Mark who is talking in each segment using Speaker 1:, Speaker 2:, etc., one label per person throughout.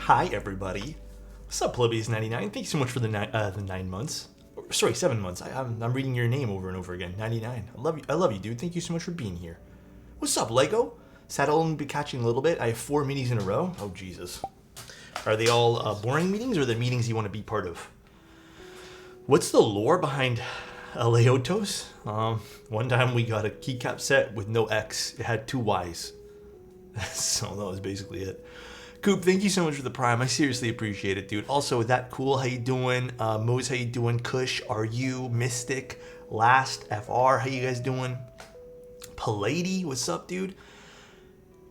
Speaker 1: Hi, everybody. What's up, Plebeies99? Thanks so much for the 9 months. Sorry, 7 months. I'm reading your name over and over again. 99. I love you, dude. Thank you so much for being here. What's up, Lego? Saddle and be catching a little bit. I have 4 meetings in a row. Oh, Jesus. Are they all boring meetings, or are they meetings you want to be part of? What's the lore behind Alexotos? One time we got a keycap set with no X. It had 2 Ys. So that was basically it. Coop, thank you so much for the prime. I seriously appreciate it, dude. Also, that cool. How you doing? Mose, how you doing? Kush, are you? Mystic, Last, FR, how you guys doing? Pallady, what's up, dude?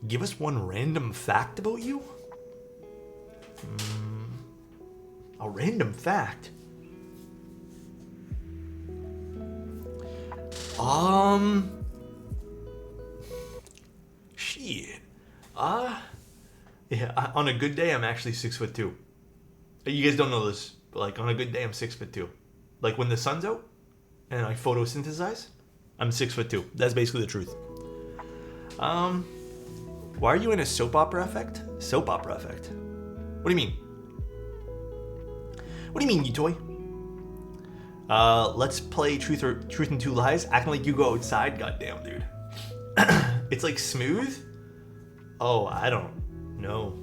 Speaker 1: Give us one random fact about you? A random fact? Shit. Yeah, on a good day, I'm actually 6'2". You guys don't know this, but like on a good day, I'm 6'2". Like when the sun's out and I photosynthesize, I'm 6'2". That's basically the truth. Why are you in a soap opera effect? Soap opera effect? What do you mean? What do you mean, you toy? Let's play Truth and Two Lies. Acting like you go outside. Goddamn, dude. It's like smooth. Oh, I don't know.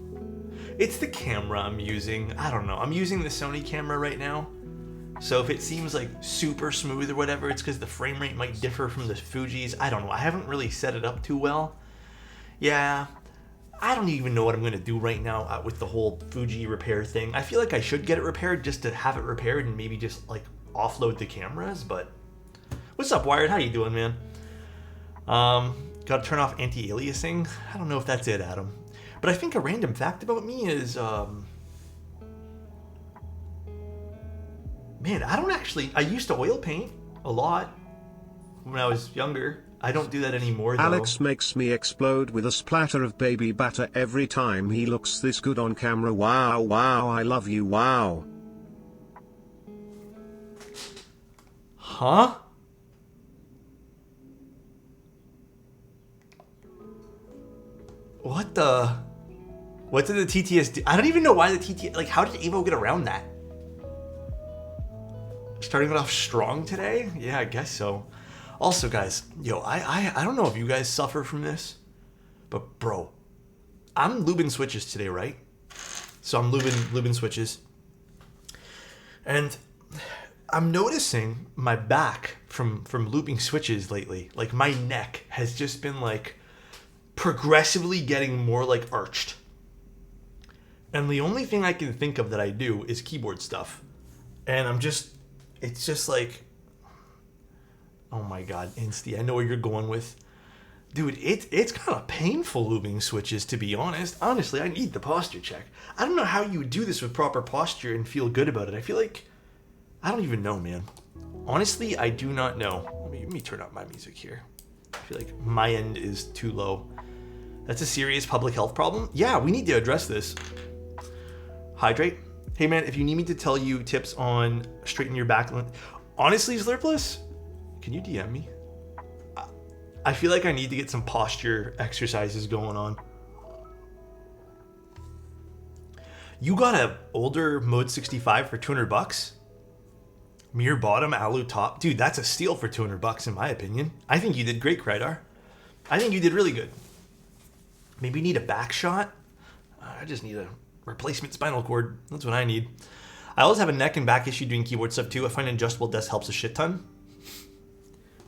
Speaker 1: It's the camera I'm using. I don't know. I'm using the Sony camera right now. So if it seems like super smooth or whatever, it's because the frame rate might differ from the Fuji's. I don't know. I haven't really set it up too well. Yeah. I don't even know what I'm going to do right now with the whole Fuji repair thing. I feel like I should get it repaired just to have it repaired and maybe just like offload the cameras. But what's up, Wired? How you doing, man? Got to turn off anti-aliasing. I don't know if that's it, Adam. But I think a random fact about me is, man, I used to oil paint a lot when I was younger. I don't do that anymore, though.
Speaker 2: Alex makes me explode with a splatter of baby batter every time he looks this good on camera. Wow, wow, I love you, wow.
Speaker 1: Huh? What did the TTS do? I don't even know why the TTS, like, how did Evo get around that? Starting it off strong today? Yeah, I guess so. Also, guys, yo, I don't know if you guys suffer from this, but bro, I'm lubing switches today, right? So I'm lubing switches, and I'm noticing my back from looping switches lately. Like my neck has just been like progressively getting more like arched. And the only thing I can think of that I do is keyboard stuff. And it's just like, oh my God, Insty, I know where you're going with. Dude, it's kind of painful looping switches, to be honest. Honestly, I need the posture check. I don't know how you would do this with proper posture and feel good about it. I feel like, I don't even know, man. Honestly, I do not know. Let me turn up my music here. I feel like my end is too low. That's a serious public health problem. Yeah, we need to address this. Hydrate. Hey man, if you need me to tell you tips on straighten your back, honestly, Slurpless, can you DM me? I feel like I need to get some posture exercises going on. You got a older Mode 65 for $200? Mirror bottom, alu top. Dude, that's a steal for $200 in my opinion. I think you did great, Krydar. I think you did really good. Maybe you need a back shot? I just need a replacement spinal cord. That's what I need. I always have a neck and back issue doing keyboard stuff too. I find an adjustable desk helps a shit ton.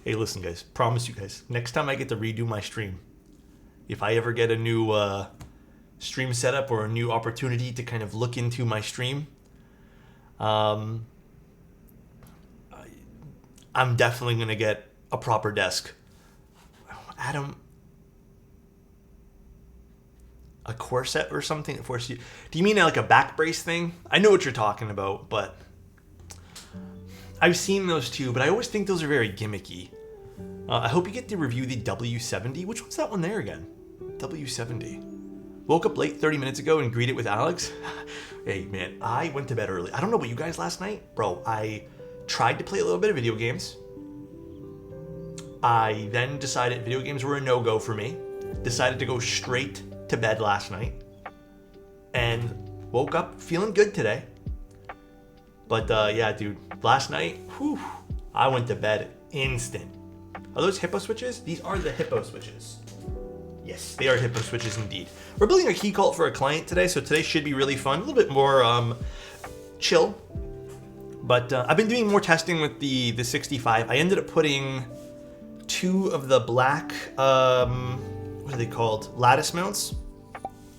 Speaker 1: Hey, listen, guys. Promise you guys. Next time I get to redo my stream, if I ever get a new stream setup or a new opportunity to kind of look into my stream, I'm definitely going to get a proper desk. Adam, a corset or something that forces you... Do you mean like a back brace thing? I know what you're talking about, but I've seen those too, but I always think those are very gimmicky. I hope you get to review the W70. Which one's that one there again? W70. Woke up late 30 minutes ago and greeted with Alex. Hey, man, I went to bed early. I don't know about you guys last night. Bro, I tried to play a little bit of video games. I then decided video games were a no-go for me. Decided to go straight to bed last night. And Woke up feeling good today. But yeah, dude, last night, whew, I went to bed instant. Are those hippo switches? These are the hippo switches. Yes, they are hippo switches indeed. We're building a Keycult for a client today, so today should be really fun. A little bit more chill. But I've been doing more testing with the 65. I ended up putting 2 of the black, what are they called? Lattice mounts.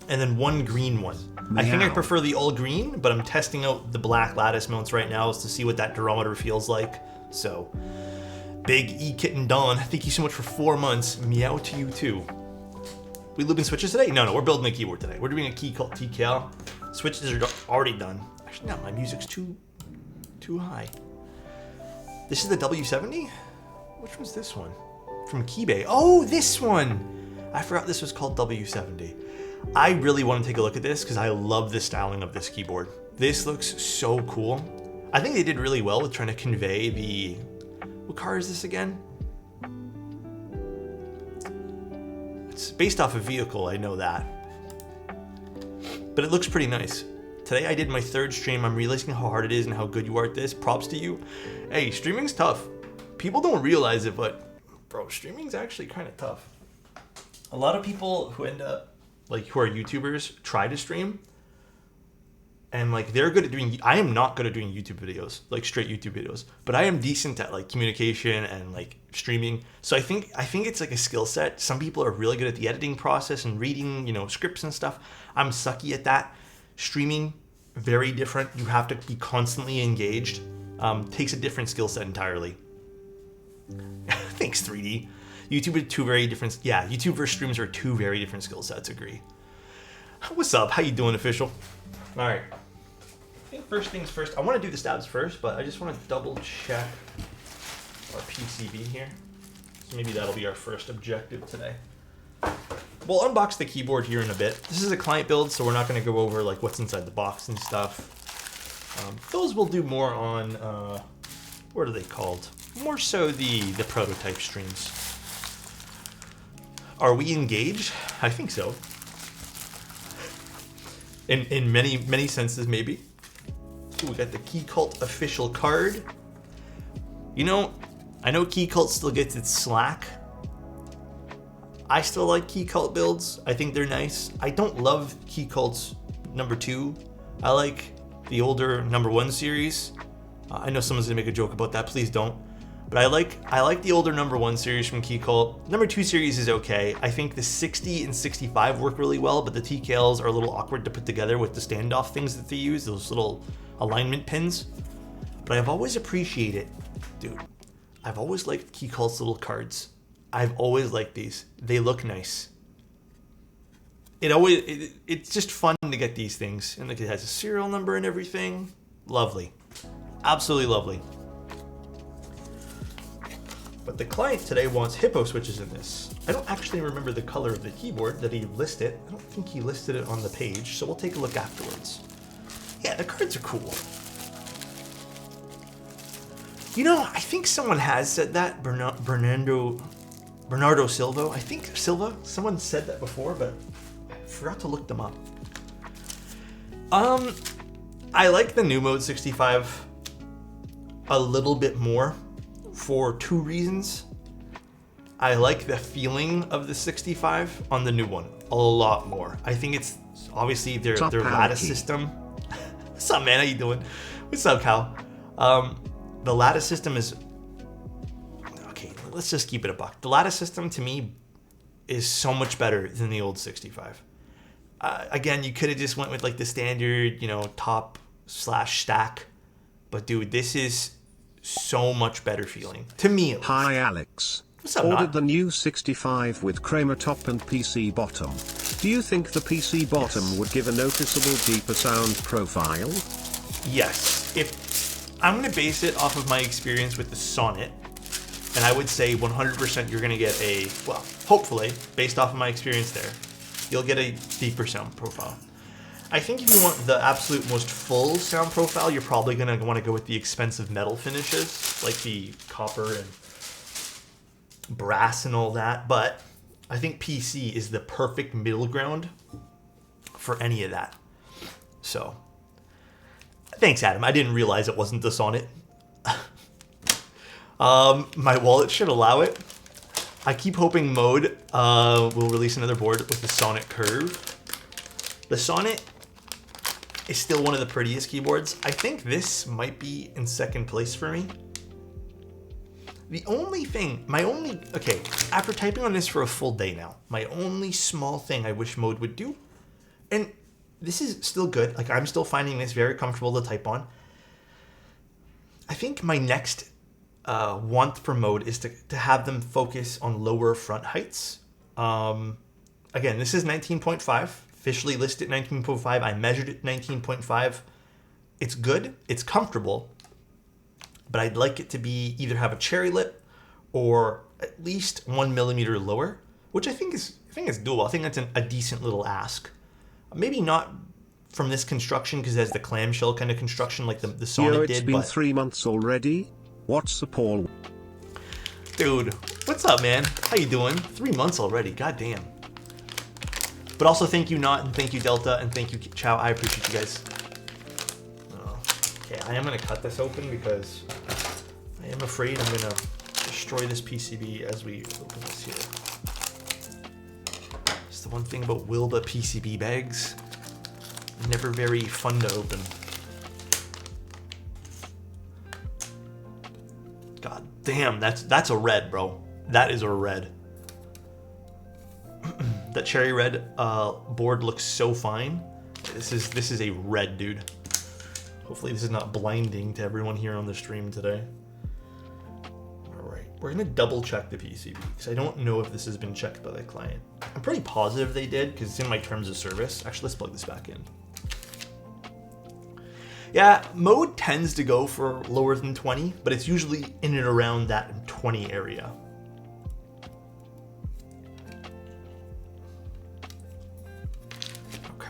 Speaker 1: And then 1 green one.
Speaker 2: Meow.
Speaker 1: I think I prefer the all green, but I'm testing out the black lattice mounts right now to see what that durometer feels like. So, big E-Kitten Dawn, thank you so much for 4 months. Meow to you too. We looping switches today? No, we're building a keyboard today. We're doing a Keycult TKL. Switches are already done. Actually, no, my music's too high. This is the W70? Which was this one? From Keybay. Oh, this one! I forgot this was called W70. I really want to take a look at this because I love the styling of this keyboard. This looks so cool. I think they did really well with trying to convey the... What car is this again? It's based off a vehicle, I know that. But it looks pretty nice. Today I did my 3rd stream. I'm realizing how hard it is and how good you are at this. Props to you. Hey, streaming's tough. People don't realize it, but bro, streaming's actually kind of tough. A lot of people who end up, like, who are YouTubers, try to stream, and like they're good at doing. I am not good at doing YouTube videos, like straight YouTube videos, but I am decent at like communication and like streaming. So I think it's like a skill set. Some people are really good at the editing process and reading, scripts and stuff. I'm sucky at that. Streaming, very different. You have to be constantly engaged. Takes a different skill set entirely. Thanks, 3D. YouTube are 2 very different. Yeah, YouTube versus streams are 2 very different skill sets. Agree. What's up? How you doing, official? All right. I think first things first. I want to do the stabs first, but I just want to double check our PCB here. So maybe that'll be our first objective today. We'll unbox the keyboard here in a bit. This is a client build, so we're not going to go over like what's inside the box and stuff. Those we'll do more on. What are they called? More so the prototype streams. Are we engaged? I think so. In many senses, maybe. Ooh, we got the Keycult official card. I know Keycult still gets its slack. I still like Keycult builds. I think they're nice. I don't love Keycult's number 2. I like the older number 1 series. I know someone's gonna make a joke about that. Please don't. But I like the older number 1 series from Keycult. Number 2 series is okay. I think the 60 and 65 work really well, but the TKLs are a little awkward to put together with the standoff things that they use, those little alignment pins. But I've always appreciated, dude. I've always liked Keycult's little cards. I've always liked these. They look nice. It's just fun to get these things, and like it has a serial number and everything. Lovely, absolutely lovely. But the client today wants hippo switches in this. I don't actually remember the color of the keyboard that he listed. I don't think he listed it on the page, so we'll take a look afterwards. Yeah, the cards are cool. I think someone has said that, Bernardo Silva. I think Silva, someone said that before, but I forgot to look them up. I like the new mode 65 a little bit more. For 2 reasons. I like the feeling of the 65 on the new one a lot more. I think it's obviously their lattice system. What's up, man? How you doing? What's up, Cal? The lattice system is okay. Let's just keep it a buck. The lattice system to me is so much better than the old 65. Again, you could have just went with like the standard, top/stack, but dude, this is so much better feeling to me.
Speaker 2: Hi Alex.
Speaker 1: What's up,
Speaker 2: Ordered the new 65 with Kramer top and PC bottom. Do you think the PC bottom would give a noticeable deeper sound profile?
Speaker 1: Yes. If I'm going to base it off of my experience with the Sonnet, and I would say 100% you're going to get hopefully, based off of my experience there, you'll get a deeper sound profile. I think if you want the absolute most full sound profile, you're probably going to want to go with the expensive metal finishes, like the copper and brass and all that. But I think PC is the perfect middle ground for any of that. So, thanks, Adam. I didn't realize it wasn't the Sonnet. My wallet should allow it. I keep hoping Mode will release another board with the Sonnet Curve. The Sonnet is still one of the prettiest keyboards. I think this might be in second place for me. The only thing, okay, after typing on this for a full day now, my only small thing I wish Mode would do, and this is still good, like I'm still finding this very comfortable to type on. I think my next want for Mode is to have them focus on lower front heights. Again, this is 19.5, officially listed 19.5. I measured it 19.5. It's good, it's comfortable, but I'd like it to be either have a cherry lip or at least 1 millimeter lower, which I think is doable. I think that's a decent little ask. Maybe not from this construction because it has the clamshell kind of construction like the Sonnet did.
Speaker 2: It's been 3 months already. What's the Paul?
Speaker 1: Dude, what's up, man? How you doing? 3 months already. God damn. But also thank you, Not, and thank you, Delta, and thank you, Chow. I appreciate you guys. Okay, I am going to cut this open because I am afraid I'm going to destroy this PCB as we open this here. It's the one thing about Wilba PCB bags. Never very fun to open. God damn, that's a red, bro. That is a red. That cherry red board looks so fine. This is a red, dude. Hopefully this is not blinding to everyone here on the stream today. All right, we're gonna double check the PCB because I don't know if this has been checked by the client. I'm pretty positive they did because it's in my terms of service. Actually, let's plug this back in. Yeah, Mode tends to go for lower than 20, but it's usually in and around that 20 area. Okay.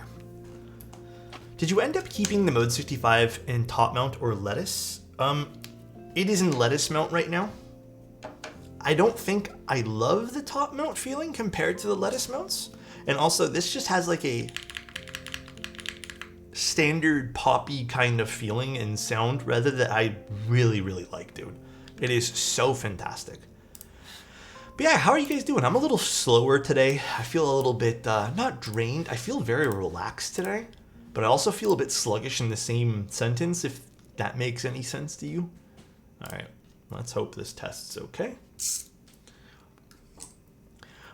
Speaker 1: Did you end up keeping the Mode 65 in top mount or lettuce? It is in lettuce mount right now. I don't think I love the top mount feeling compared to the lettuce mounts. And also this just has like a standard poppy kind of feeling and sound rather that I really, really like, dude. It is so fantastic. But yeah, how are you guys doing? I'm a little slower today. I feel a little bit, not drained. I feel very relaxed today, but I also feel a bit sluggish in the same sentence, if that makes any sense to you. All right, let's hope this tests okay.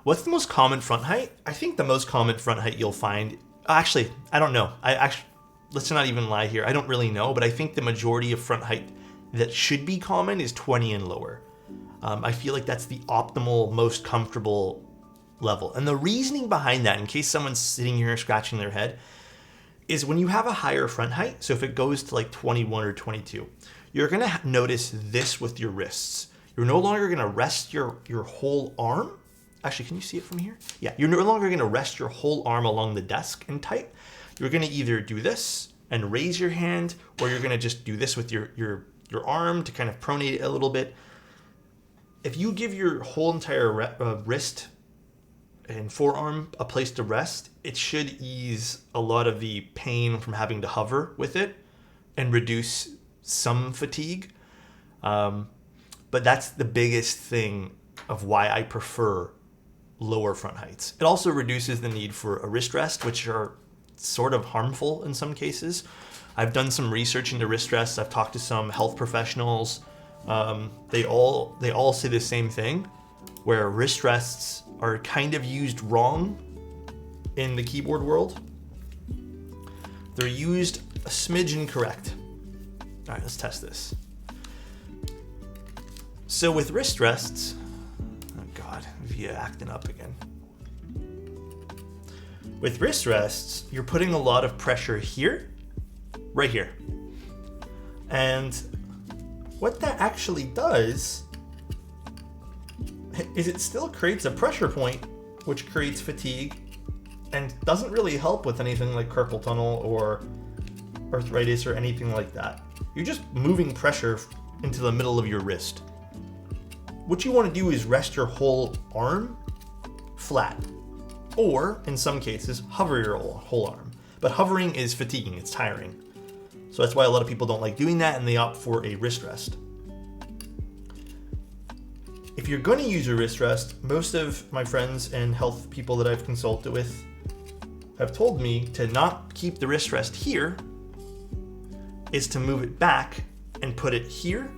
Speaker 1: What's the most common front height? I think the most common front height you'll find, actually, I don't know. Let's not even lie here. I don't really know, but I think the majority of front height that should be common is 20 and lower. I feel like that's the optimal, most comfortable level. And the reasoning behind that, in case someone's sitting here scratching their head, is when you have a higher front height, so if it goes to like 21 or 22, you're gonna notice this with your wrists. You're no longer gonna rest your whole arm. Actually, can you see it from here? Yeah, you're no longer gonna rest your whole arm along the desk and type. You're gonna either do this and raise your hand, or you're gonna just do this with your arm to kind of pronate it a little bit. If you give your whole entire wrist and forearm a place to rest, it should ease a lot of the pain from having to hover with it and reduce some fatigue. But that's the biggest thing of why I prefer lower front heights. It also reduces the need for a wrist rest, which are sort of harmful in some cases. I've done some research into wrist rests. I've talked to some health professionals. They all say the same thing, where wrist rests are kind of used wrong in the keyboard world. They're used a smidge incorrect. All right, let's test this. So with wrist rests, oh God, Via acting up again. With wrist rests, you're putting a lot of pressure here, right here. And what that actually does is it still creates a pressure point, which creates fatigue and doesn't really help with anything like carpal tunnel or arthritis or anything like that. You're just moving pressure into the middle of your wrist. What you want to do is rest your whole arm flat, or in some cases, hover your whole arm. But hovering is fatiguing, it's tiring. So that's why a lot of people don't like doing that and they opt for a wrist rest. If you're going to use a wrist rest, most of my friends and health people that I've consulted with have told me to not keep the wrist rest here, is to move it back and put it here,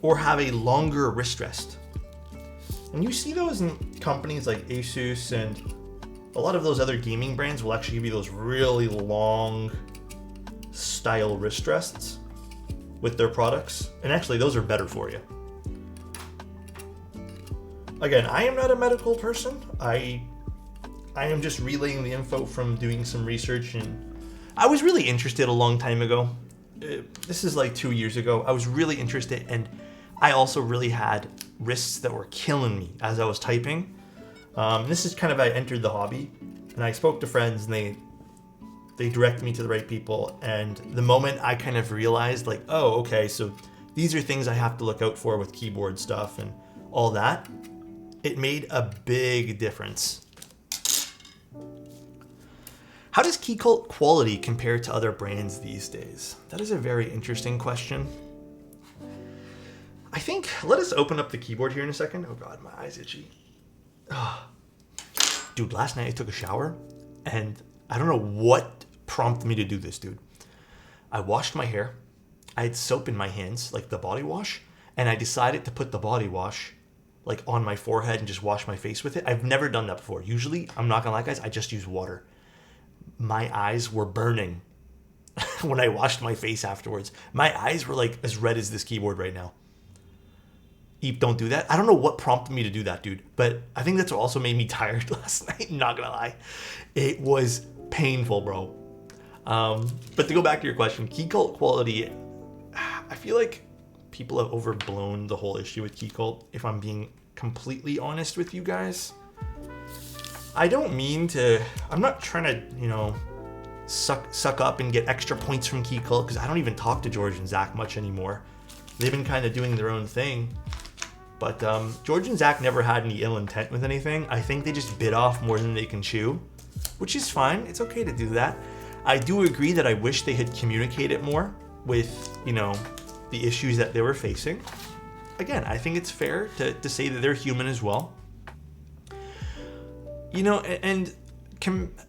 Speaker 1: or have a longer wrist rest. And you see those in companies like Asus, and a lot of those other gaming brands will actually give you those really long style wrist rests with their products. And actually those are better for you. Again, I am not a medical person. I am just relaying the info from doing some research, and I was really interested a long time ago. This is like 2 years ago. I was really interested, and I also really had wrists that were killing me as I was typing. This is kind of, I entered the hobby, and I spoke to friends, and they directed me to the right people. And the moment I kind of realized, like, oh, okay, so these are things I have to look out for with keyboard stuff and all that, it made a big difference. How does Keycult quality compare to other brands these days? That is a very interesting question. I think, let us open up the keyboard here in a second. Oh God, my eye's itchy. Oh. Dude, last night I took a shower, and I don't know what prompted me to do this, dude. I washed my hair. I had soap in my hands, like the body wash, and I decided to put the body wash like on my forehead and just wash my face with it. I've never done that before. Usually, I'm not gonna lie, guys, I just use water. My eyes were burning when I washed my face afterwards. My eyes were like as red as this keyboard right now. Eep, don't do that. I don't know what prompted me to do that, dude, but I think that's what also made me tired last night. Not gonna lie. It was painful, bro. But to go back to your question, Keycult quality, I feel like people have overblown the whole issue with Keycult, if I'm being completely honest with you guys. I don't mean to, I'm not trying to, suck up and get extra points from Keycult, because I don't even talk to George and Zach much anymore. They've been kind of doing their own thing. But George and Zach never had any ill intent with anything. I think they just bit off more than they can chew, which is fine. It's okay to do that. I do agree that I wish they had communicated more with, the issues that they were facing. Again, I think it's fair to say that they're human as well. And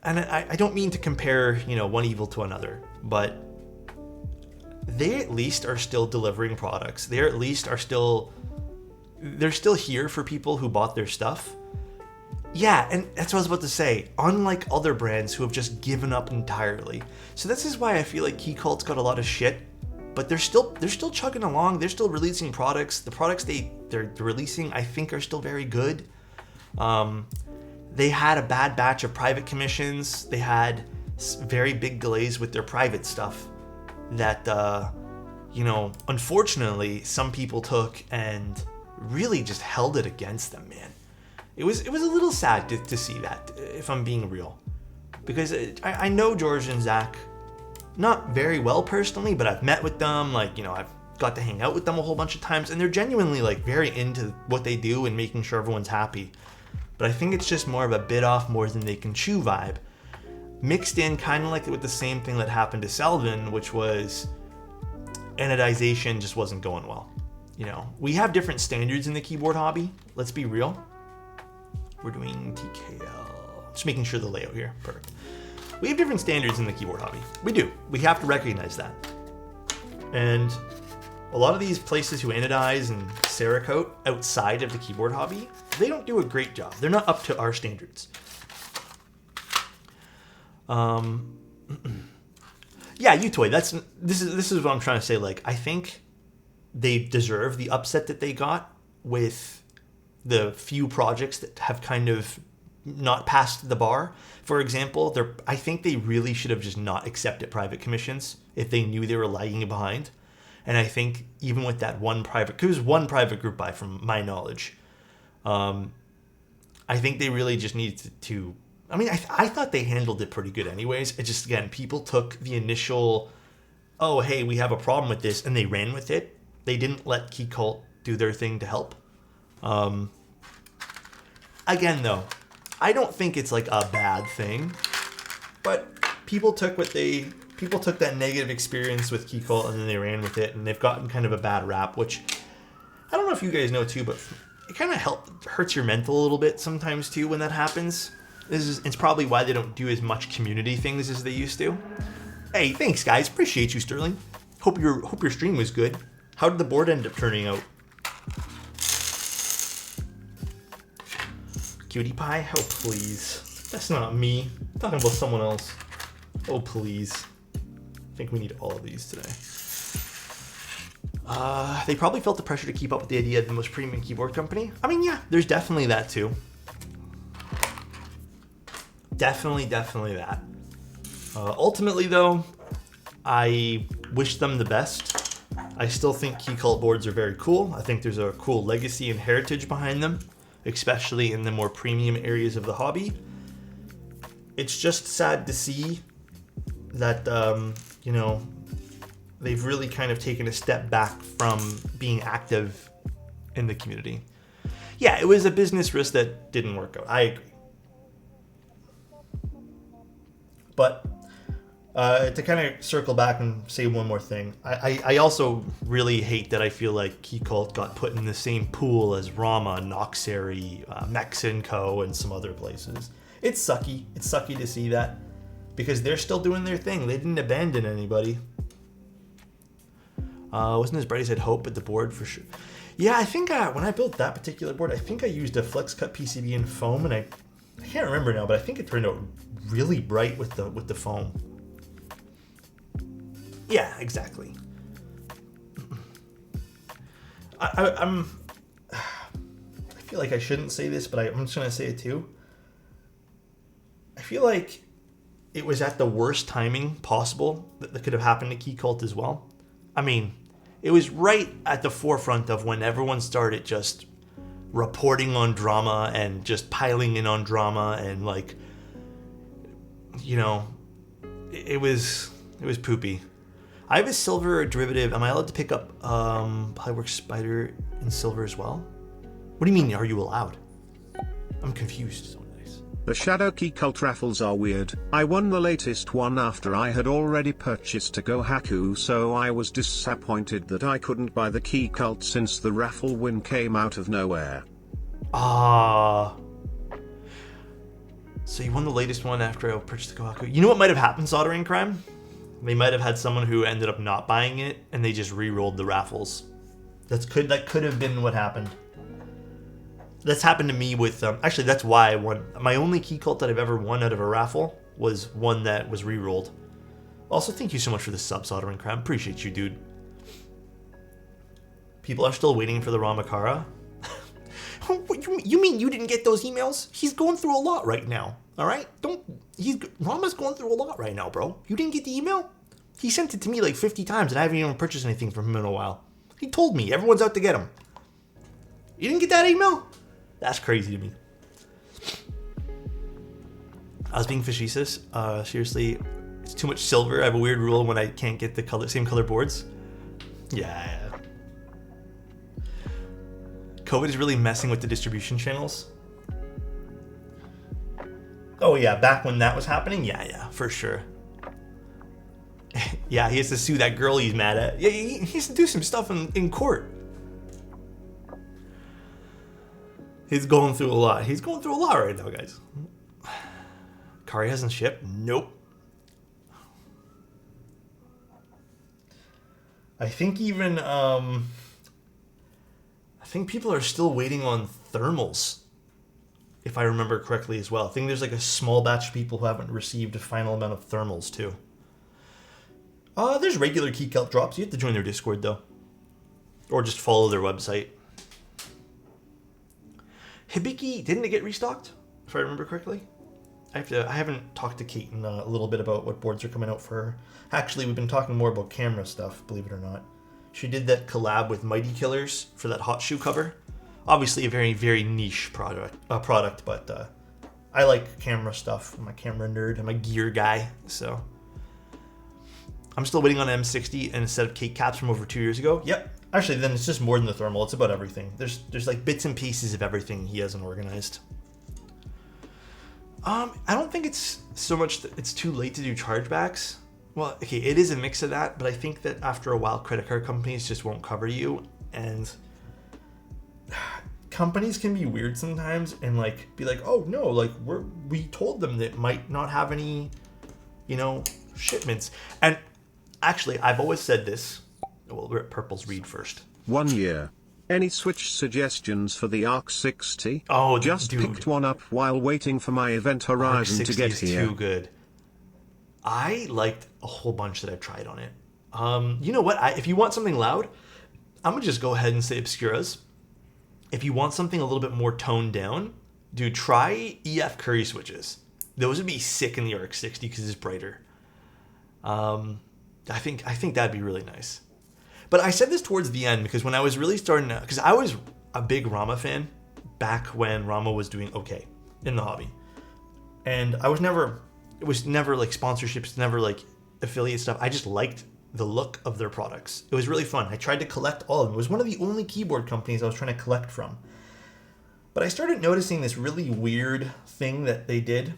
Speaker 1: I don't mean to compare, one evil to another, but they at least are still delivering products. They at least are they're still here for people who bought their stuff. Yeah, and that's what I was about to say. Unlike other brands who have just given up entirely. So this is why I feel like Keycult's got a lot of shit, but they're still chugging along. They're still releasing products. The products they're releasing, I think, are still very good. They had a bad batch of private commissions. They had very big delays with their private stuff that, unfortunately, some people took and really just held it against them, man. It was a little sad to see that, if I'm being real. Because I know George and Zach not very well personally, but I've met with them, I've got to hang out with them a whole bunch of times, and they're genuinely very into what they do and making sure everyone's happy. But I think it's just more of a bit off more than they can chew vibe, mixed in kind of like with the same thing that happened to Selvin, which was anodization just wasn't going well. We have different standards in the keyboard hobby. Let's be real. We're doing TKL. Just making sure the layout here. Perfect. We have different standards in the keyboard hobby. We do. We have to recognize that. And a lot of these places who anodize and Cerakote outside of the keyboard hobby, they don't do a great job. They're not up to our standards. Yeah, Utoy, this is what I'm trying to say. I think they deserve the upset that they got with the few projects that have kind of not passed the bar. For example, I think they really should have just not accepted private commissions if they knew they were lagging behind. And I think even with that one private group buy from my knowledge, I think they really just needed to I thought they handled it pretty good anyways. It just, again, people took the initial, oh, hey, we have a problem with this, and they ran with it. They didn't let Keycult do their thing to help. Again, though, I don't think it's a bad thing. But people took that negative experience with Keycult and then they ran with it, and they've gotten kind of a bad rap, which I don't know if you guys know too, but it kind of hurts your mental a little bit sometimes too when that happens. It's probably why they don't do as much community things as they used to. Hey, thanks guys, appreciate you, Sterling. Hope your stream was good. How did the board end up turning out? Cutie pie? Oh please, that's not me. I'm talking about someone else. Oh please. I think we need all of these today. They probably felt the pressure to keep up with the idea of the most premium keyboard company. I mean, yeah, there's definitely that too. Definitely that. Ultimately, though, I wish them the best. I still think Keycult boards are very cool. I think there's a cool legacy and heritage behind them, especially in the more premium areas of the hobby. It's just sad to see that, you know, they've really kind of taken a step back from being active in the community. Yeah, it was a business risk that didn't work out. I agree. But to kind of circle back and say one more thing, I also really hate that I feel like Keycult got put in the same pool as Rama, Noxary, Mex & Co, and some other places. It's sucky. It's sucky to see that because they're still doing their thing. They didn't abandon anybody. Wasn't as bright as I'd hoped, but the board for sure. Yeah, I think when I built that particular board, I think I used a flex cut PCB in foam, and I can't remember now, but I think it turned out really bright with the foam. Yeah, exactly. I feel like I shouldn't say this, but I'm just gonna say it too. I feel like it was at the worst timing possible that could have happened to Keycult as well. I mean, it was right at the forefront of when everyone started just reporting on drama and just piling in on drama, and like, you know, it was poopy. I have a silver derivative. Am I allowed to pick up Plyworks Spider in silver as well? What do you mean, are you allowed? I'm confused.
Speaker 2: The Shadow Keycult raffles are weird. I won the latest one after I had already purchased a Gohaku, so I was disappointed that I couldn't buy the Keycult since the raffle win came out of nowhere.
Speaker 1: So you won the latest one after I purchased the Gohaku. You know what might have happened, Soldering Crime? They might have had someone who ended up not buying it, and they just re-rolled the raffles. That could have been what happened. That's happened to me with, actually that's why I won. My only Keycult that I've ever won out of a raffle was one that was re-rolled. Also, thank you so much for the sub, Soldering Crime. Appreciate you, dude. People are still waiting for the Ramakara. You mean you didn't get those emails? He's going through a lot right now, all right? Rama's going through a lot right now, bro. You didn't get the email? He sent it to me like 50 times, and I haven't even purchased anything from him in a while. He told me everyone's out to get him. You didn't get that email? That's crazy to me. I was being facetious. Seriously, it's too much silver. I have a weird rule when I can't get the same color boards. Yeah. COVID is really messing with the distribution channels. Oh yeah, back when that was happening? Yeah, for sure. Yeah, he has to sue that girl he's mad at. Yeah, he has to do some stuff in court. He's going through a lot. He's going through a lot right now, guys. Kari hasn't shipped? Nope. I think even, I think people are still waiting on thermals, if I remember correctly as well. I think there's like a small batch of people who haven't received a final amount of thermals too. There's regular Keycult drops. You have to join their Discord though. Or just follow their website. Hibiki, didn't it get restocked? If I remember correctly. I haven't talked to Kate in a little bit about what boards are coming out for her. Actually, we've been talking more about camera stuff, believe it or not. She did that collab with Mighty Killers for that hot shoe cover. Obviously a very, very niche product, but I like camera stuff. I'm a camera nerd. I'm a gear guy, so. I'm still waiting on M60 and a set of Keycaps from over 2 years ago. Yep. Actually, then it's just more than the thermal. It's about everything. There's like bits and pieces of everything he hasn't organized. I don't think it's so much that it's too late to do chargebacks. Well, okay, it is a mix of that, but I think that after a while, credit card companies just won't cover you, and companies can be weird sometimes and like be like, oh no, like we told them that might not have any, shipments. And actually, I've always said this. Well, we're at Purple's read first.
Speaker 2: 1 year. Any Switch suggestions for the Arc 60?
Speaker 1: Oh,
Speaker 2: just
Speaker 1: dude.
Speaker 2: picked one up while waiting for my Event Horizon to get here.
Speaker 1: Too good. I liked a whole bunch that I've tried on it. You know what? If you want something loud, I'm gonna just go ahead and say Obscuras. If you want something a little bit more toned down, dude, try EF Curry switches. Those would be sick in the Arc 60 because it's brighter. I think that'd be really nice. But I said this towards the end because when I was really starting to, because I was a big Rama fan back when Rama was doing okay in the hobby, and it was never like sponsorships, never like affiliate stuff. I just liked the look of their products. It was really fun. I tried to collect all of them. It was one of the only keyboard companies I was trying to collect from. But I started noticing this really weird thing that they did.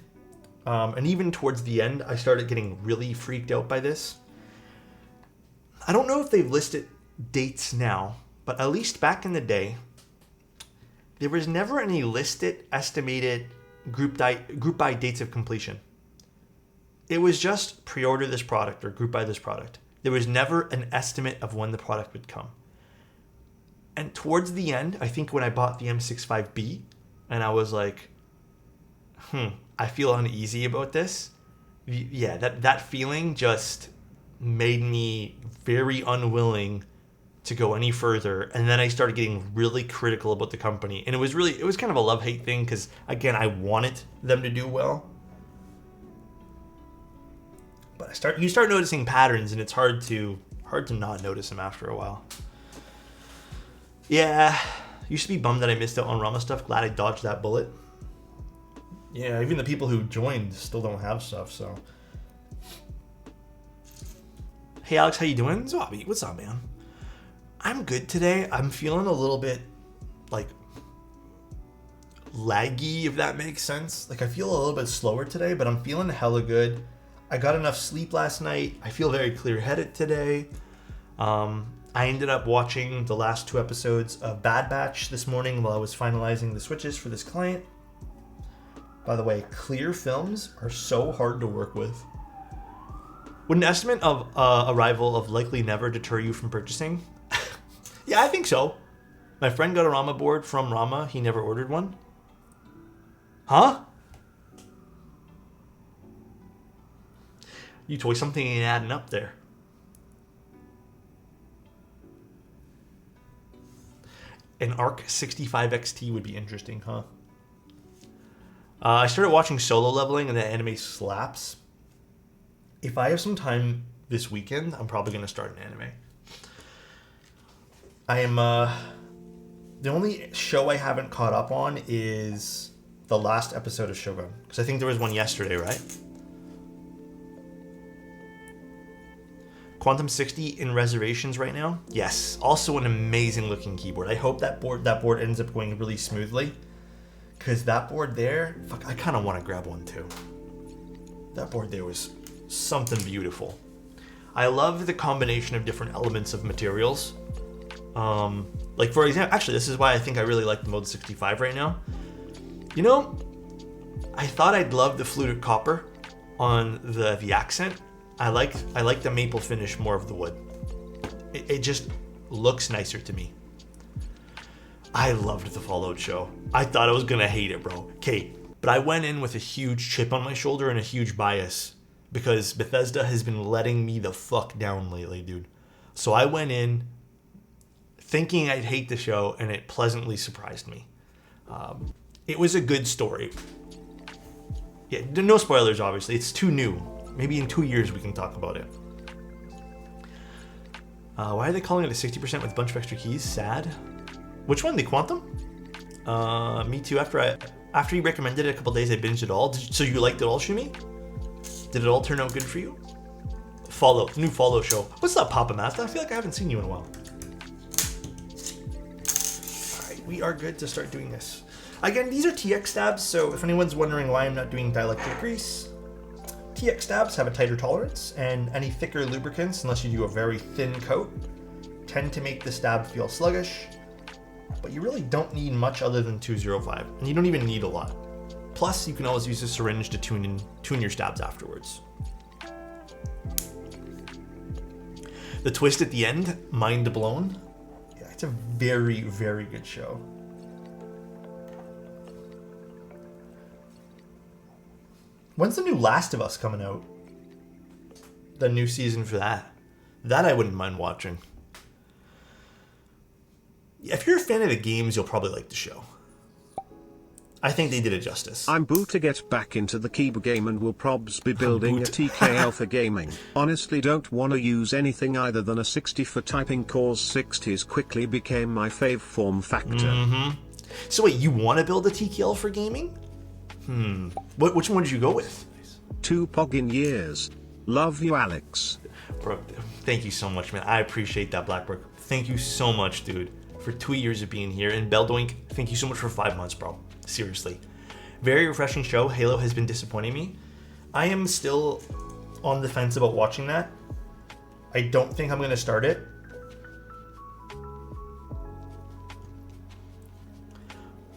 Speaker 1: And even towards the end, I started getting really freaked out by this. I don't know if they've listed dates now, but at least back in the day, there was never any listed estimated group buy dates of completion. It was just pre-order this product or group buy this product. There was never an estimate of when the product would come. And towards the end, I think when I bought the M65B, and I was like, I feel uneasy about this. Yeah, that feeling just made me very unwilling to go any further. And then I started getting really critical about the company. And it was kind of a love-hate thing because, again, I wanted them to do well. But you start noticing patterns, and it's hard to not notice them after a while. Yeah, used to be bummed that I missed out on Rama stuff. Glad I dodged that bullet. Yeah, even the people who joined still don't have stuff, so. Hey Alex, how you doing? Zombie, what's up, man? I'm good today. I'm feeling a little bit like laggy, if that makes sense. Like I feel a little bit slower today, but I'm feeling hella good. I got enough sleep last night. I feel very clear-headed today. I ended up watching the last 2 episodes of Bad Batch this morning while I was finalizing the switches for this client. By the way, clear films are so hard to work with. Would an estimate of arrival of likely never deter you from purchasing? Yeah, I think so. My friend got a Rama board from Rama. He never ordered one. Huh? You toy something ain't adding up there. An Arc 65 XT would be interesting, huh? I started watching Solo Leveling, and the anime slaps. If I have some time this weekend, I'm probably going to start an anime. I am, the only show I haven't caught up on is the last episode of Shogun. Because I think there was one yesterday, right? Quantum 60 in reservations right now. Yes, also an amazing looking keyboard. I hope that board ends up going really smoothly. Because that board there, fuck, I kind of want to grab one too. That board there was something beautiful. I love the combination of different elements of materials. Like for example, actually this is why I think I really like the Mode 65 right now. You know, I thought I'd love the fluted copper on the accent. I like the maple finish more of the wood. It just looks nicer to me. I loved the Fallout show. I thought I was gonna hate it, bro. Okay, but I went in with a huge chip on my shoulder and a huge bias because Bethesda has been letting me the fuck down lately, dude. So I went in thinking I'd hate the show, and it pleasantly surprised me. It was a good story. Yeah, no spoilers, obviously. It's too new. Maybe in 2 years we can talk about it. Why are they calling it a 60% with a bunch of extra keys? Sad. Which one? The Quantum? Me too. After you recommended it a couple days, I binged it all. So you liked it all, Shumi? Did it all turn out good for you? New Follow show. What's up, Papa Master? I feel like I haven't seen you in a while. All right, we are good to start doing this. Again, these are TX stabs, so if anyone's wondering why I'm not doing dielectric grease, TX stabs have a tighter tolerance, and any thicker lubricants, unless you do a very thin coat, tend to make the stab feel sluggish, but you really don't need much other than 205, and you don't even need a lot. Plus, you can always use a syringe to tune your stabs afterwards. The twist at the end, mind blown. Yeah, it's a very, very good show. When's the new Last of Us coming out? The new season for that. That I wouldn't mind watching. If you're a fan of the games, you'll probably like the show. I think they did it justice.
Speaker 2: I'm boo to get back into the keyboard game and will probs be building a TKL for gaming. Honestly don't wanna use anything other than a 60 for typing, cause 60s quickly became my fave form factor.
Speaker 1: So wait, you wanna build a TKL for gaming? Which one did you go with?
Speaker 2: 2 pog in years. Love you, Alex.
Speaker 1: Bro, thank you so much, man. I appreciate that, Blackbrook. Thank you so much, dude, for 2 years of being here. And Beldoink, thank you so much for 5 months, bro. Seriously. Very refreshing show. Halo has been disappointing me. I am still on the fence about watching that. I don't think I'm going to start it.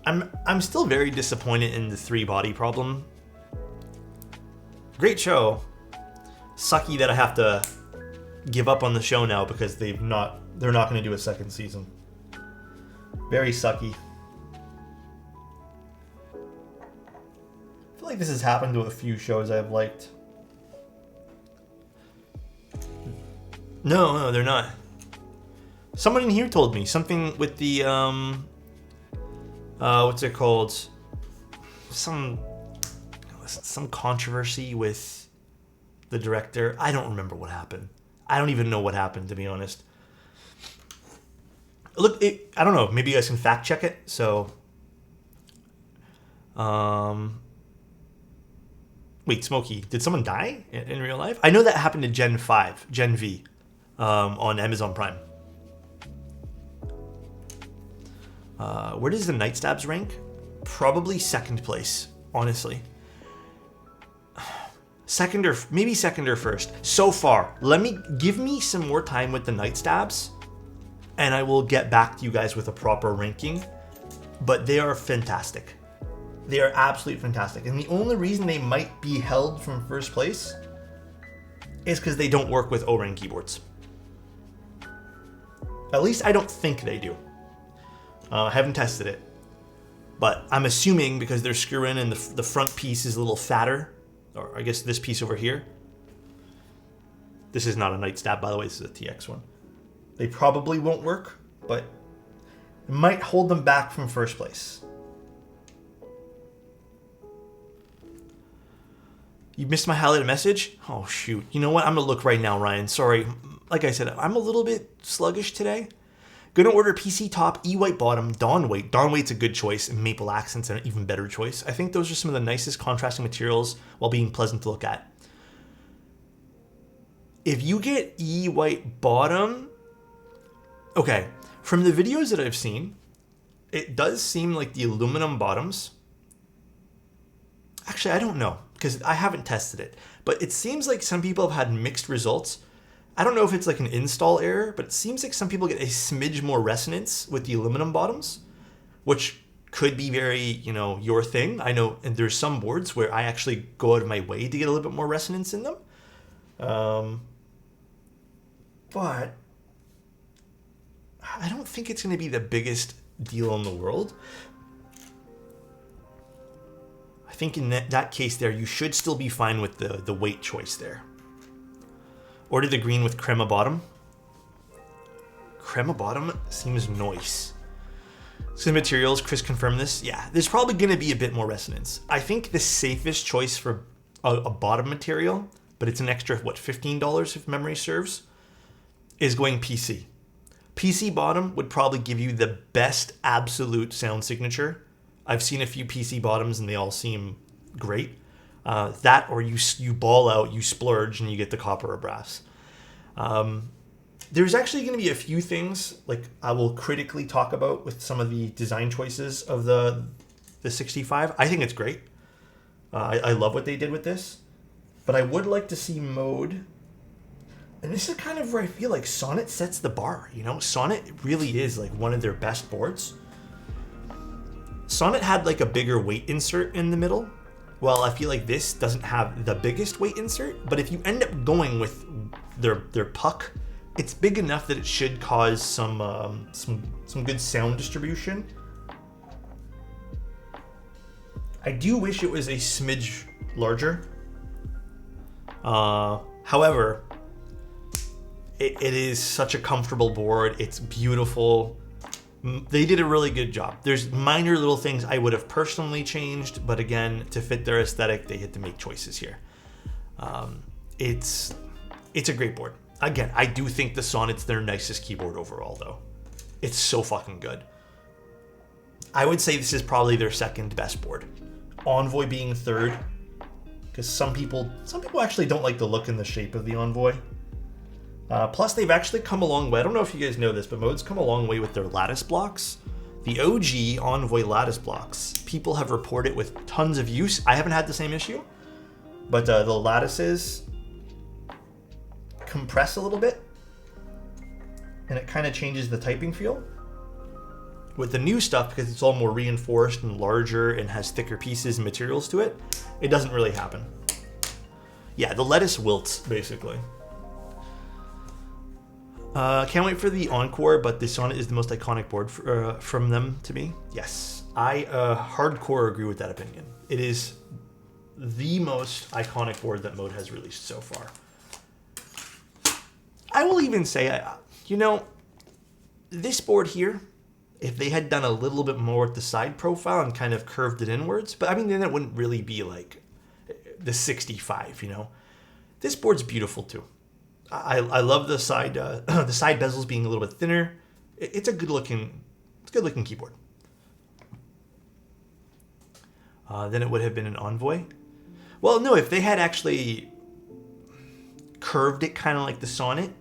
Speaker 1: I'm still very disappointed in the 3 body problem. Great show. Sucky that I have to give up on the show now because they're not going to do a second season. Very sucky. I feel like this has happened to a few shows I've liked. No, they're not. Someone in here told me something with the what's it called? Some controversy with the director. I don't remember what happened. I don't even know what happened, to be honest. Look, I don't know. Maybe you guys can fact check it. So, wait, Smokey, did someone die in real life? I know that happened to Gen V, on Amazon Prime. Where does the Night Stabs rank? Probably second place, honestly. Second or first. So far, give me some more time with the Night Stabs, and I will get back to you guys with a proper ranking. But they are fantastic. They are absolutely fantastic. And the only reason they might be held from first place is because they don't work with O-ring keyboards. At least I don't think they do. I haven't tested it. But I'm assuming because they're screw-in and the front piece is a little fatter, or I guess this piece over here. This is not a Night Stab, by the way. This is a TX one. They probably won't work, but it might hold them back from first place. You missed my highlighted message? Oh, shoot. You know what? I'm going to look right now, Ryan. Sorry. Like I said, I'm a little bit sluggish today. Going to order PC top, E-white bottom, Dawn weight. Dawn weight's a good choice, and maple accents are an even better choice. I think those are some of the nicest contrasting materials while being pleasant to look at. If you get E-white bottom... Okay, from the videos that I've seen, it does seem like the aluminum bottoms... Actually, I don't know, because I haven't tested it. But it seems like some people have had mixed results. I don't know if it's like an install error, but it seems like some people get a smidge more resonance with the aluminum bottoms, which could be very, your thing. I know, and there's some boards where I actually go out of my way to get a little bit more resonance in them. But I don't think it's going to be the biggest deal in the world. I think in that case there, you should still be fine with the weight choice there. Order the green with crema bottom. Crema bottom seems nice. So the materials, Chris confirmed this. Yeah, there's probably going to be a bit more resonance. I think the safest choice for a bottom material, but it's an extra, $15 if memory serves, is going PC. PC bottom would probably give you the best absolute sound signature. I've seen a few PC bottoms and they all seem great. That or you ball out, you splurge, and you get the copper or brass. There's actually going to be a few things like I will critically talk about with some of the design choices of the the 65. I think it's great. I love what they did with this. But I would like to see mode. And this is kind of where I feel like Sonnet sets the bar. You know, Sonnet really is like one of their best boards. Sonnet had like a bigger weight insert in the middle. Well, I feel like this doesn't have the biggest weight insert, but if you end up going with their puck, it's big enough that it should cause some good sound distribution. I do wish it was a smidge larger. However, it is such a comfortable board. It's beautiful. They did a really good job. There's minor little things I would have personally changed, but again, to fit their aesthetic, they had to make choices here. It's a great board. Again, I do think the Sonnet's their nicest keyboard overall, though. It's so fucking good. I would say this is probably their second best board. Envoy being third, because some people actually don't like the look and the shape of the Envoy. Plus, they've actually come a long way. I don't know if you guys know this, but Mode's come a long way with their lattice blocks. The OG Envoy lattice blocks, people have reported with tons of use. I haven't had the same issue, but the lattices compress a little bit, and it kind of changes the typing feel. With the new stuff, because it's all more reinforced and larger and has thicker pieces and materials to it, it doesn't really happen. Yeah, the lettuce wilts, basically. Can't wait for the Encore, but the Sonnet is the most iconic board from them to me. Yes, I hardcore agree with that opinion. It is the most iconic board that Mode has released so far. I will even say, you know, this board here, if they had done a little bit more with the side profile and kind of curved it inwards, but I mean, then it wouldn't really be like the 65, you know? This board's beautiful too. I love the side bezels being a little bit thinner. It's a good looking keyboard. Then it would have been an Envoy. Well, no, if they had actually curved it kind of like the Sonnet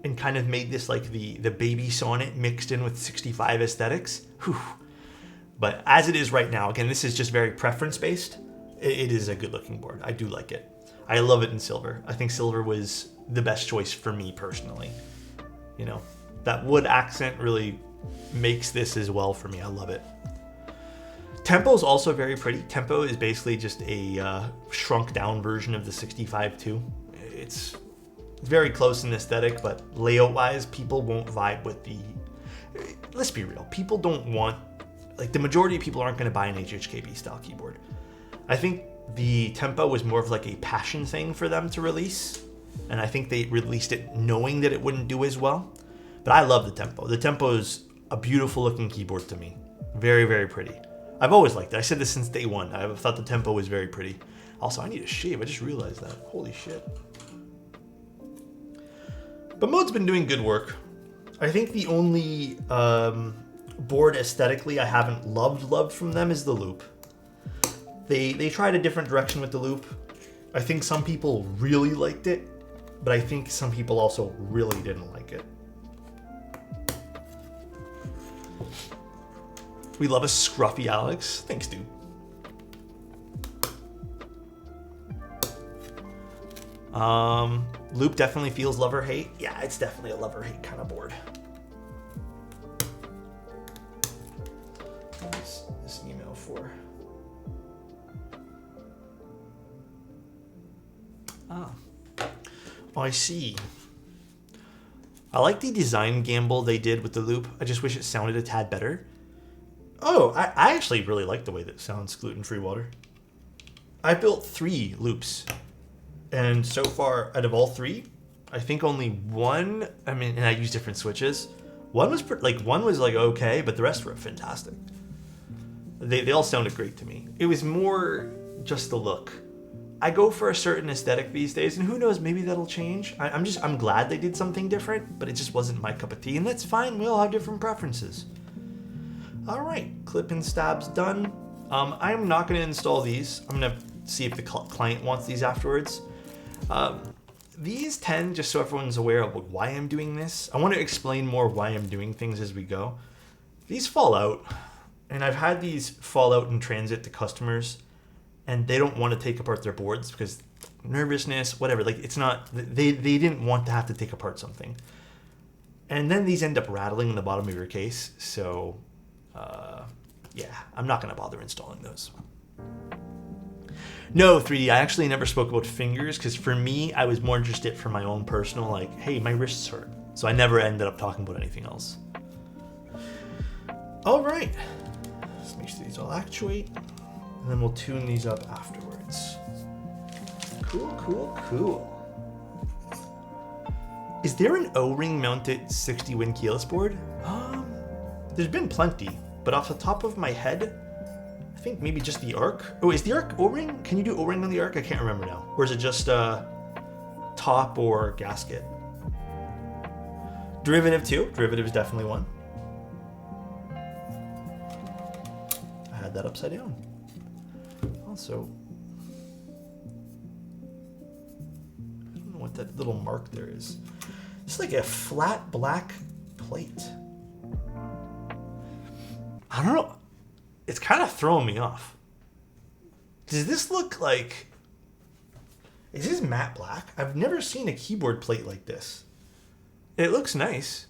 Speaker 1: and kind of made this like the baby Sonnet mixed in with 65 aesthetics. Whew. But as it is right now, again, this is just very preference based. It is a good looking board. I do like it. I love it in silver. I think silver was the best choice for me personally. You know, that wood accent really makes this as well for me. I love it. Tempo is also very pretty. Tempo is basically just a shrunk down version of the 65 too. It's very close in aesthetic, but layout wise, people won't vibe with the... Let's be real. People don't want... Like, the majority of people aren't going to buy an HHKB style keyboard. I think the Tempo was more of like a passion thing for them to release. And I think they released it knowing that it wouldn't do as well. But I love the Tempo. The Tempo is a beautiful looking keyboard to me. Very, very pretty. I've always liked it. I said this since day one. I thought the Tempo was very pretty. Also, I need a shave. I just realized that. Holy shit. But Mode's been doing good work. I think the only board aesthetically I haven't loved from them is the loop. They tried a different direction with the loop. I think some people really liked it, but I think some people also really didn't like it. We love a scruffy Alex. Thanks, dude. Loop definitely feels love or hate. Yeah, it's definitely a love or hate kind of board. What's this email for? Oh, I see. I like the design gamble they did with the loop. I just wish it sounded a tad better. Oh, I actually really like the way that sounds gluten-free water. I built 3 loops. And so far, out of all 3, I think only one, and I use different switches. One was like okay, but the rest were fantastic. They all sounded great to me. It was more just the look. I go for a certain aesthetic these days, and who knows, maybe that'll change. I'm glad they did something different, but it just wasn't my cup of tea, and that's fine. We all have different preferences. All right, clip and stabs done. I'm not going to install these. I'm going to see if the client wants these afterwards. These 10, just so everyone's aware of why I'm doing this. I want to explain more why I'm doing things as we go. These fall out. And I've had these fall out in transit to customers, and they don't want to take apart their boards because nervousness, whatever. Like, it's not, they didn't want to have to take apart something. And then these end up rattling in the bottom of your case. So, yeah, I'm not going to bother installing those. No, 3D, I actually never spoke about fingers because for me, I was more interested for my own personal, like, hey, my wrists hurt. So I never ended up talking about anything else. All right. Let's make sure these all actuate. And then we'll tune these up afterwards. Cool, cool, cool. Is there an O-ring mounted 60 win keyless board? There's been plenty, but off the top of my head, I think maybe just the Arc. Oh, is the Arc O-ring? Can you do O-ring on the Arc? I can't remember now. Or is it just top or gasket? Derivative too. Derivative is definitely one. I had that upside down. Also, I don't know what that little mark there is. It's like a flat black plate. I don't know. It's kind of throwing me off. Does this look like... Is this matte black? I've never seen a keyboard plate like this. It looks nice.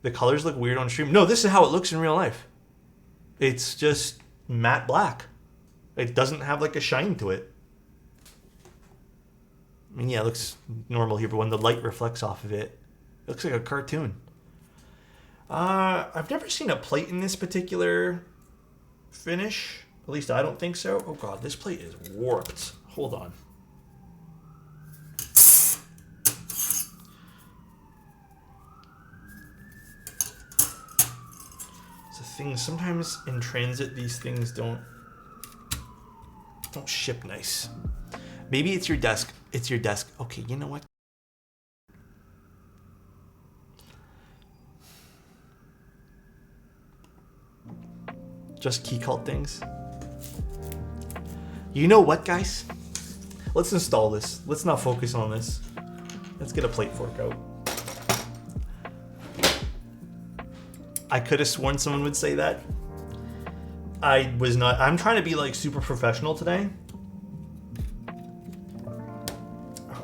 Speaker 1: The colors look weird on stream. No, this is how it looks in real life. It's just matte black. It doesn't have like a shine to it. I mean, yeah, it looks normal here, but when the light reflects off of it, it looks like a cartoon. I've never seen a plate in this particular finish. At least I don't think so. Oh god, this plate is warped. Hold on. It's a thing. Sometimes in transit, these things don't ship nice. Maybe it's your desk. It's your desk. Okay, you know what? Just Keycult things. You know what, guys? Let's install this. Let's not focus on this. Let's get a plate fork out. I could have sworn someone would say that. I was not. I'm trying to be like super professional today.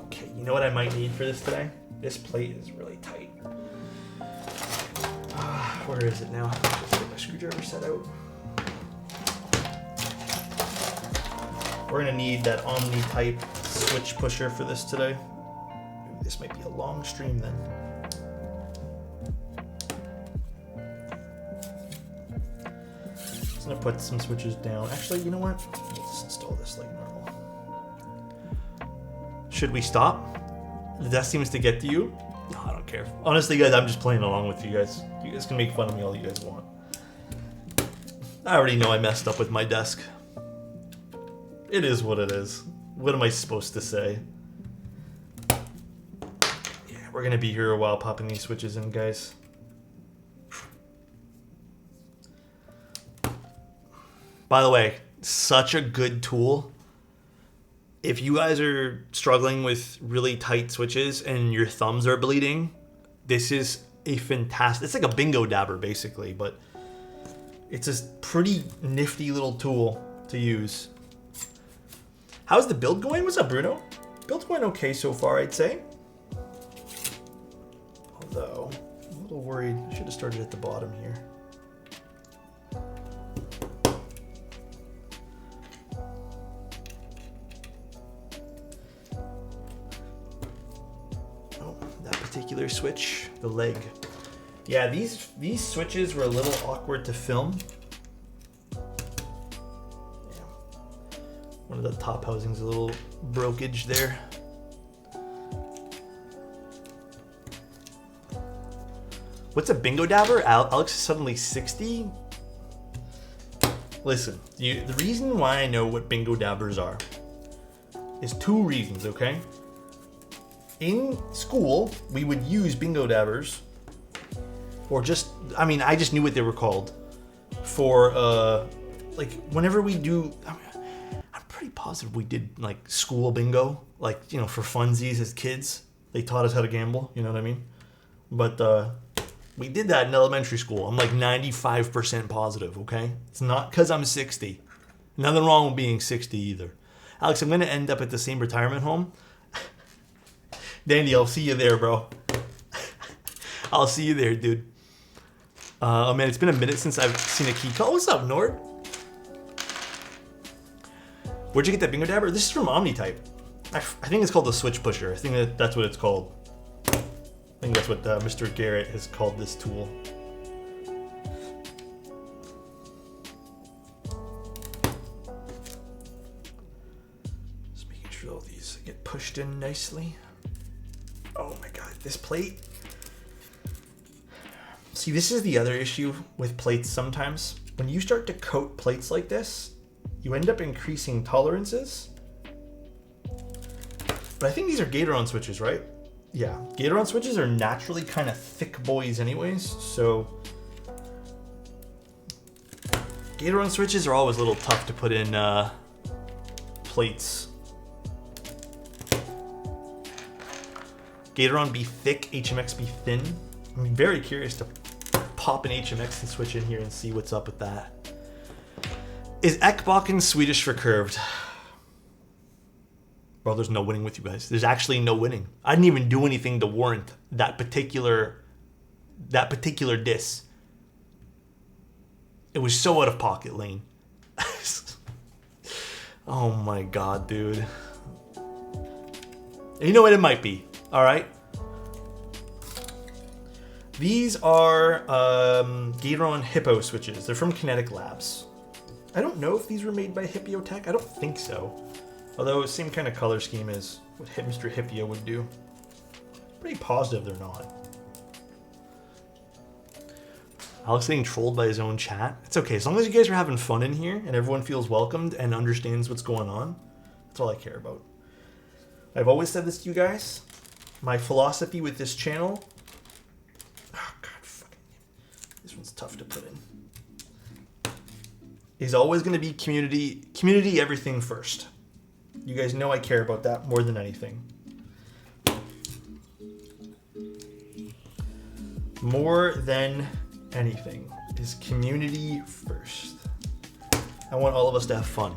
Speaker 1: Okay, you know what I might need for this today? This plate is really tight. Where is it now? Let's get my screwdriver set out. We're gonna need that Omni type switch pusher for this today. Ooh, this might be a long stream then. I'm gonna put some switches down. Actually, you know what? We'll just install this like normal. Should we stop? The desk seems to get to you. No, I don't care. Honestly, guys, I'm just playing along with you guys. You guys can make fun of me all you guys want. I already know I messed up with my desk. It is what it is. What am I supposed to say? Yeah, we're gonna be here a while popping these switches in, guys. By the way, such a good tool. If you guys are struggling with really tight switches and your thumbs are bleeding, this is a fantastic... It's like a bingo dabber, basically, but it's a pretty nifty little tool to use. How's the build going? What's up, Bruno? Build's going okay so far, I'd say. Although, I'm a little worried. I should have started at the bottom here. Oh, that particular switch, the leg. Yeah, these switches were a little awkward to film. One of the top housings, a little brokage there. What's a bingo dabber? Alex is suddenly 60? Listen, the reason why I know what bingo dabbers are is two reasons, okay? In school, we would use bingo dabbers, or just, I mean, I just knew what they were called, for, like, whenever we do, I'm pretty positive we did, like, school bingo, like, you know, for funsies as kids. They taught us how to gamble, you know what I mean? But, We did that in elementary school. I'm like 95% positive, okay? It's not because I'm 60. Nothing wrong with being 60 either. Alex, I'm going to end up at the same retirement home. Dandy, I'll see you there, bro. I'll see you there, dude. Oh, man, it's been a minute since I've seen a Keycult. What's up, Nord? Where'd you get that bingo dabber? This is from Omnitype. I think it's called the Switch Pusher. I think that's what it's called. I think that's what Mr. Garrett has called this tool. Just making sure all these get pushed in nicely. Oh my god, this plate. See, this is the other issue with plates sometimes. When you start to coat plates like this, you end up increasing tolerances. But I think these are Gatoron switches, right? Yeah, Gatoron switches are naturally kind of thick boys anyways, so Gatoron switches are always a little tough to put in plates. Gatoron be thick, HMX be thin. I'm very curious to pop an HMX and switch in here and see what's up with that. Is Ekbakken Swedish for curved? Bro, there's no winning with you guys. There's actually no winning. I didn't even do anything to warrant that particular diss. It was so out of pocket, Lane. Oh my god, dude. And you know what? It might be. All right. These are Gatoron Hippo switches. They're from Kinetic Labs. I don't know if these were made by Hippiotech. I don't think so. Although, same kind of color scheme as what Mr. Hippio would do. Pretty positive they're not. Alex getting trolled by his own chat. It's okay. As long as you guys are having fun in here and everyone feels welcomed and understands what's going on, that's all I care about. I've always said this to you guys. My philosophy with this channel... Oh, God, fucking... This one's tough to put in. Is always going to be community everything first. You guys know I care about that more than anything. More than anything is community first. I want all of us to have fun.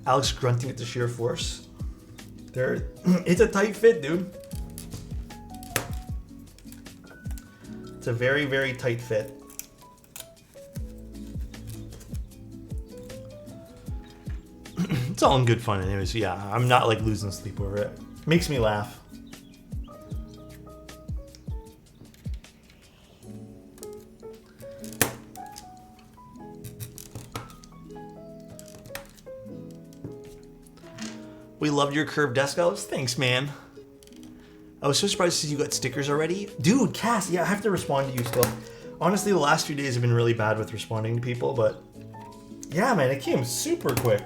Speaker 1: Alex grunting at the sheer force. It's a tight fit, dude. It's a very, very tight fit. It's all in good fun anyways. Yeah, I'm not like losing sleep over it. Makes me laugh. We loved your curved desk, Alex. Thanks, man. I was so surprised to see you got stickers already. Dude, Cass, yeah, I have to respond to you still. Honestly, the last few days have been really bad with responding to people, but yeah, man, it came super quick.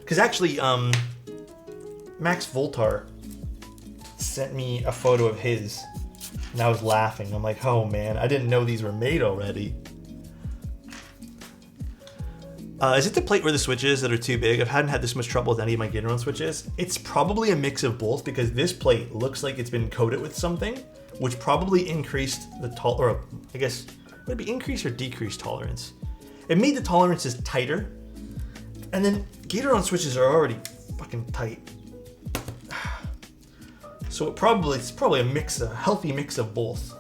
Speaker 1: Because actually, Max Voltar sent me a photo of his, and I was laughing. I'm like, oh man, I didn't know these were made already. Is it the plate where the switches that are too big? I hadn't had this much trouble with any of my Gatoron switches. It's probably a mix of both because this plate looks like it's been coated with something, which probably increased the or I guess, would it be increased or decreased tolerance? It made the tolerances tighter, and then Gatoron switches are already fucking tight. So it's probably a healthy mix of both.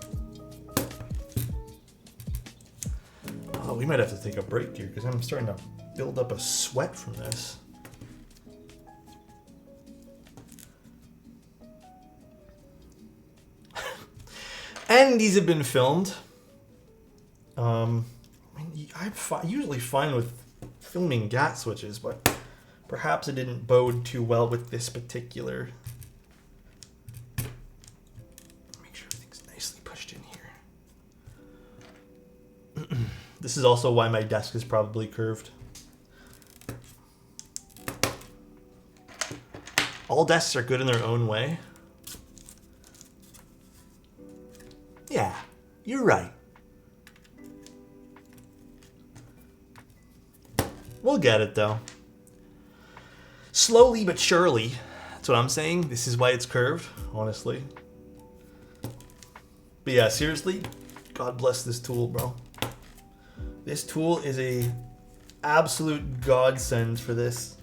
Speaker 1: We might have to take a break here because I'm starting to build up a sweat from this. And these have been filmed. I'm usually fine with filming GAT switches, but perhaps it didn't bode too well with this particular. Make sure everything's nicely pushed in here. This is also why my desk is probably curved. All desks are good in their own way. Yeah, you're right. We'll get it though. Slowly but surely. That's what I'm saying. This is why it's curved, honestly. But yeah, seriously, God bless this tool, bro. This tool is a absolute godsend for this.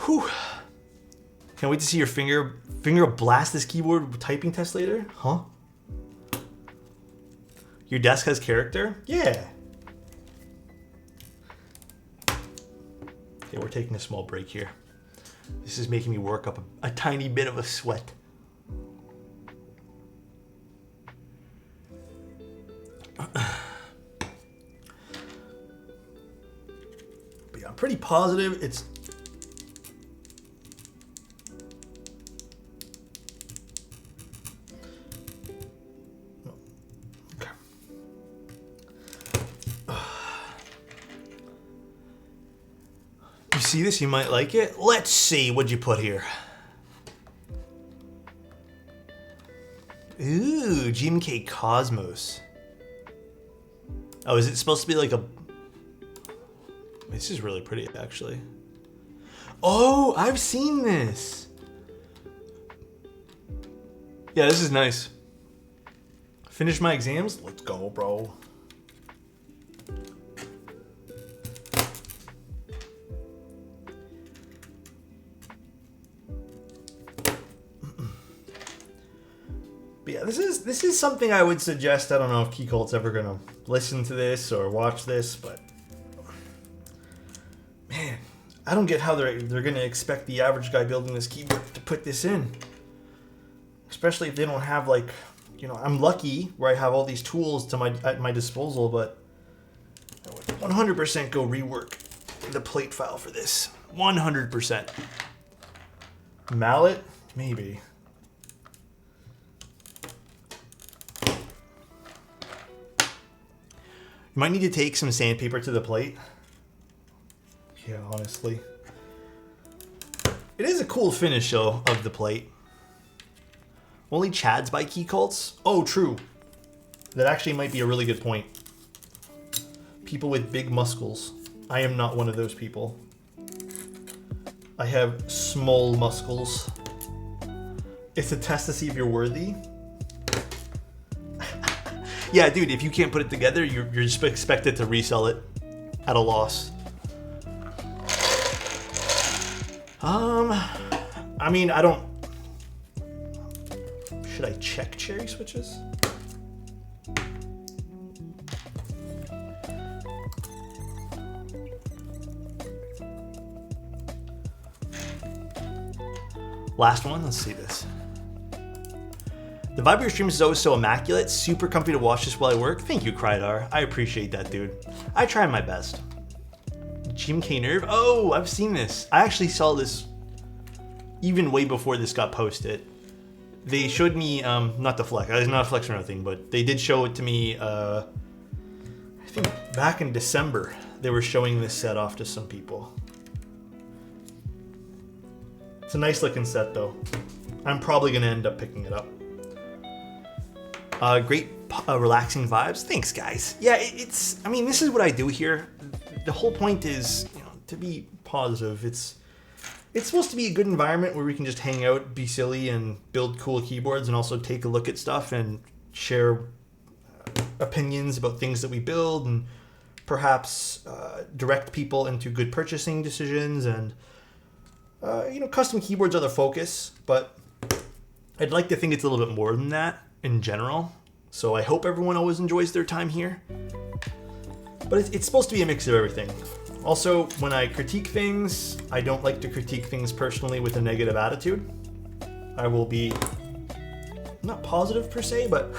Speaker 1: Whew. Can't wait to see your finger blast this keyboard with typing test later. Huh? Your desk has character? Yeah. Okay, we're taking a small break here. This is making me work up a tiny bit of a sweat. But yeah, I'm pretty positive it's... Okay. You see this? You might like it. Let's see. What'd you put here? Ooh, GMK Cosmos. Oh, is it supposed to be like a... This is really pretty, actually. Oh, I've seen this. Yeah, this is nice. Finish my exams? Let's go, bro. But yeah, this is something I would suggest. I don't know if Keycult's ever gonna listen to this or watch this, but man, I don't get how they're gonna expect the average guy building this keyboard to put this in. Especially if they don't have, like, you know, I'm lucky where I have all these tools at my disposal, but I would 100% go rework the plate file for this. 100%. Mallet? Maybe. You might need to take some sandpaper to the plate. Yeah, honestly. It is a cool finish, though, of the plate. Only Chads buy Keycults? Oh, true. That actually might be a really good point. People with big muscles. I am not one of those people. I have small muscles. It's a test to see if you're worthy. Yeah, dude, if you can't put it together, you're just expected to resell it at a loss. I mean, I don't... Should I check cherry switches? Last one, let's see this. The vibe of your streams is always so immaculate. Super comfy to watch this while I work. Thank you, Krydar. I appreciate that, dude. I try my best. GMK Nerve? Oh, I've seen this. I actually saw this even way before this got posted. They showed me, not the flex. It's not a flex or nothing, but they did show it to me, I think back in December. They were showing this set off to some people. It's a nice looking set, though. I'm probably going to end up picking it up. Great relaxing vibes. Thanks, guys. Yeah, it's, I mean, this is what I do here. The whole point is, you know, to be positive. It's supposed to be a good environment where we can just hang out, be silly, and build cool keyboards, and also take a look at stuff and share opinions about things that we build, and perhaps direct people into good purchasing decisions. And you know, custom keyboards are the focus, but I'd like to think it's a little bit more than that in general. So I hope everyone always enjoys their time here. But it's supposed to be a mix of everything. Also, when I critique things, I don't like to critique things personally with a negative attitude. I will be not positive per se, but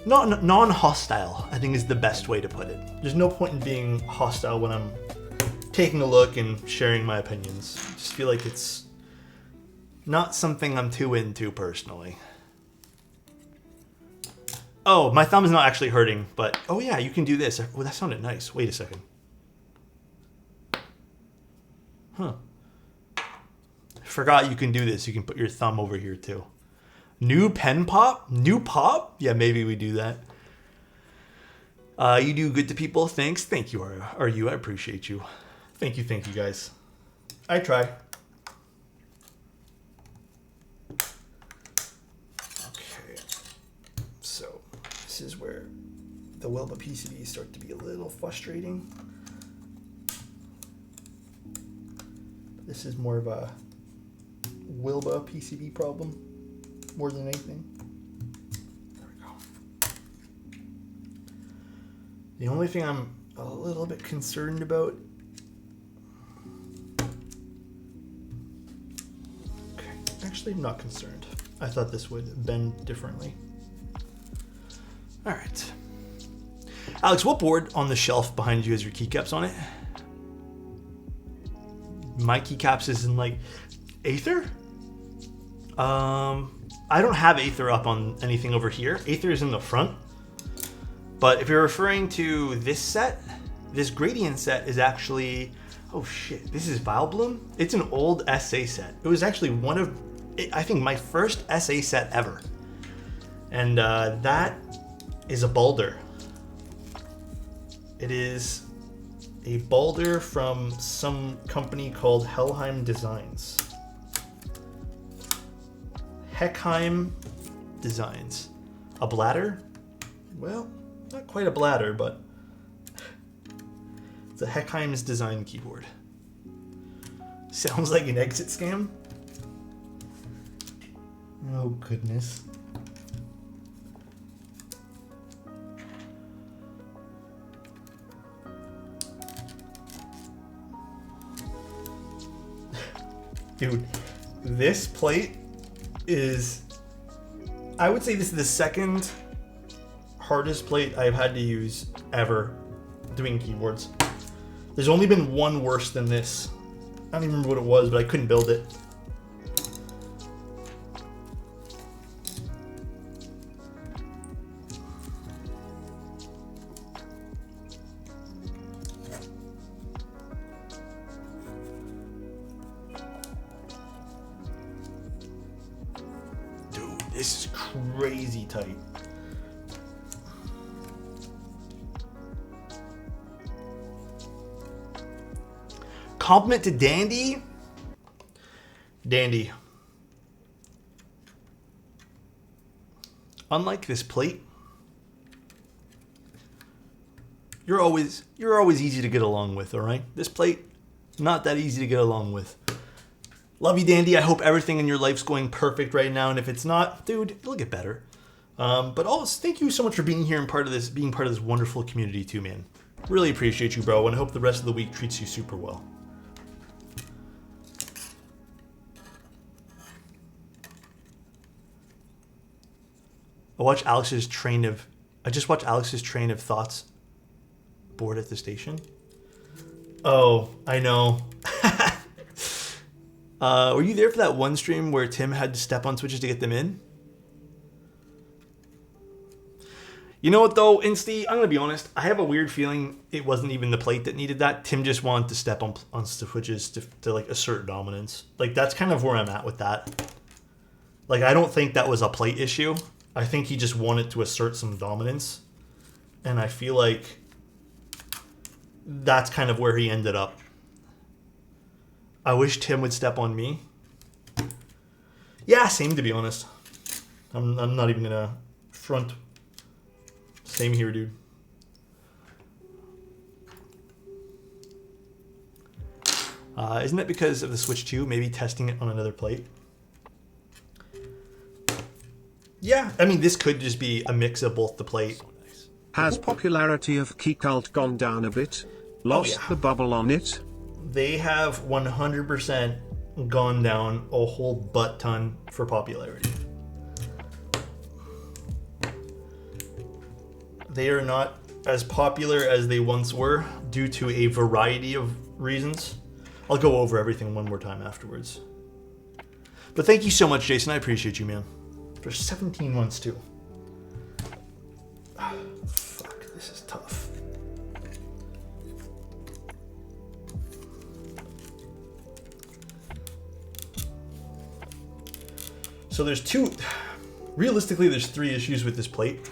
Speaker 1: not non-hostile, I think is the best way to put it. There's no point in being hostile when I'm taking a look and sharing my opinions. I just feel like it's not something I'm too into personally. Oh, my thumb is not actually hurting, but oh yeah, you can do this. Oh, that sounded nice. Wait a second. Huh. I forgot you can do this. You can put your thumb over here too. New pen pop? New pop? Yeah, maybe we do that. You do good to people. Thanks. Thank you, are you? I appreciate you. Thank you, guys. I try. Okay. So this is where the Wilbur PCBs start to be a little frustrating. This is more of a Wilbur PCB problem more than anything. There we go. The only thing I'm a little bit concerned about. Okay, actually I'm not concerned. I thought this would bend differently. All right. Alex, what board on the shelf behind you has your keycaps on it? My keycaps is in like Aether? I don't have Aether up on anything over here. Aether is in the front. But if you're referring to this set, this gradient set is actually, oh shit, this is Vile Bloom? It's an old SA set. It was actually one of, I think, my first SA set ever. And that is a Balder. It is a Balder from some company called Helheim Designs. Heckheim Designs. A bladder? Well, not quite a bladder, but it's a Heckheim's design keyboard. Sounds like an exit scam. Oh goodness. Dude, this plate is, I would say this is the second hardest plate I've had to use ever doing keyboards. There's only been one worse than this. I don't even remember what it was, but I couldn't build it. This is crazy tight. Compliment to Dandy. Dandy. Unlike this plate, you're always easy to get along with, all right? This plate, not that easy to get along with. Love you, Dandy. I hope everything in your life's going perfect right now. And if it's not, dude, it'll get better. But also, thank you so much for being here and being part of this wonderful community too, man. Really appreciate you, bro. And I hope the rest of the week treats you super well. I just watched Alex's train of thoughts board at the station. Oh, I know. Were you there for that one stream where Tim had to step on switches to get them in? You know what though, Insty? I'm gonna be honest. I have a weird feeling it wasn't even the plate that needed that. Tim just wanted to step on switches to like assert dominance. Like that's kind of where I'm at with that. Like I don't think that was a plate issue. I think he just wanted to assert some dominance, and I feel like that's kind of where he ended up. I wish Tim would step on me. Yeah, same to be honest. I'm not even gonna front. Same here, dude. Isn't it because of the Switch 2? Maybe testing it on another plate? Yeah, I mean, this could just be a mix of both the plate.
Speaker 2: Has popularity of Keycult gone down a bit? Lost the bubble on it?
Speaker 1: They have 100% gone down a whole butt ton for popularity. They are not as popular as they once were due to a variety of reasons. I'll go over everything one more time afterwards. But thank you so much, Jason. I appreciate you, man. For 17 months, too. Fuck, this is tough. So there's realistically, there's 3 issues with this plate.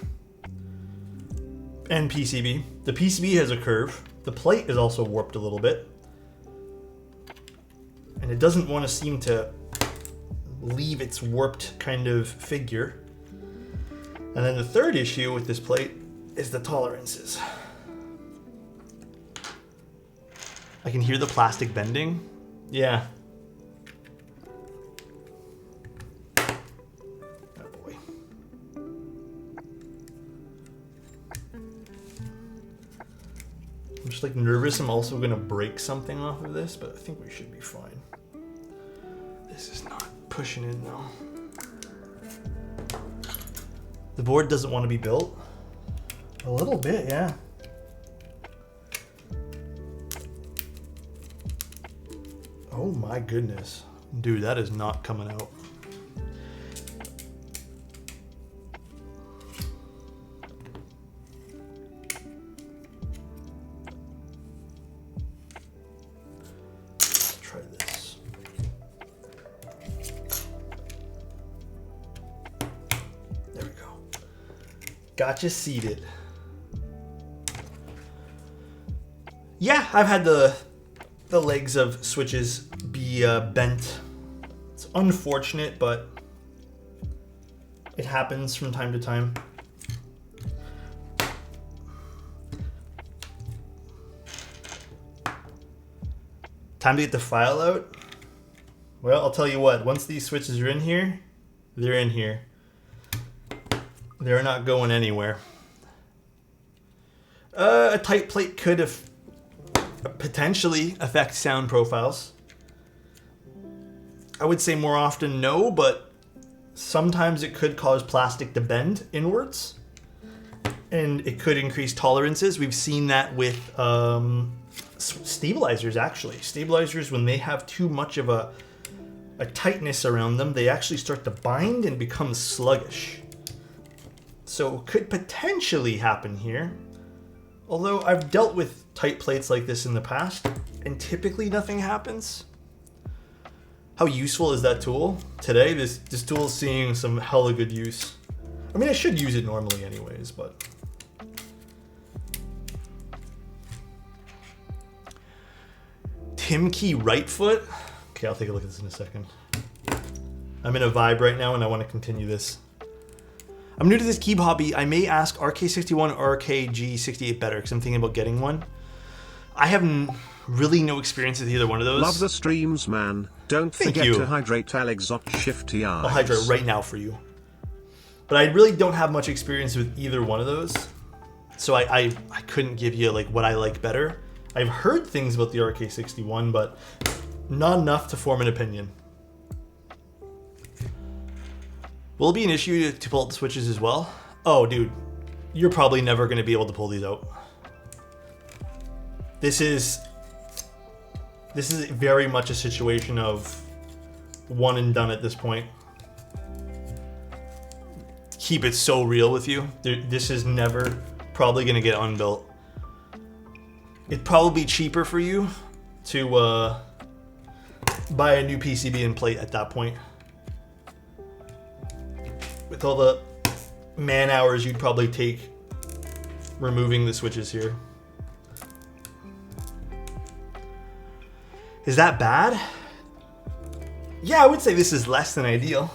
Speaker 1: and PCB. The PCB has a curve. The plate is also warped a little bit. And it doesn't want to seem to leave its warped kind of figure. And then the third issue with this plate is the tolerances. I can hear the plastic bending. Yeah. Oh boy. I'm just like nervous. I'm also gonna break something off of this, but I think we should be fine. This is not pushing in though. The board doesn't want to be built. A little bit, yeah. Oh my goodness. Dude, that is not coming out. Let's try this. There we go. Gotcha seated. Yeah, I've had the legs of switches be bent. It's unfortunate, but it happens from time to time. Time to get the file out. Well, I'll tell you what, once these switches are in here, they're in here. They're not going anywhere. A tight plate could have potentially affect sound profiles. I would say more often no, but sometimes it could cause plastic to bend inwards, and it could increase tolerances. We've seen that with stabilizers, actually. Stabilizers, when they have too much of a tightness around them, they actually start to bind and become sluggish. So it could potentially happen here. Although I've dealt with tight plates like this in the past, and typically nothing happens. How useful is that tool? Today, this tool is seeing some hella good use. I mean, I should use it normally anyways, but... Tim Key right foot? Okay, I'll take a look at this in a second. I'm in a vibe right now and I want to continue this. I'm new to this key hobby. I may ask RK61 or RKG68 better because I'm thinking about getting one. I have really no experience with either one of those.
Speaker 2: Love the streams, man. Don't forget to hydrate Alexotos shifty eyes.
Speaker 1: I'll hydrate right now for you. But I really don't have much experience with either one of those. So I couldn't give you like what I like better. I've heard things about the RK61, but not enough to form an opinion. Will it be an issue to pull out the switches as well? Oh, dude, you're probably never going to be able to pull these out. This is very much a situation of one and done at this point. Keep it so real with you. This is never probably going to get unbuilt. It'd probably be cheaper for you to buy a new PCB and plate at that point. With all the man hours you'd probably take removing the switches here. Is that bad? Yeah, I would say this is less than ideal.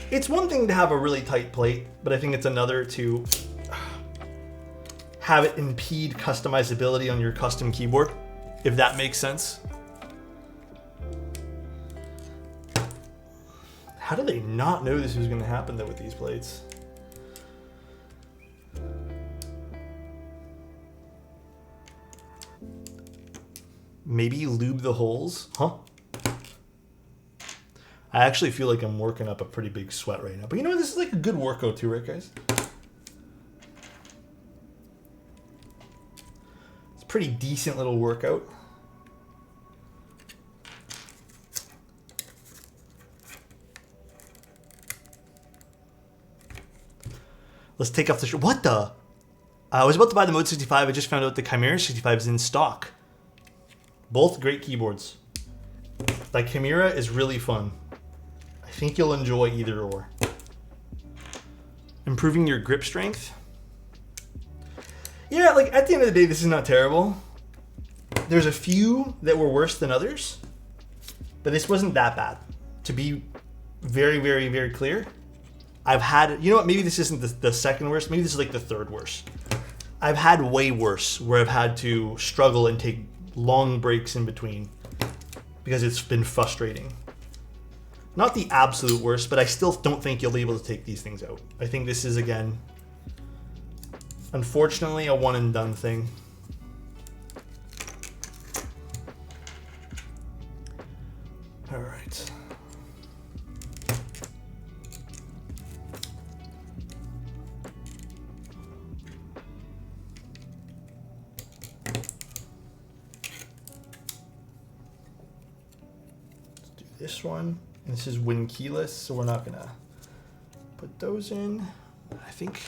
Speaker 1: It's one thing to have a really tight plate, but I think it's another to have it impede customizability on your custom keyboard, if that makes sense. How do they not know this was going to happen though with these plates? Maybe lube the holes? Huh? I actually feel like I'm working up a pretty big sweat right now. But you know what? This is like a good workout too, right guys? It's a pretty decent little workout. Let's take off the what the? I was about to buy the Mode 65. I just found out the Chimera 65 is in stock. Both great keyboards. The Chimera is really fun. I think you'll enjoy either or. Improving your grip strength. Yeah, like at the end of the day, this is not terrible. There's a few that were worse than others, but this wasn't that bad. To be very, very, very clear, I've had, you know what, maybe this isn't the second worst, maybe this is like the third worst. I've had way worse where I've had to struggle and take long breaks in between because it's been frustrating. Not the absolute worst, but I still don't think you'll be able to take these things out. I think this is, again, unfortunately, a one and done thing. All right. Let's do this one. And this is win keyless, so we're not gonna put those in. I think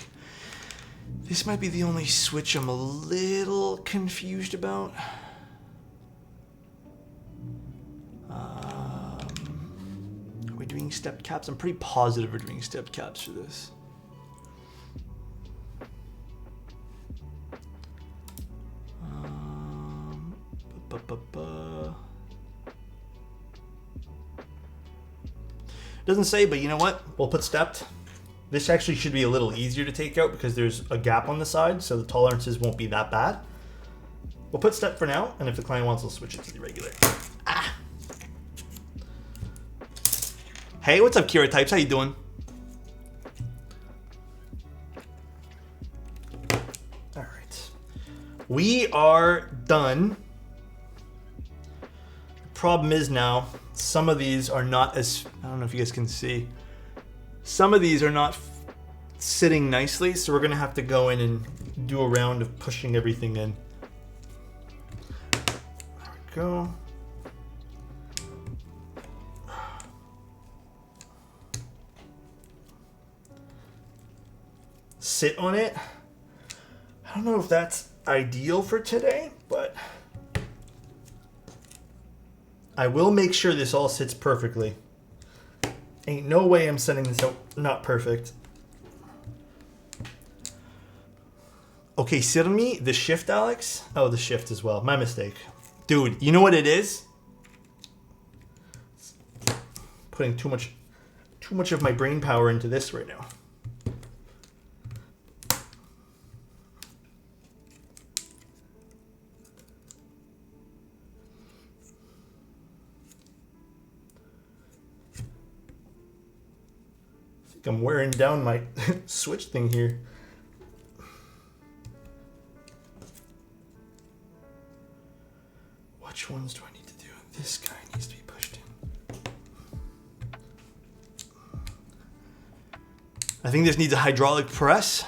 Speaker 1: this might be the only switch I'm a little confused about. Are we doing step caps? I'm pretty positive we're doing step caps for this. Doesn't say, but you know what? We'll put stepped. This actually should be a little easier to take out because there's a gap on the side, so the tolerances won't be that bad. We'll put step for now, and if the client wants, we'll switch it to the regular. Ah. Hey, what's up, Kira Types? How you doing? All right. We are done. Problem is now, some of these are not as, I don't know if you guys can see, some of these are not sitting nicely, so we're gonna have to go in and do a round of pushing everything in. There we go. Sit on it. I don't know if that's ideal for today, but I will make sure this all sits perfectly. Ain't no way I'm sending this out not perfect. Okay, sit on me. The shift, Alex? Oh, the shift as well. My mistake. Dude, you know what it is? Putting too much of my brain power into this right now. I'm wearing down my switch thing here. Which ones do I need to do? This guy needs to be pushed in. I think this needs a hydraulic press.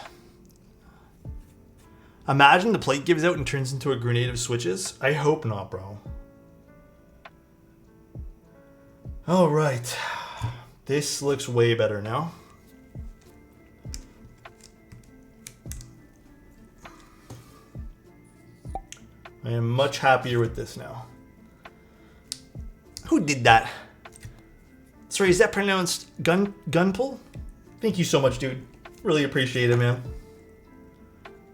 Speaker 1: Imagine the plate gives out and turns into a grenade of switches. I hope not, bro. All right. This looks way better now. I am much happier with this now. Who did that? Sorry, is that pronounced gunpull? Thank you so much, dude. Really appreciate it, man.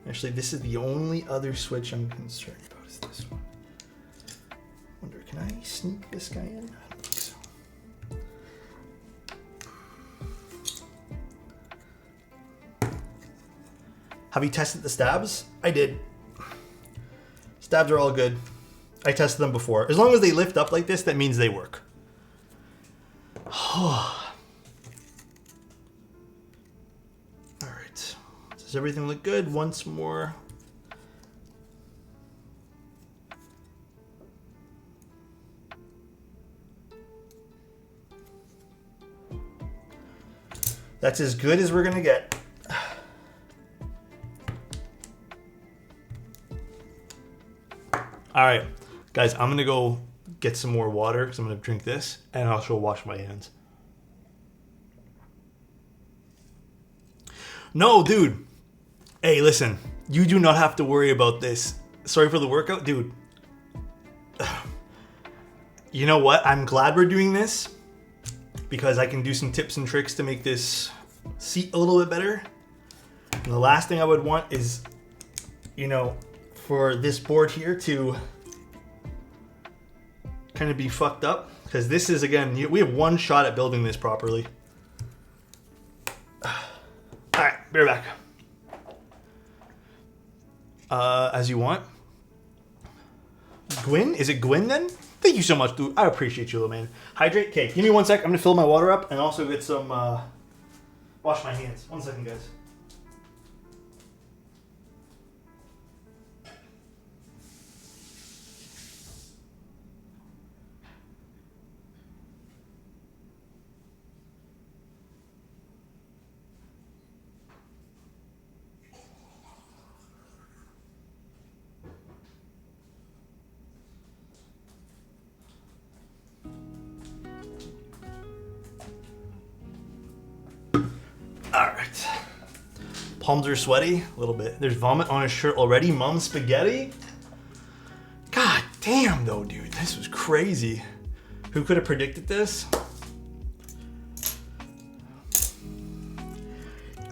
Speaker 1: Actually, this is the only other switch I'm concerned about is this one. Wonder, can I sneak this guy in? I don't think so. Have you tested the stabs? I did. Stabs are all good. I tested them before. As long as they lift up like this, that means they work. All right. Does everything look good? Once more. That's as good as we're gonna get. All right, guys, I'm gonna go get some more water because I'm gonna drink this and also wash my hands. No, dude. Hey, listen, you do not have to worry about this. Sorry for the workout, dude. You know what? I'm glad we're doing this because I can do some tips and tricks to make this seat a little bit better. And the last thing I would want is you know, for this board here to kind of be fucked up. Because this is, again, we have one shot at building this properly. Alright, be right back. As you want. Gwyn? Is it Gwyn then? Thank you so much, dude. I appreciate you, little man. Hydrate? Okay, give me 1 sec. I'm going to fill my water up and also get some, wash my hands. 1 second, guys. Alright. Palms are sweaty. A little bit. There's vomit on his shirt already. Mom spaghetti. God damn, though, dude. This was crazy. Who could have predicted this?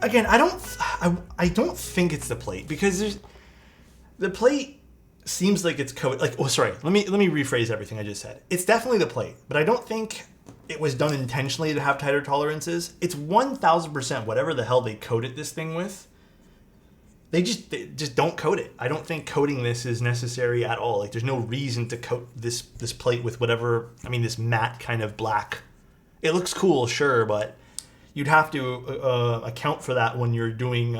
Speaker 1: Again, I don't think it's the plate, because the plate seems like it's coated. Like, oh, sorry. Let me rephrase everything I just said. It's definitely the plate, but I don't think it was done intentionally to have tighter tolerances. It's 1000% whatever the hell they coated this thing with. They just don't coat it. I don't think coating this is necessary at all. Like, there's no reason to coat this plate with whatever. I mean, this matte kind of black. It looks cool, sure, but you'd have to account for that when you're doing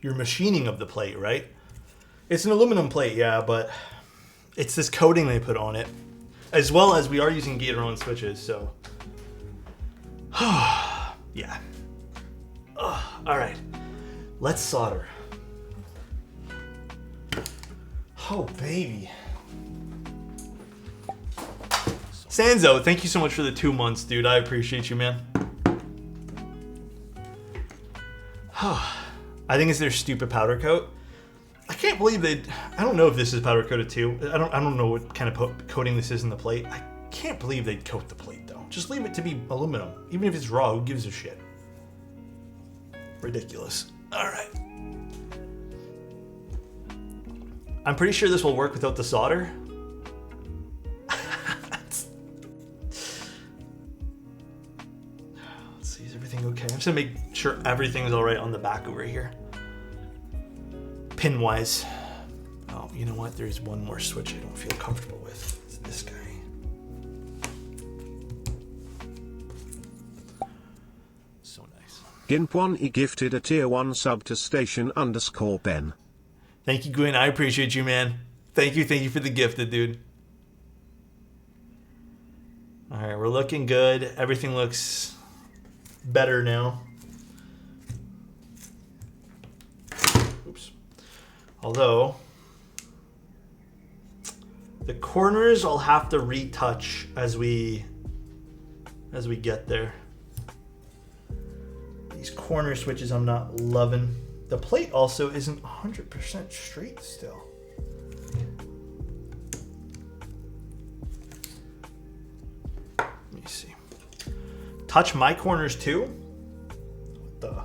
Speaker 1: your machining of the plate, right? It's an aluminum plate, yeah, but it's this coating they put on it. As well as we are using Gator-on switches, so. Yeah. All right. Let's solder. Oh, baby. Sanzo, thank you so much for the 2 months, dude. I appreciate you, man. I think it's their stupid powder coat. I can't believe I don't know if this is powder coated too. I don't know what kind of coating this is in the plate. I can't believe they'd coat the plate though. Just leave it to be aluminum. Even if it's raw, who gives a shit? Ridiculous. All right. I'm pretty sure this will work without the solder. Let's see, is everything okay? I'm just gonna make sure everything's all right on the back over here. Pin wise. Oh, you know what? There's one more switch I don't feel comfortable with. It's this guy. So nice.
Speaker 2: Gimp1 gifted a tier 1 sub to station_Ben.
Speaker 1: Thank you, Gwen. I appreciate you, man. Thank you for the gifted, dude. All right, we're looking good. Everything looks better now. Oops. Although, the corners I'll have to retouch as we get there. These corner switches I'm not loving. The plate also isn't 100% straight still. Let me see. Touch my corners too? What the?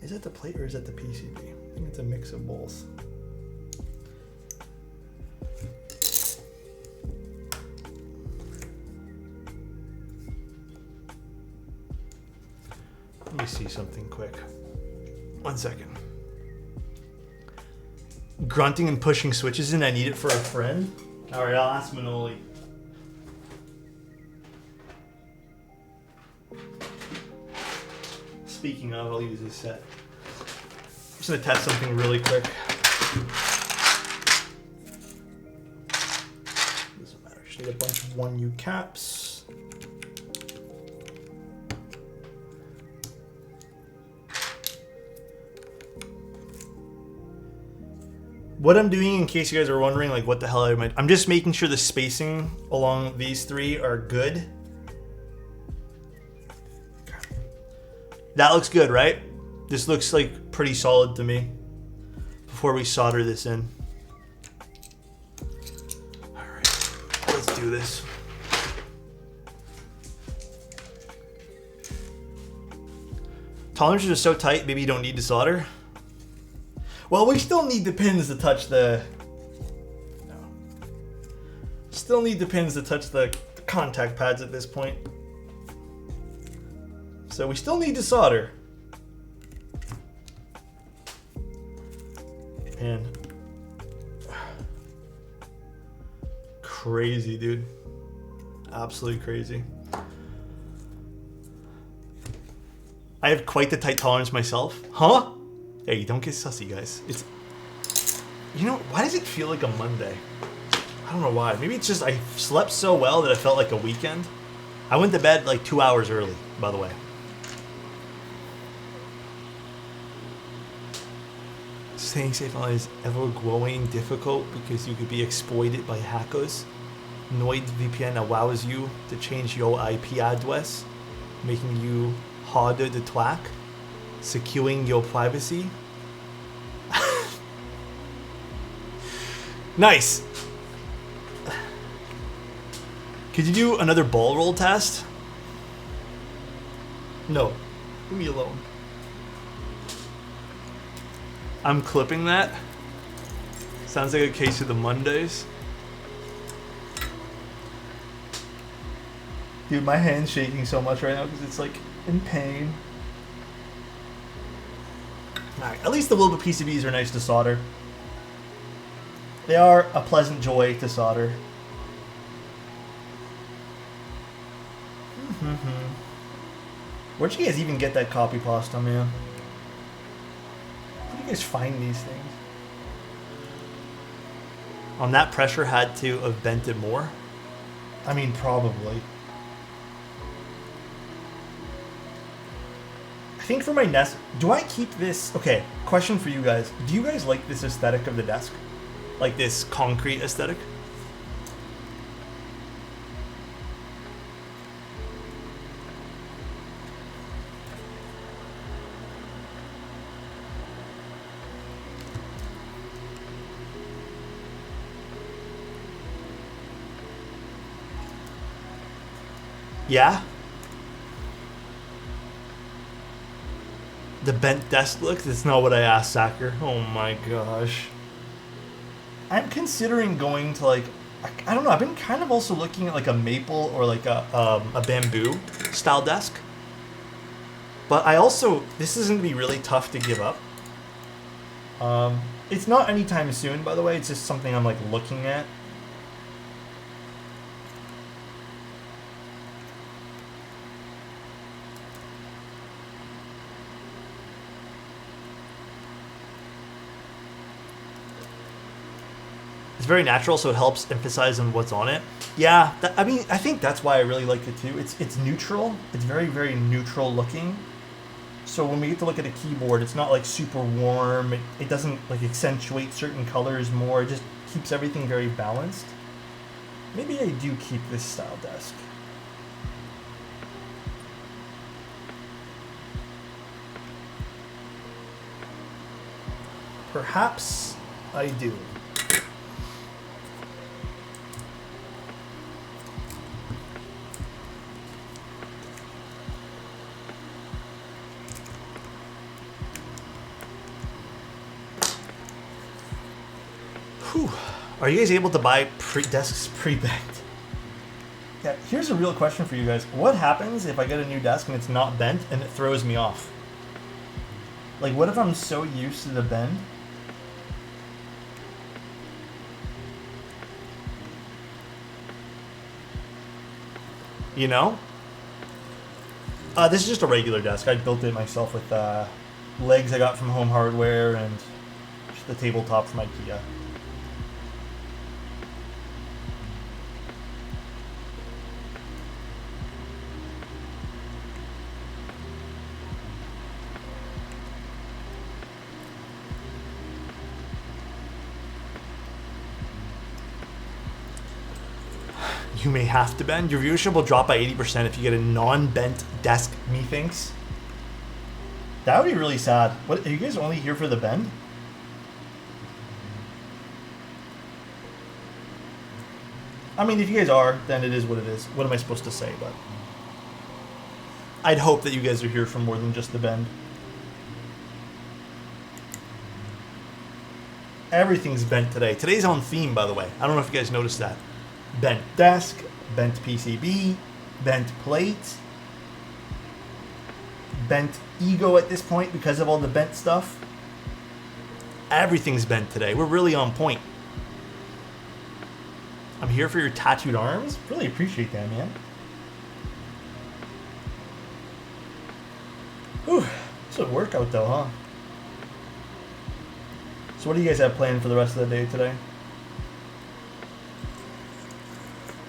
Speaker 1: Is that the plate or is that the PCB? I think it's a mix of both. Let me see something quick. 1 second. Grunting and pushing switches in. I need it for a friend. All right, I'll ask Manoli. Speaking of, I'll use this set. I'm just gonna test something really quick. Doesn't matter. Just need a bunch of 1U caps. What I'm doing, in case you guys are wondering, like what the hell I'm just making sure the spacing along these three are good. That looks good, right? This looks like pretty solid to me before we solder this in. All right, let's do this. Tolerances are so tight, maybe you don't need to solder. Well, we still need the pins to touch the... No. Still need the pins to touch the contact pads at this point. So we still need to solder. And... Crazy, dude. Absolutely crazy. I have quite the tight tolerance myself. Huh? Hey, don't get sussy, guys. It's... You know, why does it feel like a Monday? I don't know why. Maybe it's just I slept so well that it felt like a weekend. I went to bed like 2 hours early, by the way. Staying safe online is ever growing difficult because you could be exploited by hackers. NordVPN allows you to change your IP address, making you harder to track, securing your privacy. Nice. Could you do another ball roll test? No. Leave me alone. I'm clipping that. Sounds like a case of the Mondays. Dude, my hand's shaking so much right now because it's like in pain. Alright, at least the little PCBs are nice to solder. They are a pleasant joy to solder. Where'd you guys even get that copy pasta, man? Where do you guys find these things? That pressure had to have bent it more? I mean, probably. I think for my desk, do I keep this? Okay, question for you guys. Do you guys like this aesthetic of the desk? Like this concrete aesthetic? Yeah? The bent desk look? That's not what I asked, Sacker. Oh my gosh. I'm considering going to like, I don't know, I've been kind of also looking at like a maple or like a bamboo style desk. But I also, this is going to be really tough to give up. It's not anytime soon, by the way. It's just something I'm like looking at. It's very natural, so it helps emphasize on what's on it. Yeah, I mean, I think that's why I really like it too. It's neutral. It's very, very neutral looking. So when we get to look at a keyboard, it's not like super warm. It doesn't like accentuate certain colors more. It just keeps everything very balanced. Maybe I do keep this style desk. Perhaps I do. Whew. Are you guys able to buy desks pre-bent? Yeah, here's a real question for you guys. What happens if I get a new desk and it's not bent and it throws me off? Like, what if I'm so used to the bend? You know? This is just a regular desk. I built it myself with legs I got from Home Hardware and just the tabletop from IKEA. You may have to bend. Your viewership will drop by 80% if you get a non-bent desk, methinks. That would be really sad. What, are you guys only here for the bend? I mean, if you guys are, then it is what it is. What am I supposed to say? But I'd hope that you guys are here for more than just the bend. Everything's bent today. Today's on theme, by the way. I don't know if you guys noticed that. Bent desk, bent PCB, bent plate, bent ego at this point because of all the bent stuff. Everything's bent today. We're really on point. I'm here for your tattooed arms. Really appreciate that, man. Whew. It's a workout though, huh? So what do you guys have planned for the rest of the day today?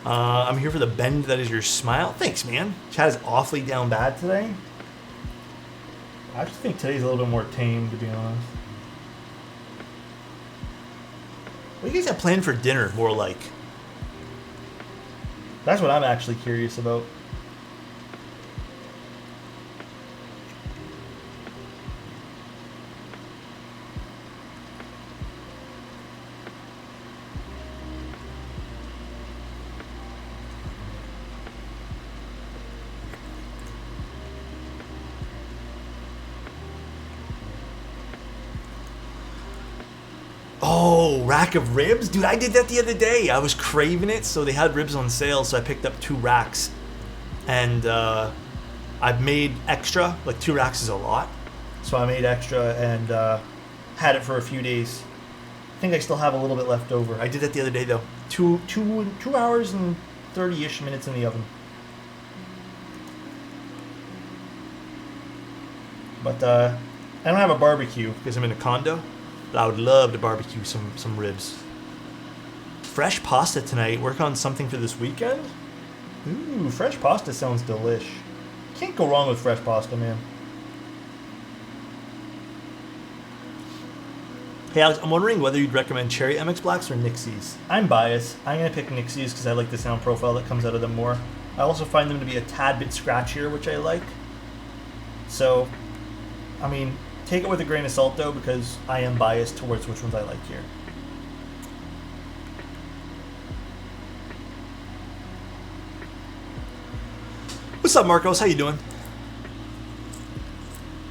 Speaker 1: I'm here for the bend that is your smile. Thanks, man. Chat is awfully down bad today. I actually think today's a little bit more tame, to be honest. What do you guys have planned for dinner, more like? That's what I'm actually curious about. Oh, rack of ribs? Dude, I did that the other day. I was craving it, so they had ribs on sale, so I picked up 2 racks. And I've made extra. Like, 2 racks is a lot. So I made extra and had it for a few days. I think I still have a little bit left over. I did that the other day, though. 2 hours and 30-ish minutes in the oven. But I don't have a barbecue because I'm in a condo. But I would love to barbecue some ribs. Fresh pasta tonight. Work on something for this weekend? Ooh, fresh pasta sounds delish. Can't go wrong with fresh pasta, man. Hey Alex, I'm wondering whether you'd recommend Cherry MX Blacks or Nixies. I'm biased. I'm going to pick Nixies because I like the sound profile that comes out of them more. I also find them to be a tad bit scratchier, which I like. So, I mean, take it with a grain of salt, though, because I am biased towards which ones I like here. What's up, Marcos? How you doing?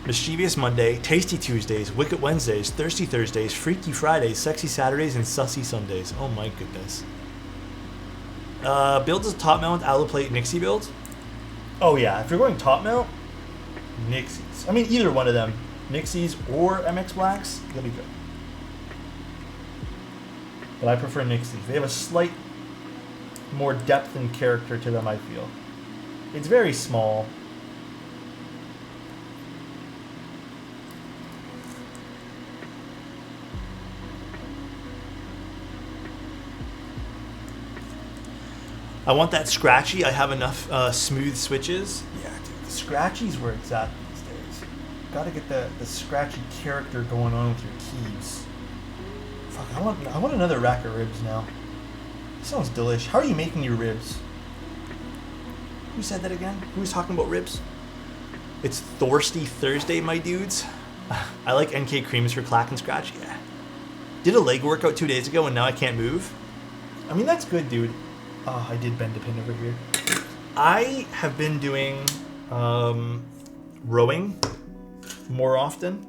Speaker 1: Mischievous Monday, Tasty Tuesdays, Wicked Wednesdays, Thirsty Thursdays, Freaky Fridays, Sexy Saturdays, and Sussy Sundays. Oh my goodness. Builds a top mount, Alloplate, Nixie build? Oh yeah, if you're going top mount, Nixies. I mean, either one of them. Nixies or MX Blacks, they'll be good. But I prefer Nixies. They have a slight more depth and character to them, I feel. It's very small. I want that scratchy. I have enough smooth switches. Yeah, dude, the scratchy's where it's at these days. Gotta get the scratchy character going on with your keys. Fuck, I want another rack of ribs now. Sounds delish. How are you making your ribs? Who said that again? Who was talking about ribs? It's Thorsty Thursday, my dudes. I like NK creams for clack and scratch. Yeah. Did a leg workout 2 days ago and now I can't move. I mean, that's good, dude. Oh, I did bend a pin over here. I have been doing rowing more often.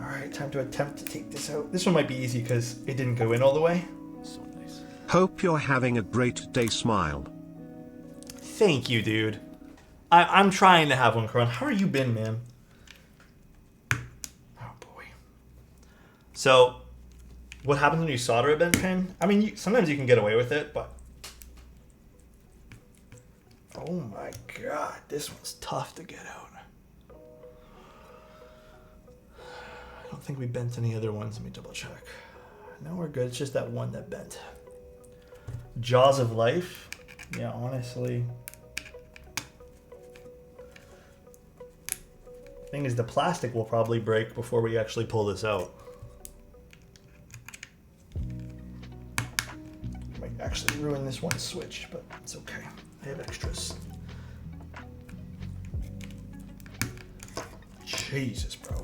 Speaker 1: All right, time to attempt to take this out. This one might be easy because it didn't go in all the way. So nice.
Speaker 2: Hope you're having a great day, Smile.
Speaker 1: Thank you, dude. I'm trying to have one, Karan. How are you been, man? Oh, boy. So, what happens when you solder a bent pin? I mean, sometimes you can get away with it, but... Oh my god, this one's tough to get out. I don't think we bent any other ones. Let me double check. No, we're good. It's just that one that bent. Jaws of Life? Yeah, honestly... Thing is, the plastic will probably break before we actually pull this out. Might actually ruin this one switch, but it's okay. I have extras. Jesus, bro.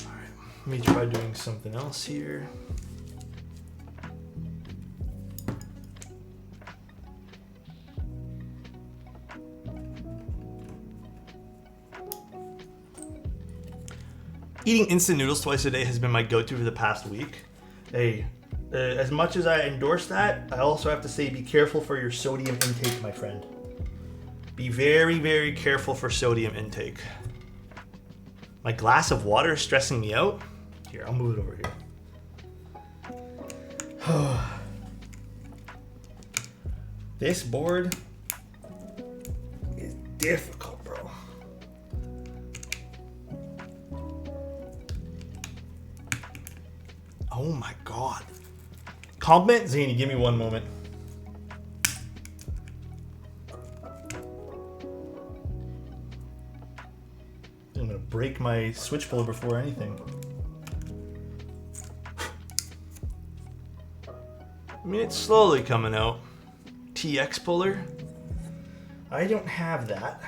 Speaker 1: Alright, let me try doing something else here. Eating instant noodles twice a day has been my go-to for the past week. Hey, as much as I endorse that, I also have to say be careful for your sodium intake, my friend. Be very, very careful for sodium intake. My glass of water is stressing me out. Here, I'll move it over here. This board is difficult, bro. Oh my god. Compliment Zany, give me one moment. I'm gonna break my switch puller before anything. I mean, it's slowly coming out. TX puller. I don't have that.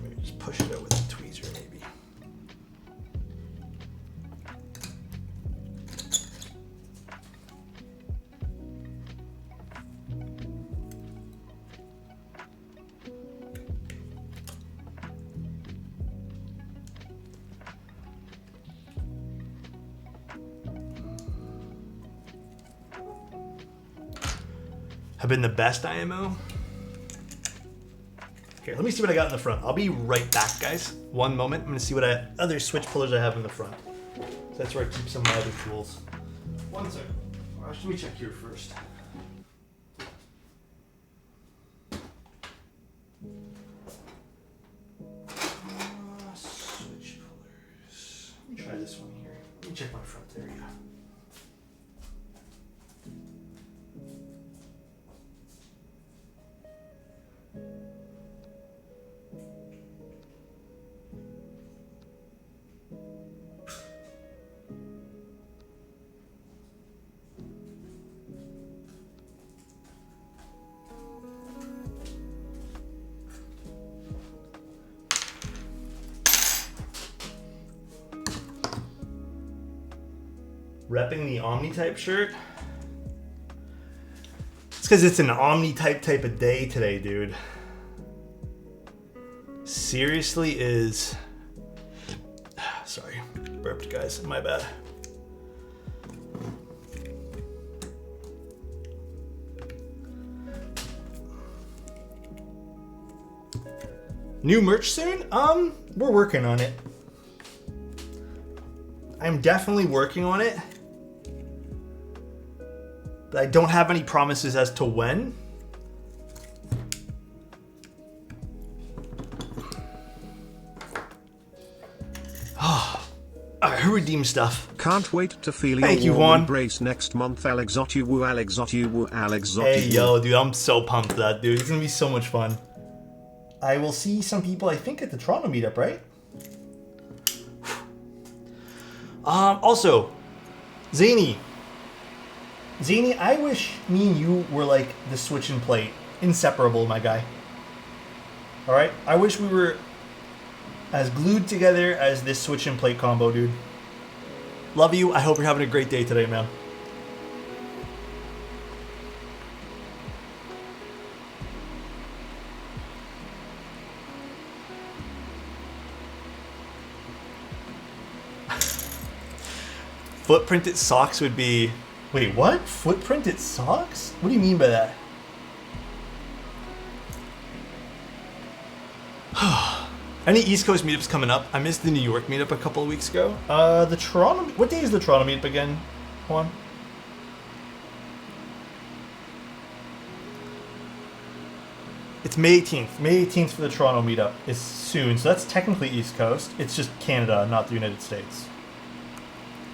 Speaker 1: Maybe just push it out with a tweezer, maybe. Have been the best IMO. Here, let me see what I got in the front. I'll be right back, guys. One moment. I'm gonna see what other switch pullers I have in the front. So that's where I keep some of my other tools. One second. Let me check here first. Switch pullers. Let me try this one here. Let me check my front. There we go. Repping the Omni-type shirt. It's because it's an Omni-type of day today, dude. Seriously is... Sorry, burped, guys. My bad. New merch soon? We're working on it. I'm definitely working on it. But I don't have any promises as to when. Alright, who redeemed stuff?
Speaker 2: Can't wait to feel
Speaker 1: Thank
Speaker 2: your
Speaker 1: you,
Speaker 2: warm
Speaker 1: Juan.
Speaker 2: embrace next month. Alexotos.
Speaker 1: Hey, yo, dude, I'm so pumped for that, dude. It's gonna be so much fun. I will see some people, I think, at the Toronto meetup, right? Also, Zany, I wish me and you were like the switch and plate. Inseparable, my guy. Alright? I wish we were as glued together as this switch and plate combo, dude. Love you. I hope you're having a great day today, man. Footprinted socks would be... Wait, what? Footprinted socks? What do you mean by that? Any East Coast meetups coming up? I missed the New York meetup a couple of weeks ago. The Toronto... What day is the Toronto meetup again, Juan? It's May 18th. May 18th for the Toronto meetup is soon, so that's technically East Coast. It's just Canada, not the United States.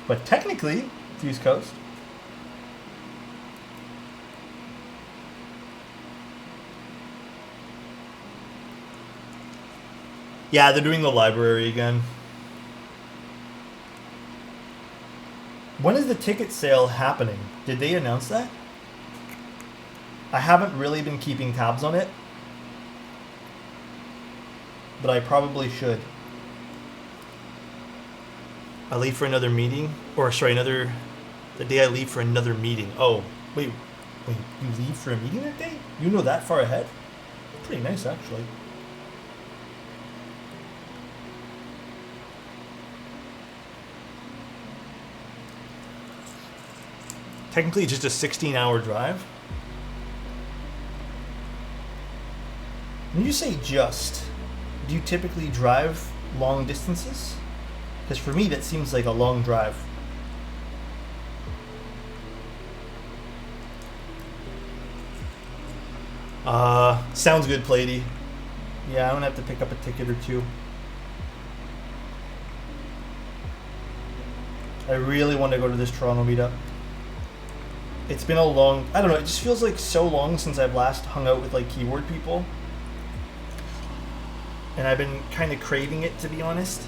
Speaker 1: But technically, it's East Coast. Yeah, they're doing the library again. When is the ticket sale happening? Did they announce that? I haven't really been keeping tabs on it. But I probably should. I leave for another meeting? Or, sorry, the day I leave for another meeting. Oh, wait, you leave for a meeting that day? You know that far ahead? Pretty nice, actually. technically just a 16-hour drive. When you say just, do you typically drive long distances? Because for me, that seems like a long drive. Sounds good, Plady. Yeah, I'm gonna have to pick up a ticket or two. I really want to go to this Toronto meetup. It's been a long, I don't know, it just feels like so long since I've last hung out with like keyboard people. And I've been kind of craving it, to be honest.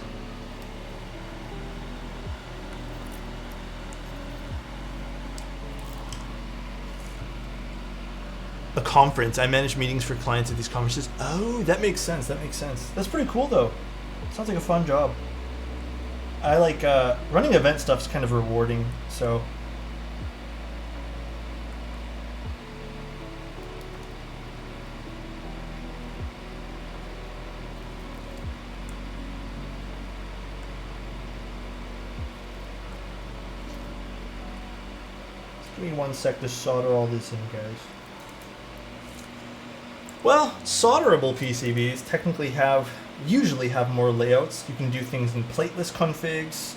Speaker 1: A conference. I manage meetings for clients at these conferences. Oh, that makes sense. That makes sense. That's pretty cool, though. Sounds like a fun job. I like running event stuff's kind of rewarding. So. Just give me 1 sec to solder all this in, guys. Well, solderable PCBs technically usually have more layouts. You can do things in plateless configs.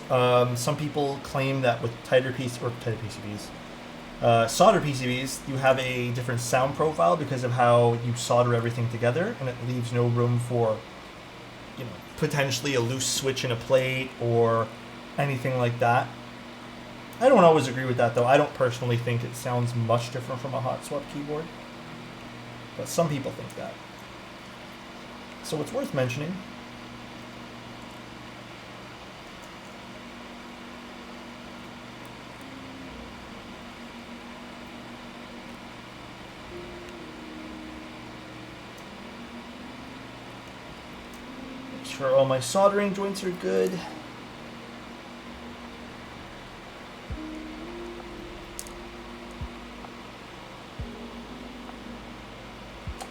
Speaker 1: Some people claim that with tighter PCBs, solder PCBs, you have a different sound profile because of how you solder everything together, and it leaves no room for, you know, potentially a loose switch in a plate or anything like that. I don't always agree with that, though. I don't personally think it sounds much different from a hot swap keyboard. But some people think that. So it's worth mentioning. Make sure all my soldering joints are good.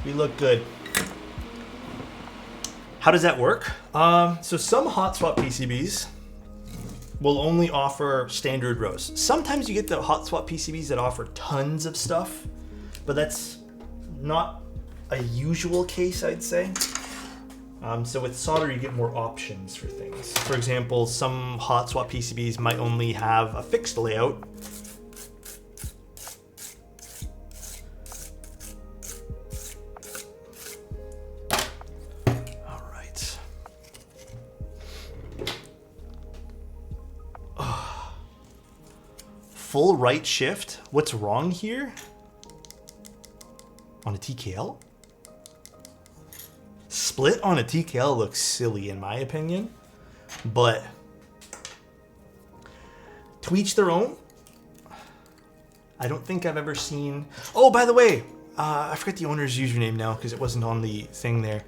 Speaker 1: We look good. How does that work? So some hot swap PCBs will only offer standard rows. Sometimes you get the hot swap PCBs that offer tons of stuff, but that's not a usual case, I'd say. So with solder, you get more options for things. For example, some hot swap PCBs might only have a fixed layout. Full right shift? What's wrong here? On a TKL? Split on a TKL looks silly in my opinion, but to each their own. I don't think I've ever seen... Oh, by the way, I forget the owner's username now because it wasn't on the thing there.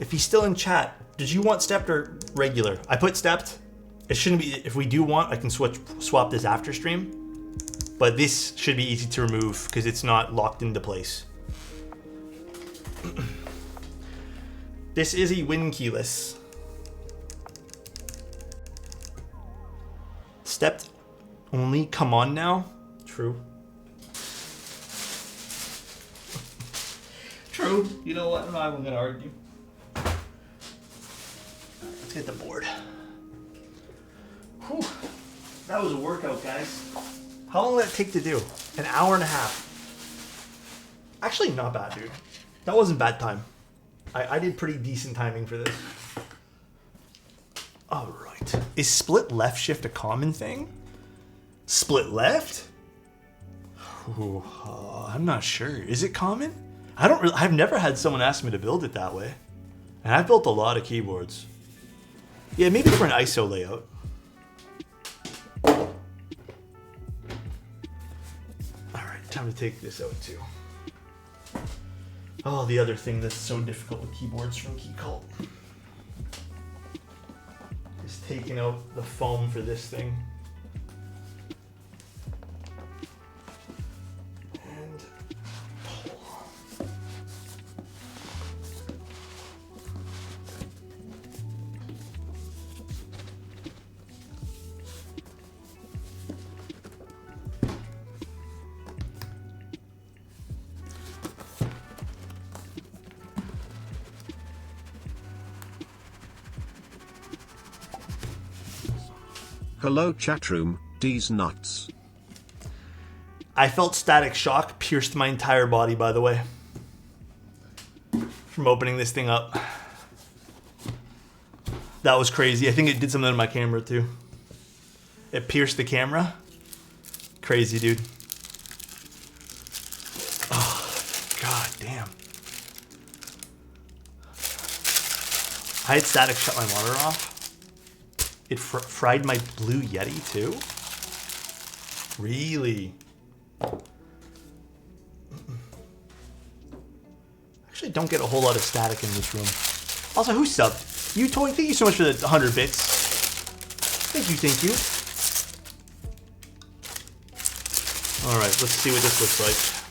Speaker 1: If he's still in chat, did you want stepped or regular? I put stepped. It shouldn't be... If we do want, I can swap this after stream. But this should be easy to remove because it's not locked into place. This is a win keyless. Stepped only, come on now. True. True. You know what? I'm not even gonna argue. Let's get the board. Whew. That was a workout, guys. How long did that take to do? An hour and a half. Actually, not bad, dude. That wasn't bad time. I did pretty decent timing for this. All right. Is split left shift a common thing? Split left? Ooh, I'm not sure. Is it common? I've never had someone ask me to build it that way. And I've built a lot of keyboards. Yeah, maybe for an ISO layout. Time to take this out too. Oh, the other thing that's so difficult with keyboards from Keycult is taking out the foam for this thing. And pull.
Speaker 2: Hello chatroom, D's nuts.
Speaker 1: I felt static shock pierced my entire body, by the way, from opening this thing up. That was crazy. I think it did something to my camera too. It pierced the camera. Crazy, dude. Oh, god damn. I had static shut my monitor off. It fried my Blue Yeti too? Really? Actually don't get a whole lot of static in this room. Also, who subbed? You Toy, thank you so much for the 100 bits. Thank you, thank you. Alright, let's see what this looks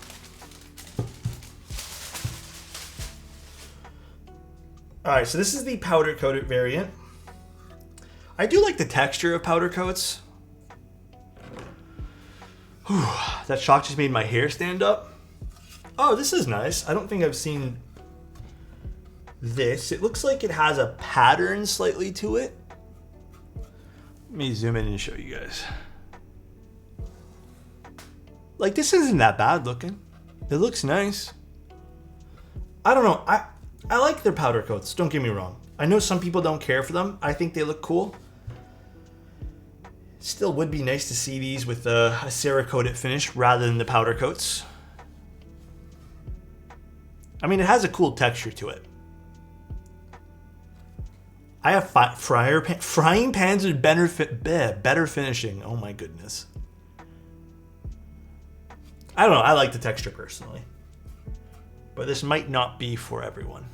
Speaker 1: like. Alright, so this is the powder coated variant. I do like the texture of powder coats. Whew, that shock just made my hair stand up. Oh, this is nice. I don't think I've seen this. It looks like it has a pattern slightly to it. Let me zoom in and show you guys. Like, this isn't that bad looking. It looks nice. I don't know. I like their powder coats. Don't get me wrong. I know some people don't care for them. I think they look cool. Still would be nice to see these with a Cerakoted finish rather than the powder coats. I mean, it has a cool texture to it. I have frying pans with better finishing. Oh my goodness. I don't know. I like the texture personally. But this might not be for everyone.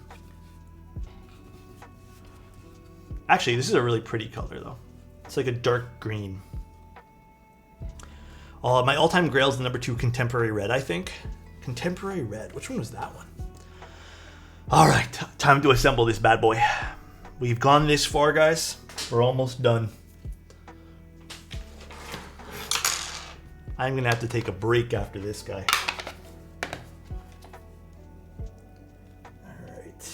Speaker 1: Actually, this is a really pretty color though. It's like a dark green. My all-time grail is the #2 Contemporary Red, I think. Contemporary Red. Which one was that one? All right, time to assemble this bad boy. We've gone this far, guys. We're almost done. I'm gonna have to take a break after this guy. All right.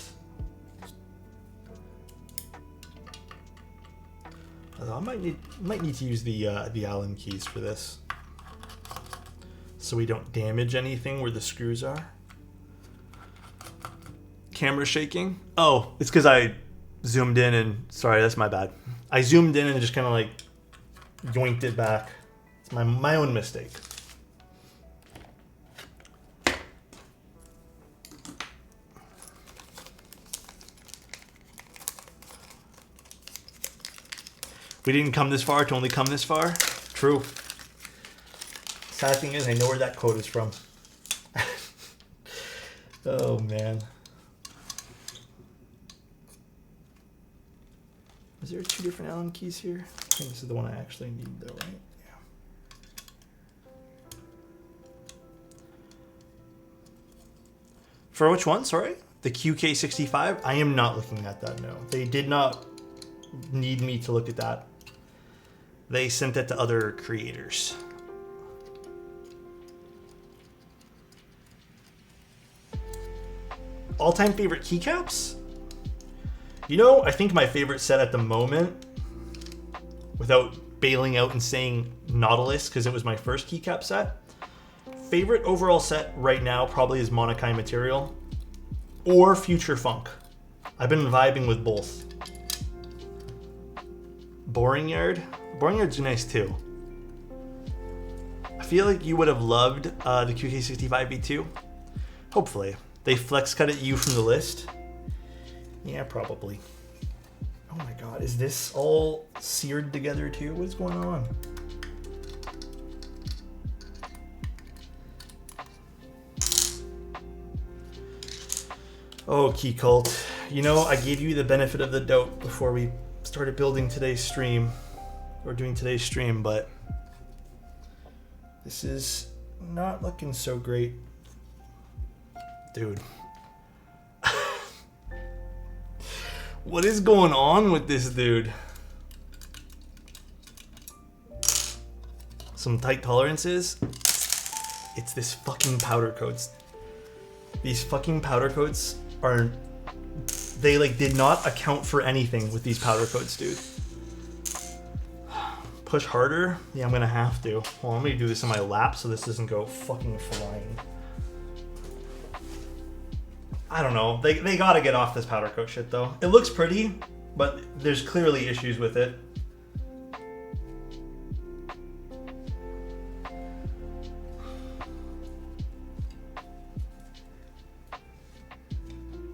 Speaker 1: Although I might need to use the Allen keys for this, so we don't damage anything where the screws are. Camera shaking. Oh, it's because I zoomed in and sorry, that's my bad. I zoomed in and just kind of like yoinked it back. It's my own mistake. We didn't come this far to only come this far. True. Sad thing is, I know where that quote is from. Oh man. Is there 2 different Allen keys here? I think this is the one I actually need though, right? Yeah. For which one, sorry? The QK65? I am not looking at that, no. They did not need me to look at that. They sent it to other creators. All-time favorite keycaps? You know, I think my favorite set at the moment, without bailing out and saying Nautilus because it was my first keycap set, favorite overall set right now probably is Monokai Material or Future Funk. I've been vibing with both. Boring Yard? Boring Yard's nice too. I feel like you would have loved the QK65 V2. Hopefully. They flex cut at you from the list. Yeah, probably. Oh my god, is this all seared together too? What is going on? Oh, Keycult. You know, I gave you the benefit of the doubt before we started building today's stream, or doing today's stream, but this is not looking so great. Dude. What is going on with this dude? Some tight tolerances. It's this fucking powder coats. These fucking powder coats are... They like did not account for anything with these powder coats, dude. push harder? Yeah, I'm gonna have to. Well, I'm gonna do this in my lap so this doesn't go fucking flying. I don't know. They gotta get off this powder coat shit though. It looks pretty, but there's clearly issues with it.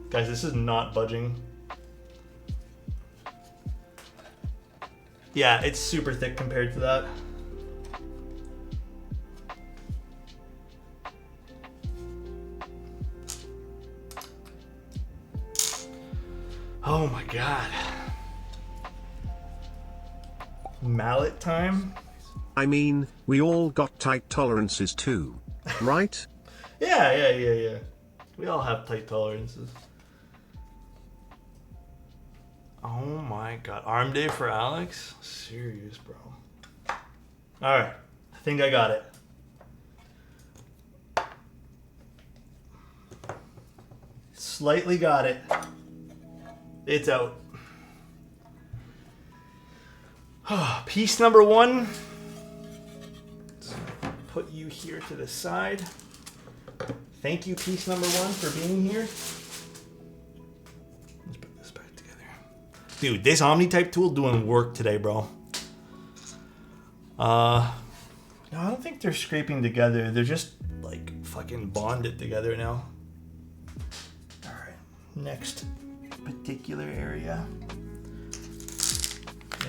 Speaker 1: Guys, this is not budging. Yeah, it's super thick compared to that. Oh my god. Mallet time?
Speaker 2: I mean, we all got tight tolerances too, right?
Speaker 1: Yeah. We all have tight tolerances. Oh my god. Arm day for Alex? Serious, bro. Alright. I think I got it. Slightly got it. It's out. Piece number one. Let's put you here to the side. Thank you, piece number one, for being here. Let's put this back together. Dude, this Omni-type tool doing work today, bro. No, I don't think they're scraping together. They're just, like, fucking bonded together now. Alright, next particular area.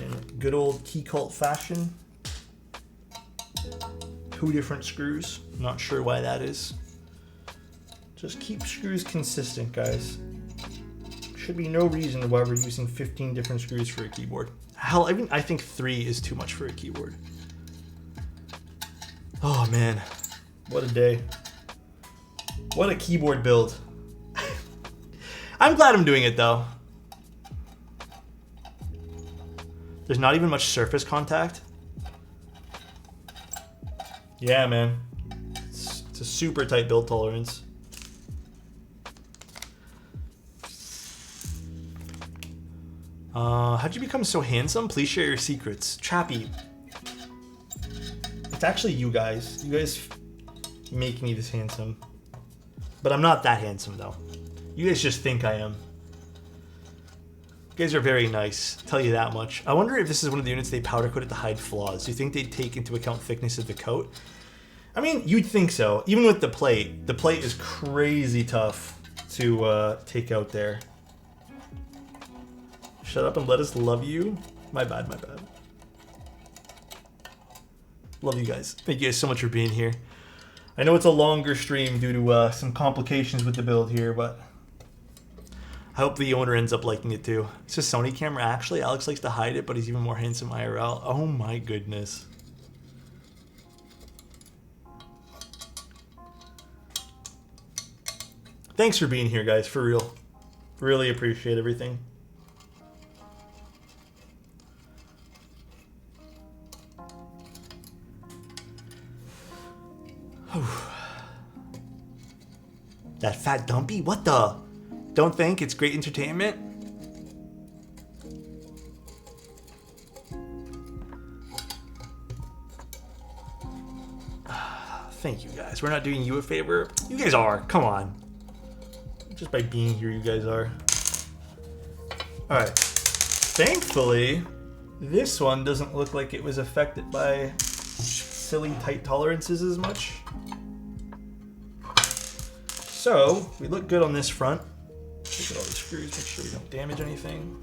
Speaker 1: In good old Keycult fashion. 2 different screws. Not sure why that is. Just keep screws consistent, guys. Should be no reason why we're using 15 different screws for a keyboard. Hell, I think 3 is too much for a keyboard. Oh man, what a day. What a keyboard build. I'm glad I'm doing it though. There's not even much surface contact. Yeah, man. It's a super tight build tolerance. How'd you become so handsome? Please share your secrets. Chappie. It's actually you guys. You guys make me this handsome. But I'm not that handsome though. You guys just think I am. You guys are very nice, tell you that much. I wonder if this is one of the units they powder coated to hide flaws. Do you think they'd take into account thickness of the coat? I mean, you'd think so. Even with the plate. The plate is crazy tough to take out there. Shut up and let us love you. My bad, my bad. Love you guys. Thank you guys so much for being here. I know it's a longer stream due to some complications with the build here, but I hope the owner ends up liking it too. It's a Sony camera actually. Alex likes to hide it, but he's even more handsome IRL. Oh my goodness. Thanks for being here, guys, for real. Really appreciate everything. That fat dumpy? What the? Don't think it's great entertainment? Thank you guys. We're not doing you a favor. You guys are. Come on. Just by being here, you guys are. Alright. Thankfully, this one doesn't look like it was affected by silly tight tolerances as much. So, we look good on this front. Look at all the screws, make sure we don't damage anything.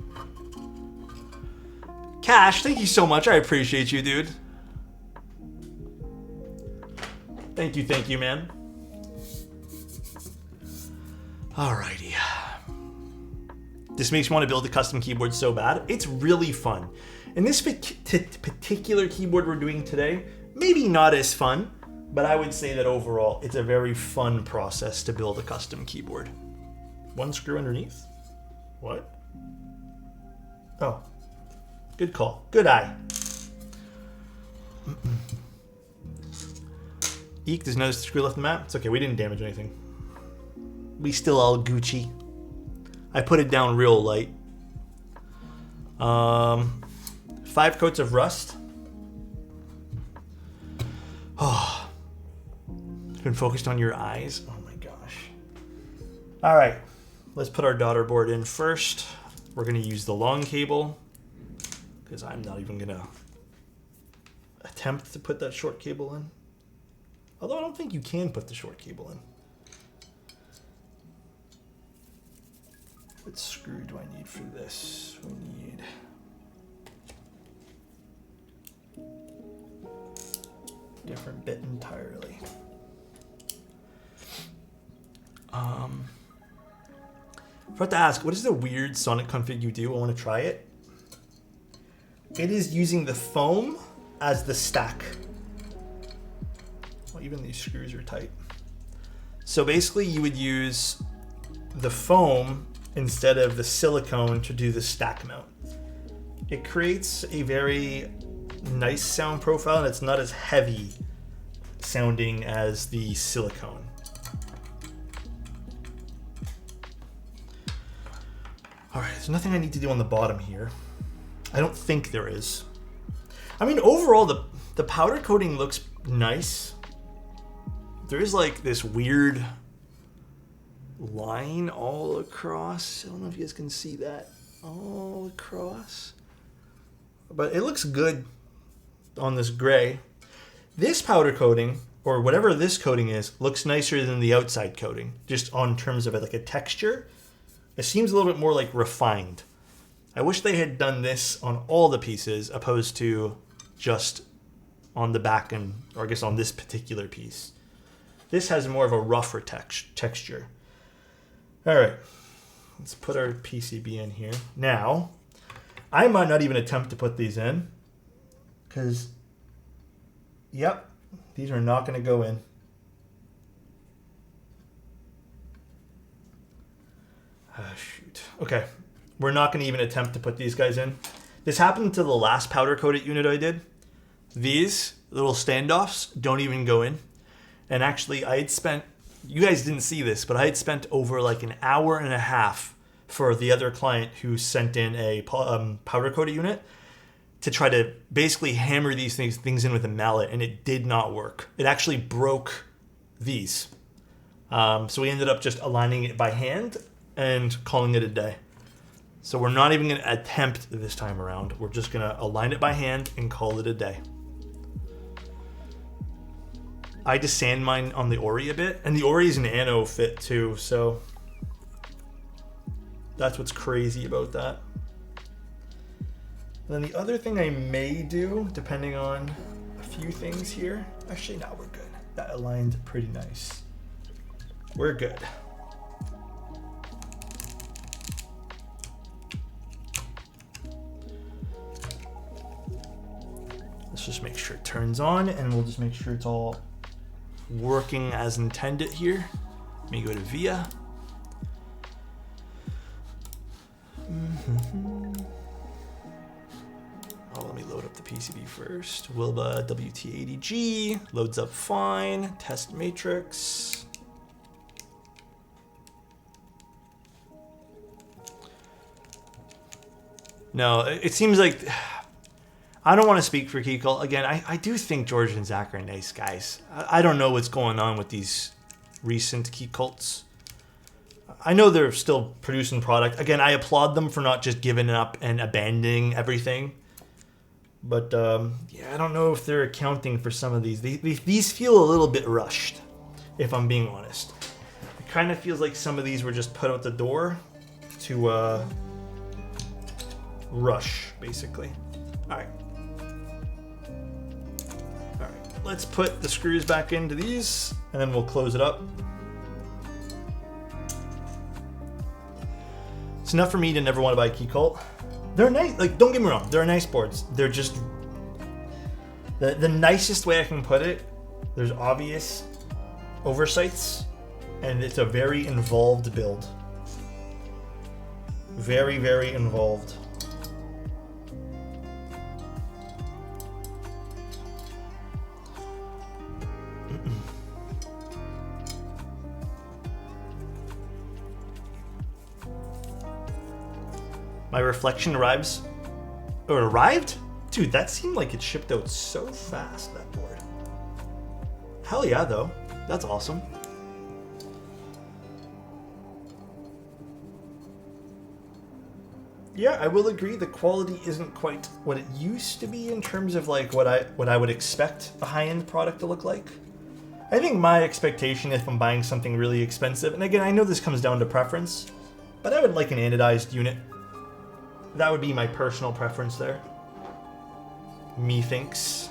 Speaker 1: Cash, thank you so much. I appreciate you, dude. Thank you, man. Alrighty. This makes me want to build a custom keyboard so bad. It's really fun. And this particular keyboard we're doing today, maybe not as fun, but I would say that overall, it's a very fun process to build a custom keyboard. 1 screw underneath? What? Oh. Good call. Good eye. Eek, there's another screw left in the map. It's okay, we didn't damage anything. We still all Gucci. I put it down real light. 5 coats of rust. been focused on your eyes. Oh my gosh. All right, let's put our daughter board in first. We're gonna use the long cable because I'm not even gonna attempt to put that short cable in. Although I don't think you can put the short cable in. What screw do I need for this? We need different bit entirely. I forgot to ask, what is the weird Sonic config you do? I want to try it. It is using the foam as the stack. Well, even these screws are tight. So basically you would use the foam instead of the silicone to do the stack mount. It creates a very nice sound profile, and it's not as heavy sounding as the silicone. All right, there's nothing I need to do on the bottom here. I don't think there is. I mean, overall, the powder coating looks nice. There is like this weird line all across. I don't know if you guys can see that all across, but it looks good on this gray. This powder coating, or whatever this coating is, looks nicer than the outside coating, just on terms of it, like a texture. It seems a little bit more like refined. I wish they had done this on all the pieces opposed to just on the back and, or I guess on this particular piece. This has more of a rougher texture. All right, let's put our PCB in here. Now, I might not even attempt to put these in because, yep, these are not going to go in. Shoot. Okay, we're not going to even attempt to put these guys in. This happened to the last powder coated unit I did. These little standoffs don't even go in. And actually, I had spent, you guys didn't see this, but I had spent over like an hour and a half for the other client who sent in a powder coated unit to try to basically hammer these things in with a mallet, and it did not work. It actually broke these. So we ended up just aligning it by hand and calling it a day. So we're not even going to attempt this time around. We're just going to align it by hand and call it a day. I just sand mine on the Ori a bit, and the Ori is an ano fit too, so that's what's crazy about that. And then the other thing I may do, depending on a few things here, actually no, we're good. That aligned pretty nice. We're good. Let's just make sure it turns on, and we'll just make sure it's all working as intended here. Let me go to VIA. Oh, let me load up the PCB first. Wilba WT80G loads up fine. Test matrix. No, it seems like, I don't want to speak for Keycult. Again, I do think George and Zach are nice guys. I don't know what's going on with these recent Keycults. I know they're still producing product. Again, I applaud them for not just giving up and abandoning everything. But yeah, I don't know if they're accounting for some of these. These feel a little bit rushed, if I'm being honest. It kind of feels like some of these were just put out the door to rush, basically. All right. All right, let's put the screws back into these, and then we'll close it up. It's enough for me to never want to buy Keycult. They're nice, like, don't get me wrong, they're nice boards. They're just, the nicest way I can put it, there's obvious oversights, and it's a very involved build. Very, very involved. My reflection arrived? Dude, that seemed like it shipped out so fast, that board. Hell yeah, though. That's awesome. Yeah, I will agree the quality isn't quite what it used to be in terms of like what I would expect a high-end product to look like. I think my expectation if I'm buying something really expensive, and again, I know this comes down to preference, but I would like an anodized unit. That would be my personal preference there. Methinks.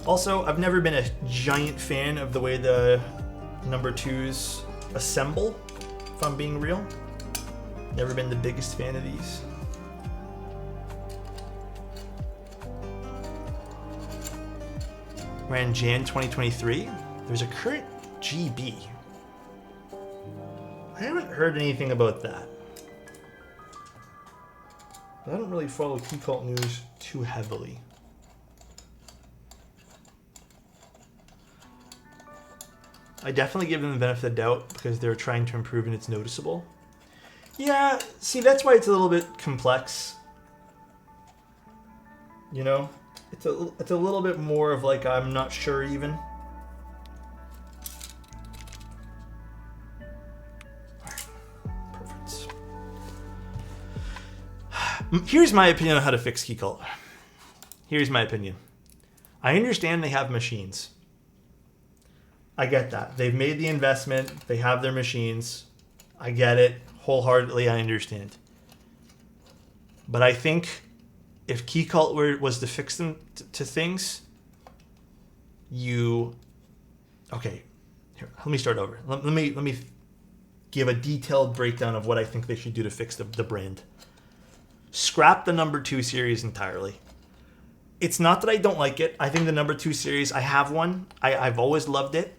Speaker 1: Also, I've never been a giant fan of the way the number 2s assemble, if I'm being real. Never been the biggest fan of these. Ran Jan 2023. There's a current GB. I haven't heard anything about that. I don't really follow Keycult news too heavily. I definitely give them the benefit of the doubt because they're trying to improve and it's noticeable. Yeah, see, that's why it's a little bit complex. You know? It's a little bit more of like, I'm not sure even. Perfect. Here's my opinion on how to fix Keycult. Here's my opinion. I understand they have machines. I get that. They've made the investment. They have their machines. I get it. Wholeheartedly, I understand. But I think if Keycult was to fix them to things, okay, here, let me start over. Let me give a detailed breakdown of what I think they should do to fix the brand. Scrap the number 2 series entirely. It's not that I don't like it. I think the number 2 series, I have one. I've always loved it.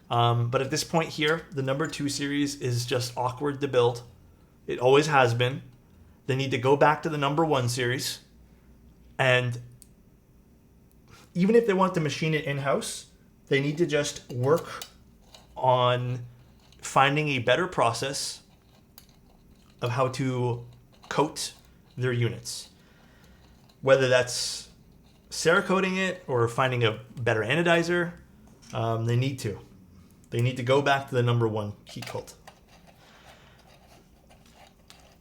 Speaker 1: But at this point here, the number 2 series is just awkward to build. It always has been. They need to go back to the number 1 series. And even if they want to machine it in-house, they need to just work on finding a better process of how to coat their units. Whether that's Cerakoting it or finding a better anodizer, they need to. They need to go back to the number 1 Keycult.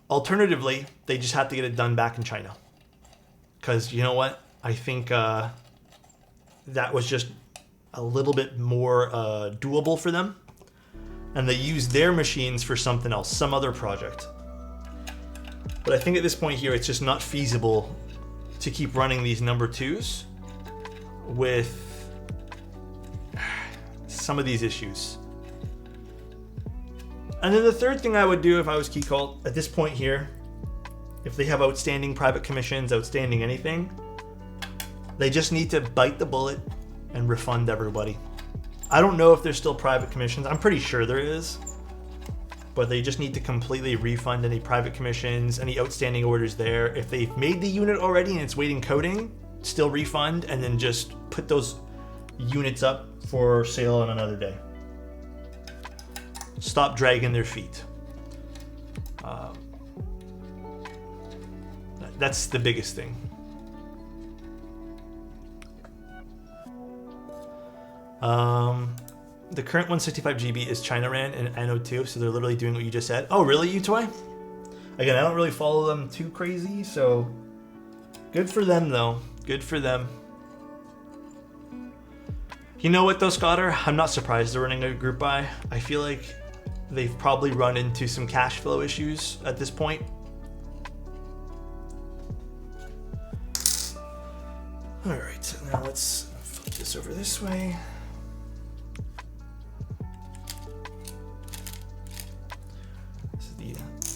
Speaker 1: Alternatively, they just have to get it done back in China. Because you know what? I think that was just a little bit more doable for them. And they used their machines for something else, some other project. But I think at this point here, it's just not feasible to keep running these number 2s with some of these issues. And then the third thing I would do if I was Keycult at this point here, if they have outstanding private commissions, outstanding anything, they just need to bite the bullet and refund everybody. I don't know if there's still private commissions. I'm pretty sure there is. But they just need to completely refund any private commissions, any outstanding orders there. If they've made the unit already and it's waiting coding, still refund, and then just put those units up for sale on another day. Stop dragging their feet. That's the biggest thing. The current 165 GB is China ran and NO2, so they're literally doing what you just said. Oh, really, Utoy? Again, I don't really follow them too crazy, so good for them, though. Good for them. You know what, though, Scotter? I'm not surprised they're running a group buy. I feel like they've probably run into some cash flow issues at this point. All right, so now let's flip this over this way.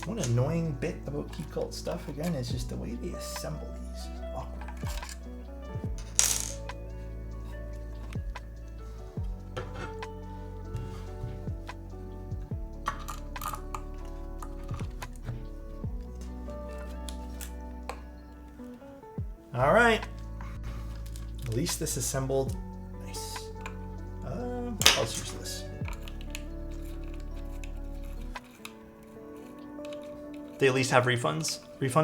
Speaker 1: One annoying bit about Keycult stuff, again, is just the way they assemble these. It's awkward. All right. At least this assembled. Nice. I'll use this. They at least have refund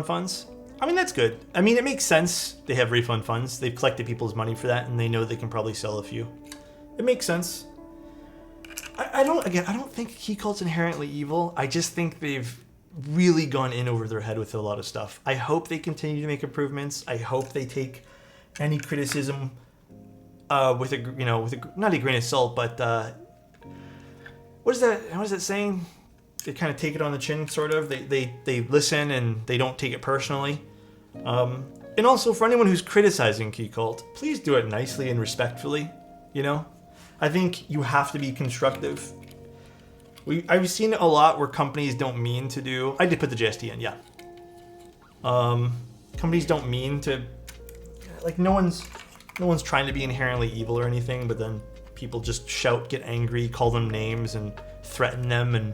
Speaker 1: funds. I mean, that's good. I mean, it makes sense. They have refund funds. They've collected people's money for that, and they know they can probably sell a few. It makes sense. I don't think Keycult's inherently evil. I just think they've really gone in over their head with a lot of stuff. I hope they continue to make improvements. I hope they take any criticism with not a grain of salt, but what is that saying? They kind of take it on the chin, sort of. They listen and they don't take it personally. And also, for anyone who's criticizing Keycult, please do it nicely and respectfully. You know, I think you have to be constructive. I've seen it a lot where companies don't mean to do. I did put the JST in, yeah. Companies don't mean to, like, no one's trying to be inherently evil or anything, but then people just shout, get angry, call them names, and threaten them, and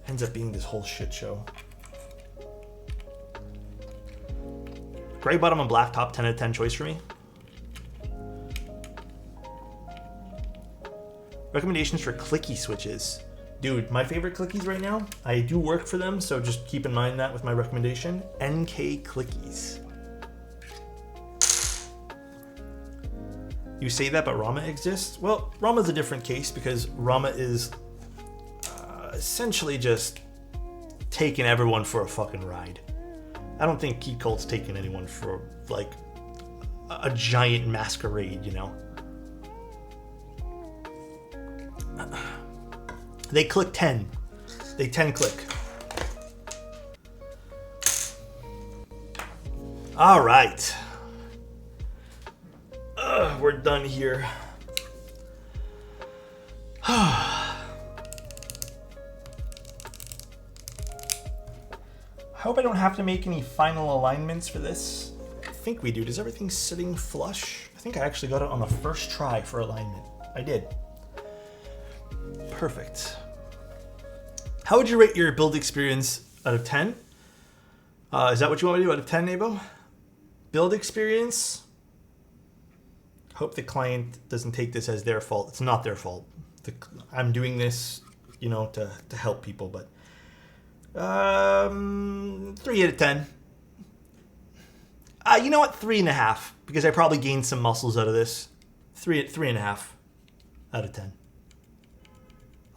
Speaker 1: ends up being this whole shit show. Gray bottom and black top, 10 out of 10 choice for me. Recommendations for clicky switches. Dude, my favorite clickies right now, I do work for them, so just keep in mind that with my recommendation. NK clickies. You say that, but Rama exists? Well, Rama's a different case because Rama is essentially just taking everyone for a fucking ride. I don't think Keycult's taking anyone for, like, a giant masquerade, you know? They click 10. They 10 click. All right. We're done here. I hope I don't have to make any final alignments for this. I think we do. Does everything sitting flush? I think I actually got it on the first try for alignment. I did. Perfect. How would you rate your build experience out of 10? Is that what you want me to do out of 10, Nabo? Build experience? Hope the client doesn't take this as their fault. It's not their fault. I'm doing this, you know, to help people, but 3 out of 10. You know what? 3.5, because I probably gained some muscles out of this. 3.5 out of 10.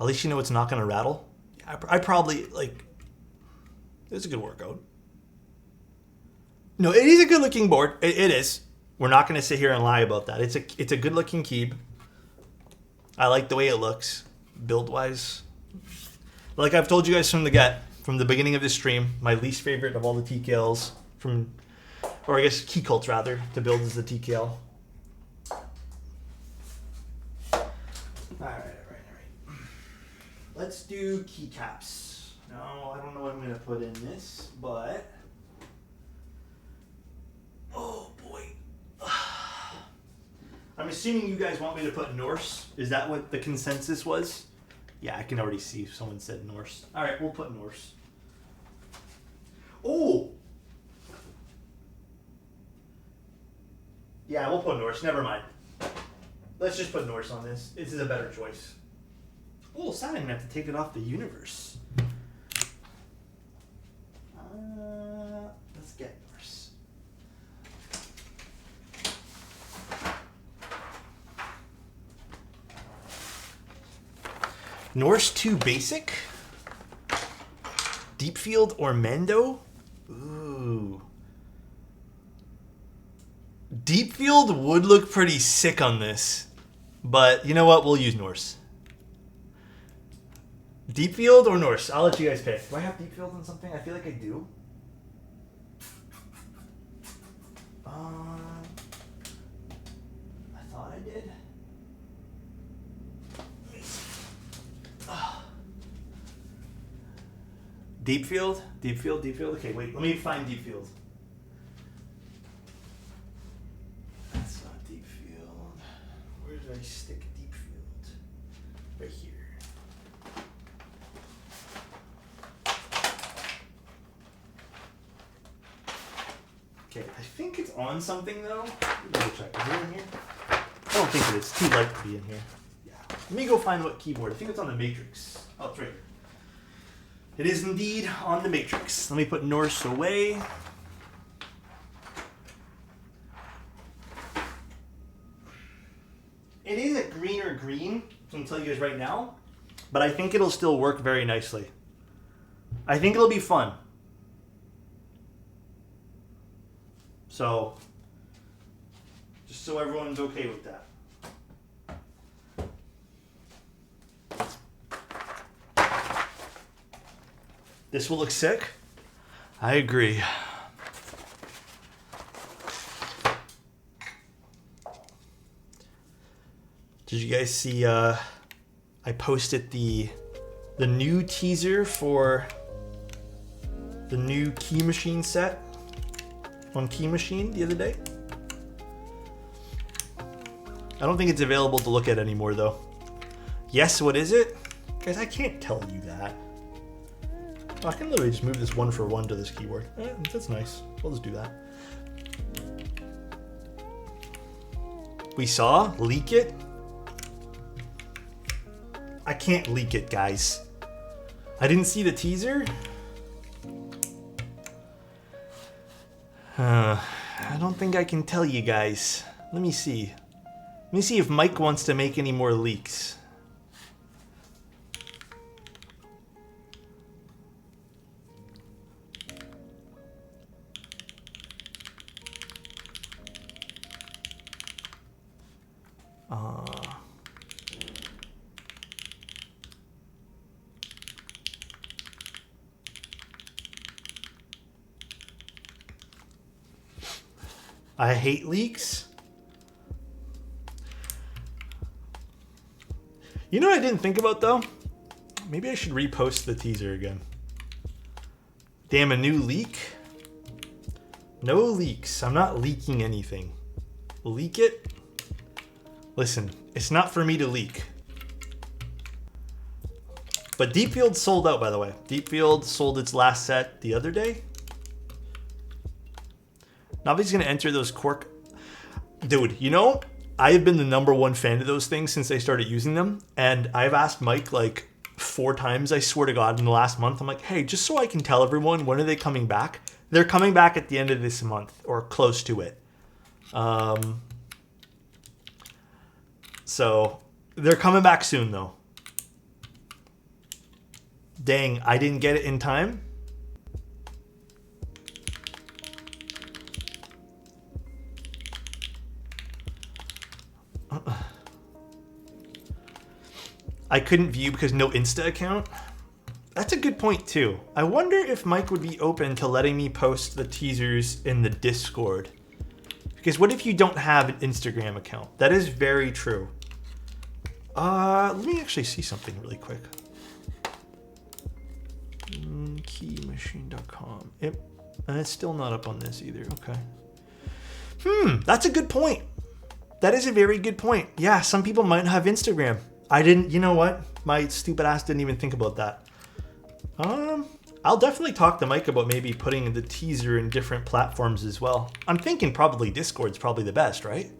Speaker 1: At least you know it's not going to rattle. I probably, like, it's a good workout. No, it is a good looking board. It is. We're not going to sit here and lie about that. It's a good looking keyb. I like the way it looks, build wise. Like I've told you guys from the beginning of this stream, my least favorite of all the TKLs or I guess Keycults rather, to build is the TKL. All right. Let's do keycaps. No, I don't know what I'm going to put in this, but oh boy. I'm assuming you guys want me to put Norse. Is that what the consensus was? Yeah, I can already see if someone said Norse. All right, we'll put Norse. Oh! Yeah, we'll put Norse. Never mind. Let's just put Norse on this. This is a better choice. Oh, sad I'm going to have to take it off the universe. Let's get Norse. Norse 2 basic? Deep Field or Mendo? Ooh. Deep Field would look pretty sick on this. But you know what? We'll use Norse. Deep Field or Norse? I'll let you guys pick. Do I have Deep Field on something? I feel like I do. I thought I did. Deep Field? Deep Field? Deep Field? Okay, wait. Let me find Deep Field. That's not Deep Field. Where did I stick Deep Field? Right here. Okay, I think it's on something though. Let me check. Is it in here? I don't think it is. It's too light to be in here. Yeah. Let me go find what keyboard. I think it's on the Matrix. Oh, it's right here. It is indeed on the Matrix. Let me put Norse away. It is a greener green, I can tell you guys right now, but I think it'll still work very nicely. I think it'll be fun. So, just so everyone's okay with that. This will look sick. I agree. Did you guys see, I posted the new teaser for the new Key Machine set on Key Machine the other day? I don't think it's available to look at anymore though. Yes, what is it? Guys, I can't tell you that. I can literally just move this one for one to this keyboard. That's nice. We'll just do that. We saw leak it. I can't leak it, guys. I didn't see the teaser. I don't think I can tell you guys. Let me see. Let me see if Mike wants to make any more leaks. I hate leaks. You know what I didn't think about though? Maybe I should repost the teaser again. Damn, a new leak? No leaks. I'm not leaking anything. Leak it? Listen, it's not for me to leak. But Deep Field sold out, by the way. Deep Field sold its last set the other day. Navi's gonna enter those cork. Dude, you know, I have been the #1 fan of those things since I started using them. And I've asked Mike like 4 times, I swear to God, in the last month. I'm like, hey, just so I can tell everyone, when are they coming back? They're coming back at the end of this month or close to it. So they're coming back soon though. Dang, I didn't get it in time. I couldn't view because no Insta account. That's a good point too. I wonder if Mike would be open to letting me post the teasers in the Discord. Because what if you don't have an Instagram account? That is very true. Let me actually see something really quick. Keymachine.com. Yep. And it's still not up on this either. Okay. That's a good point. That is a very good point. Yeah, some people might have Instagram. I didn't, you know what? My stupid ass didn't even think about that. I'll definitely talk to Mike about maybe putting the teaser in different platforms as well. I'm thinking probably Discord's probably the best, right?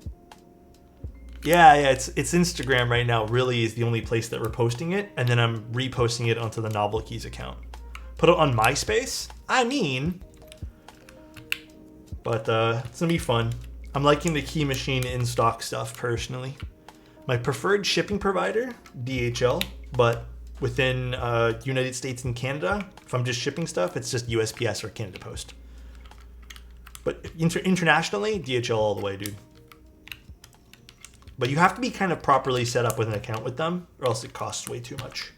Speaker 1: Yeah, it's Instagram right now really is the only place that we're posting it, and then I'm reposting it onto the Novel Keys account. Put it on MySpace? I mean, but it's gonna be fun. I'm liking the Key Machine in-stock stuff personally. My preferred shipping provider, DHL, but within United States and Canada, if I'm just shipping stuff, it's just USPS or Canada Post. But internationally, DHL all the way, dude. But you have to be kind of properly set up with an account with them, or else it costs way too much.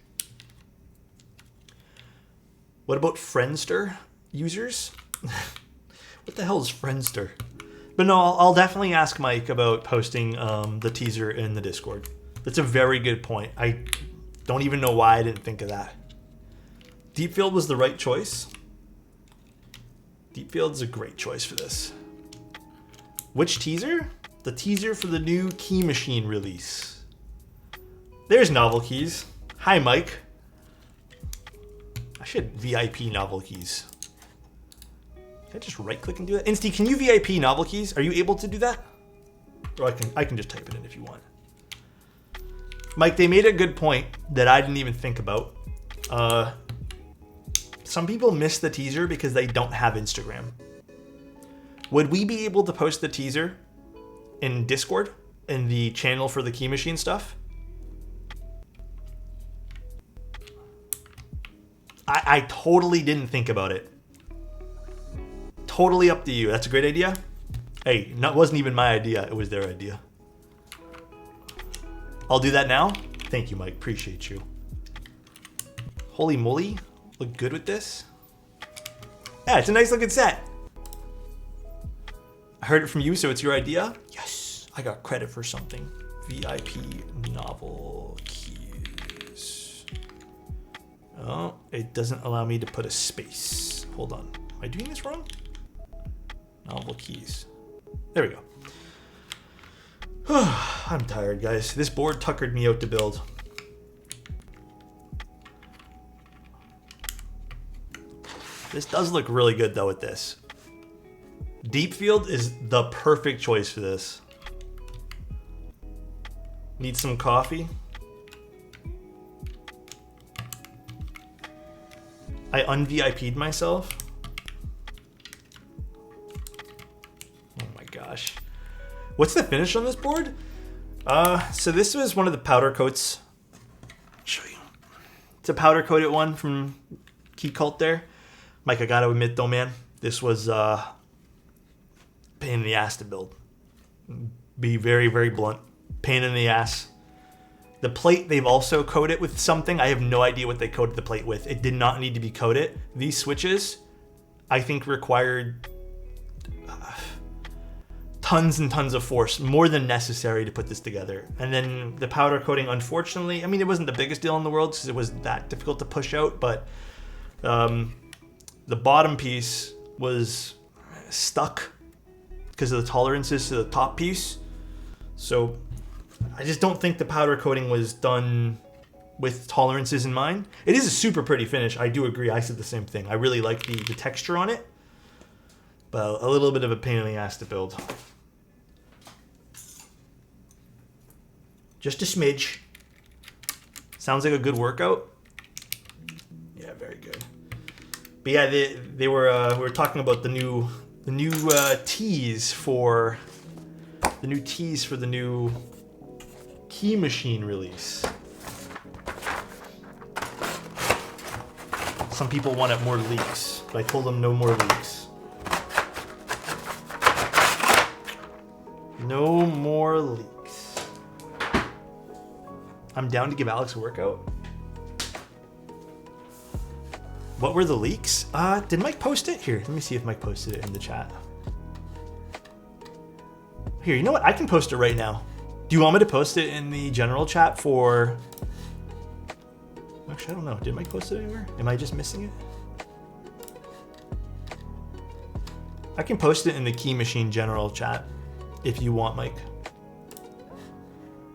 Speaker 1: What about Friendster users? What the hell is Friendster? But no, I'll definitely ask Mike about posting the teaser in the Discord. That's a very good point. I don't even know why I didn't think of that. Deepfield was the right choice. Deepfield's a great choice for this. Which teaser? The teaser for the new Key Machine release. There's Novel Keys. Hi, Mike. I should VIP Novel Keys. Can I just right click and do that? Insty, can you VIP Novel Keys? Are you able to do that? Or I can just type it in if you want. Mike, they made a good point that I didn't even think about. Some people miss the teaser because they don't have Instagram. Would we be able to post the teaser in Discord in the channel for the key machine stuff. I totally didn't think about it. Totally up to you. That's a great idea. Hey, that wasn't even my idea. It was their idea. I'll do that now. Thank you, Mike. Appreciate you. Holy moly. Look good with this. Yeah, it's a nice looking set. I heard it from you, so it's your idea? Yes. I got credit for something. VIP novel keys. Oh, it doesn't allow me to put a space. Hold on. Am I doing this wrong? Novel keys. There we go. I'm tired, guys. This board tuckered me out to build. This does look really good, though, with this. Deep field is the perfect choice for this. Need some coffee. I un-VIP'd myself. Oh my gosh. What's the finish on this board? So this was one of the powder coats. I'll show you. It's a powder coated one from Keycult there. Mike, I gotta admit though, man, this was pain in the ass to build. Be very, very blunt. Pain in the ass. The plate, they've also coated with something. I have no idea what they coated the plate with. It did not need to be coated. These switches, I think, required tons and tons of force, more than necessary to put this together. And then the powder coating, unfortunately, I mean, it wasn't the biggest deal in the world because it was that difficult to push out, but the bottom piece was stuck because of the tolerances to the top piece. So I just don't think the powder coating was done with tolerances in mind. It is a super pretty finish. I do agree. I said the same thing. I really like the texture on it, but a little bit of a pain in the ass to build. Just a smidge. Sounds like a good workout. Yeah, very good. But yeah, they were we were talking about the new teas for the new key machine release. Some people wanted more leaks, but I told them no more leaks. No more leaks. I'm down to give Alex a workout. What were the leaks? Did Mike post it? Here, let me see if Mike posted it in the chat. Here, you know what? I can post it right now. Do you want me to post it in the general chat for... Actually, I don't know. Did Mike post it anywhere? Am I just missing it? I can post it in the Key Machine general chat if you want, Mike.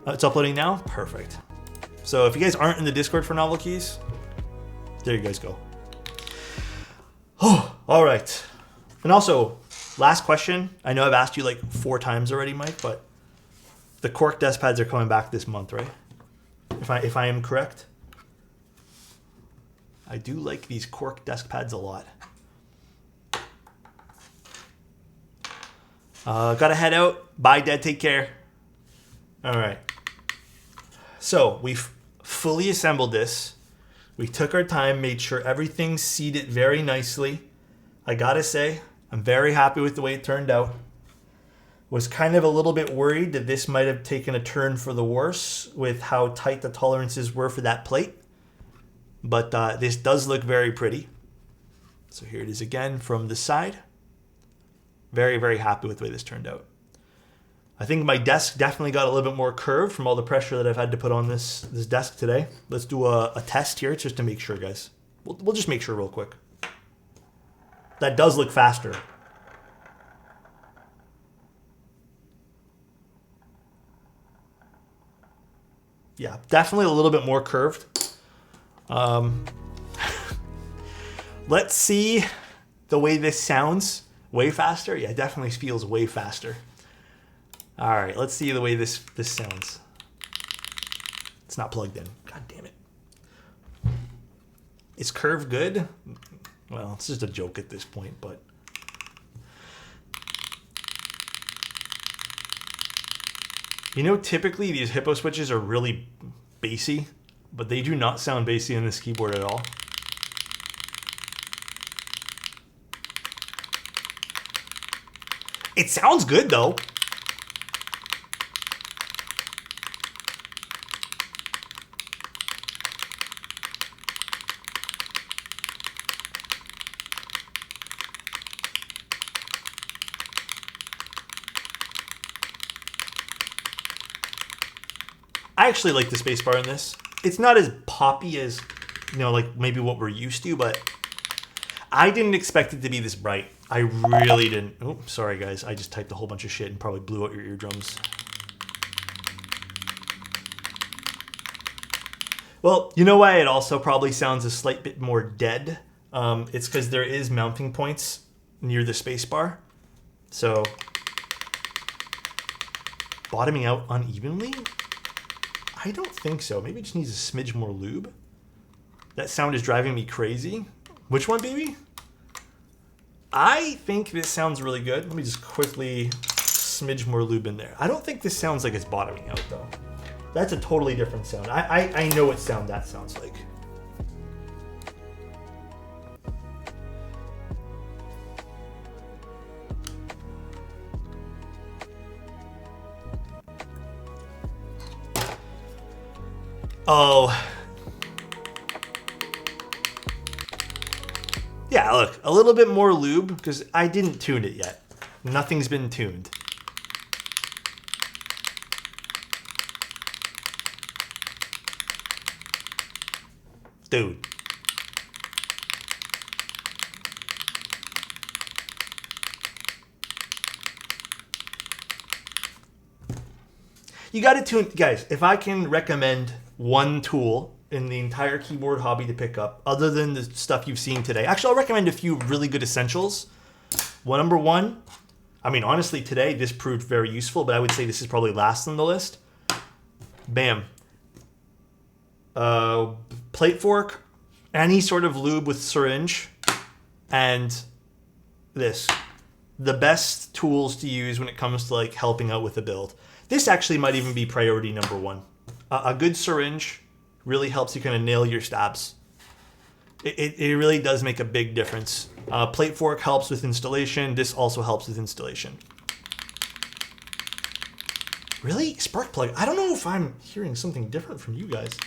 Speaker 1: It's uploading now? Perfect. So if you guys aren't in the Discord for novel keys, there you guys go. Oh, all right. And also, last question. I know I've asked you like 4 times already, Mike, but the cork desk pads are coming back this month, right? If I am correct. I do like these cork desk pads a lot. Gotta head out. Bye, Dad. Take care. All right. So we've fully assembled this. We took our time, made sure everything's seated very nicely. I gotta say, I'm very happy with the way it turned out. Was kind of a little bit worried that this might have taken a turn for the worse with how tight the tolerances were for that plate. But this does look very pretty. So here it is again from the side. Very, very happy with the way this turned out. I think my desk definitely got a little bit more curved from all the pressure that I've had to put on this desk today. Let's do a test here just to make sure, guys. We'll just make sure real quick. That does look faster. Yeah, definitely a little bit more curved. Let's see the way this sounds. Way faster? Yeah, it definitely feels way faster. All right, let's see the way this sounds. It's not plugged in. God damn it. Is curve good? Well, it's just a joke at this point, but... You know, typically these hippo switches are really bassy, but they do not sound bassy on this keyboard at all. It sounds good though. I actually like the spacebar in this. It's not as poppy as, you know, like maybe what we're used to, but I didn't expect it to be this bright. I really didn't. Oh, sorry guys. I just typed a whole bunch of shit and probably blew out your eardrums. Well, you know why it also probably sounds a slight bit more dead? It's because there is mounting points near the spacebar. So, bottoming out unevenly? I don't think so. Maybe it just needs a smidge more lube. That sound is driving me crazy. Which one, baby? I think this sounds really good. Let me just quickly smidge more lube in there. I don't think this sounds like it's bottoming out, though. That's a totally different sound. I know what sound that sounds like. Oh. Yeah, look, a little bit more lube because I didn't tune it yet. Nothing's been tuned. Dude. You got to tune, guys, if I can recommend one tool in the entire keyboard hobby to pick up, other than the stuff you've seen today. Actually, I'll recommend a few really good essentials. Number one, I mean, honestly, today this proved very useful, but I would say this is probably last on the list. Bam. Plate fork, any sort of lube with syringe, and this. The best tools to use when it comes to like helping out with the build. This actually might even be priority number one. A good syringe really helps you kind of nail your stabs. It really does make a big difference. Plate fork helps with installation. This also helps with installation. Really? Spark plug? I don't know if I'm hearing something different from you guys.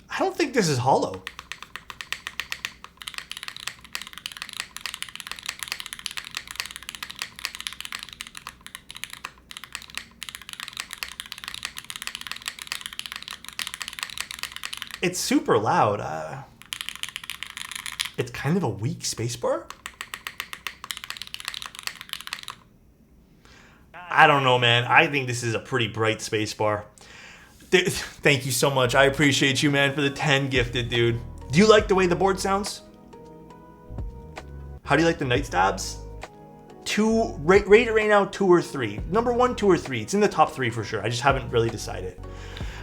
Speaker 1: I don't think this is hollow. It's super loud. It's kind of a weak spacebar. I don't know, man. I think this is a pretty bright spacebar. Thank you so much. I appreciate you, man, for the 10 gifted, dude. Do you like the way the board sounds? How do you like the night stabs? Rate it right now, 2 or 3. Number 1, 2 or 3. It's in the top 3 for sure. I just haven't really decided.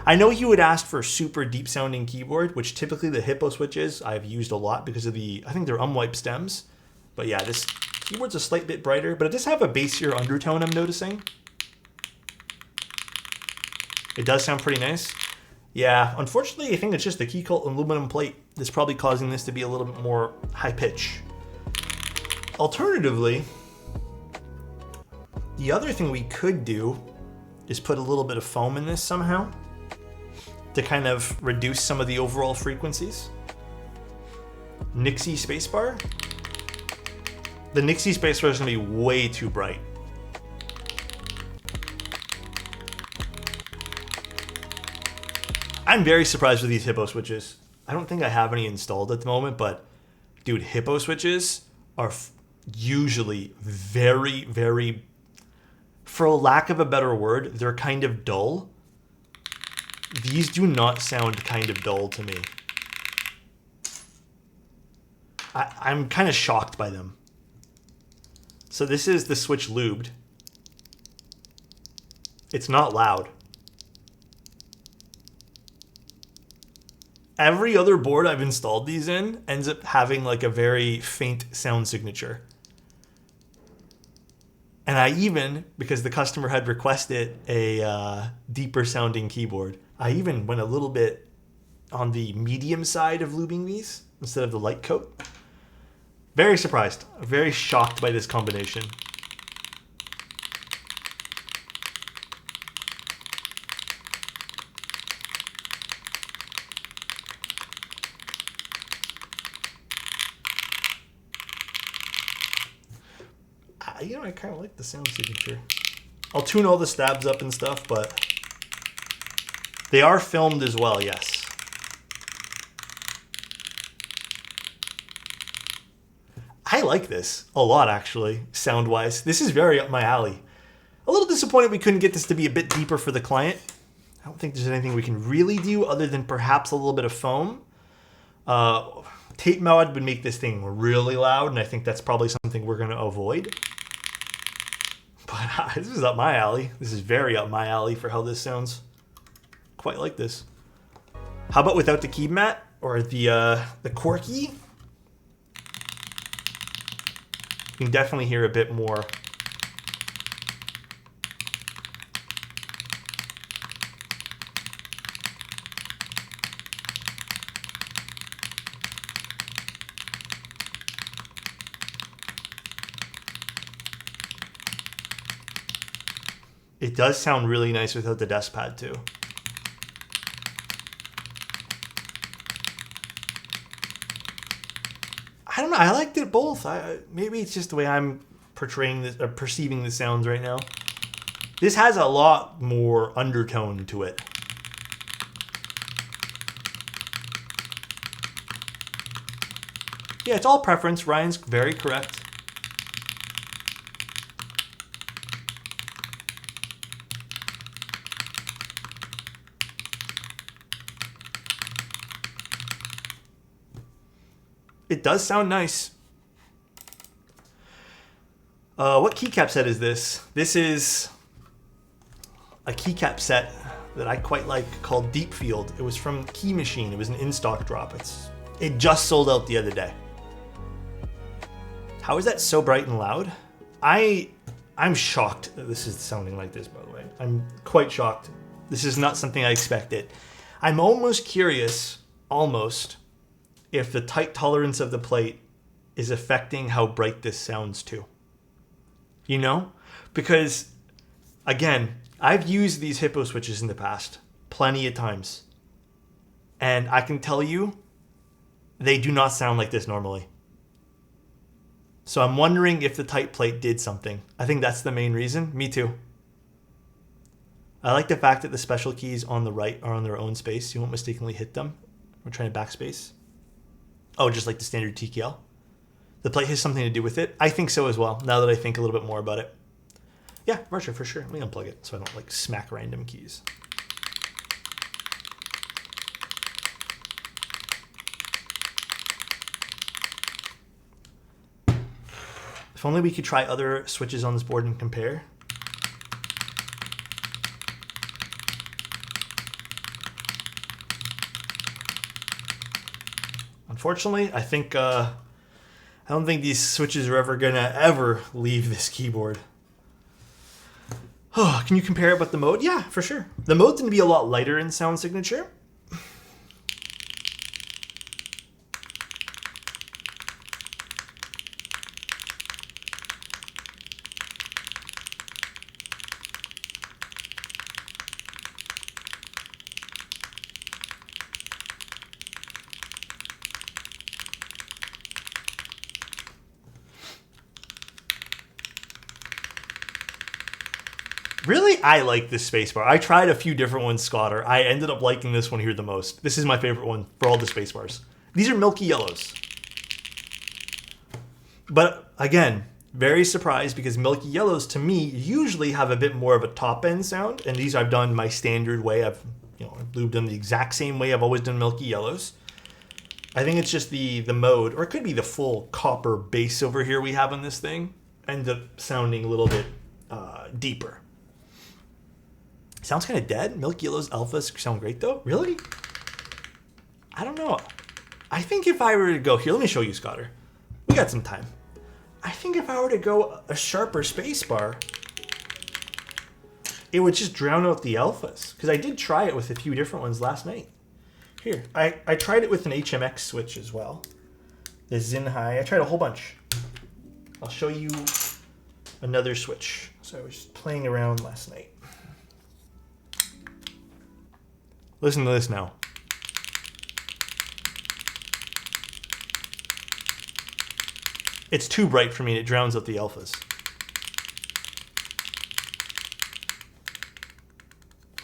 Speaker 1: I know you would ask for a super deep sounding keyboard, which typically the hippo switches I've used a lot because of the, I think they're unwiped stems. But yeah, this keyboard's a slight bit brighter, but it does have a bassier undertone I'm noticing. It does sound pretty nice. Yeah, unfortunately, I think it's just the Keycult aluminum plate that's probably causing this to be a little bit more high pitch. Alternatively, the other thing we could do is put a little bit of foam in this somehow to kind of reduce some of the overall frequencies. Nixie spacebar. The Nixie spacebar is going to be way too bright. I'm very surprised with these hippo switches. I don't think I have any installed at the moment, but dude, hippo switches are usually very, very, for lack of a better word, they're kind of dull. These do not sound kind of dull to me. I'm kind of shocked by them. So this is the switch lubed. It's not loud. every other board I've installed these in ends up having like a very faint sound signature. And I even, because the customer had requested a deeper sounding keyboard, I even went a little bit on the medium side of lubing these instead of the light coat. Very surprised, very shocked by this combination. I kind of like the sound signature. I'll tune all the stabs up and stuff, but they are filmed as well, yes. I like this a lot, actually, sound-wise. This is very up my alley. A little disappointed we couldn't get this to be a bit deeper for the client. I don't think there's anything we can really do other than perhaps a little bit of foam. Tape mod would make this thing really loud, and I think that's probably something we're going to avoid. But this is up my alley. This is very up my alley for how this sounds. Quite like this. How about without the key mat or the corky? You can definitely hear a bit more. It does sound really nice without the desk pad too. I don't know. I liked it both. Maybe it's just the way I'm portraying this or perceiving the sounds right now. This has a lot more undertone to it. Yeah, it's all preference. Ryan's very correct. It does sound nice. What keycap set is this? This is a keycap set that I quite like called Deep Field. It was from Key Machine. It was an in-stock drop. It just sold out the other day. How is that so bright and loud? I'm shocked that this is sounding like this, by the way. I'm quite shocked. This is not something I expected. I'm almost curious, if the tight tolerance of the plate is affecting how bright this sounds too. You know? Because, again, I've used these Hippo switches in the past plenty of times. And I can tell you, they do not sound like this normally. So I'm wondering if the tight plate did something. I think that's the main reason. Me too. I like the fact that the special keys on the right are on their own space. You won't mistakenly hit them. We're trying to backspace. Oh, just like the standard TKL. The plate has something to do with it. I think so as well, now that I think a little bit more about it. Yeah, Marcia, for sure. Let me unplug it so I don't smack random keys. If only we could try other switches on this board and compare. Unfortunately, I don't think these switches are ever gonna leave this keyboard. Oh, can you compare it with the mode? Yeah, for sure. The mode's gonna be a lot lighter in sound signature. Really, I like this spacebar. I tried a few different ones, Scotter. I ended up liking this one here the most. This is my favorite one for all the spacebars. These are milky yellows. But again, very surprised because milky yellows to me usually have a bit more of a top end sound. And these I've done my standard way. I've lubed them the exact same way I've always done milky yellows. I think it's just the mode, or it could be the full copper base over here we have on this thing, ends up sounding a little bit deeper. Sounds kind of dead. Milky Yellow's alphas sound great though. Really? I don't know. I think if I were to go here, let me show you, Scotter. We got some time. I think if I were to go a sharper spacebar, it would just drown out the alphas. Because I did try it with a few different ones last night. Here, I tried it with an HMX switch as well. The Zin High. I tried a whole bunch. I'll show you another switch. So I was playing around last night. Listen to this now. It's too bright for me and it drowns out the alphas.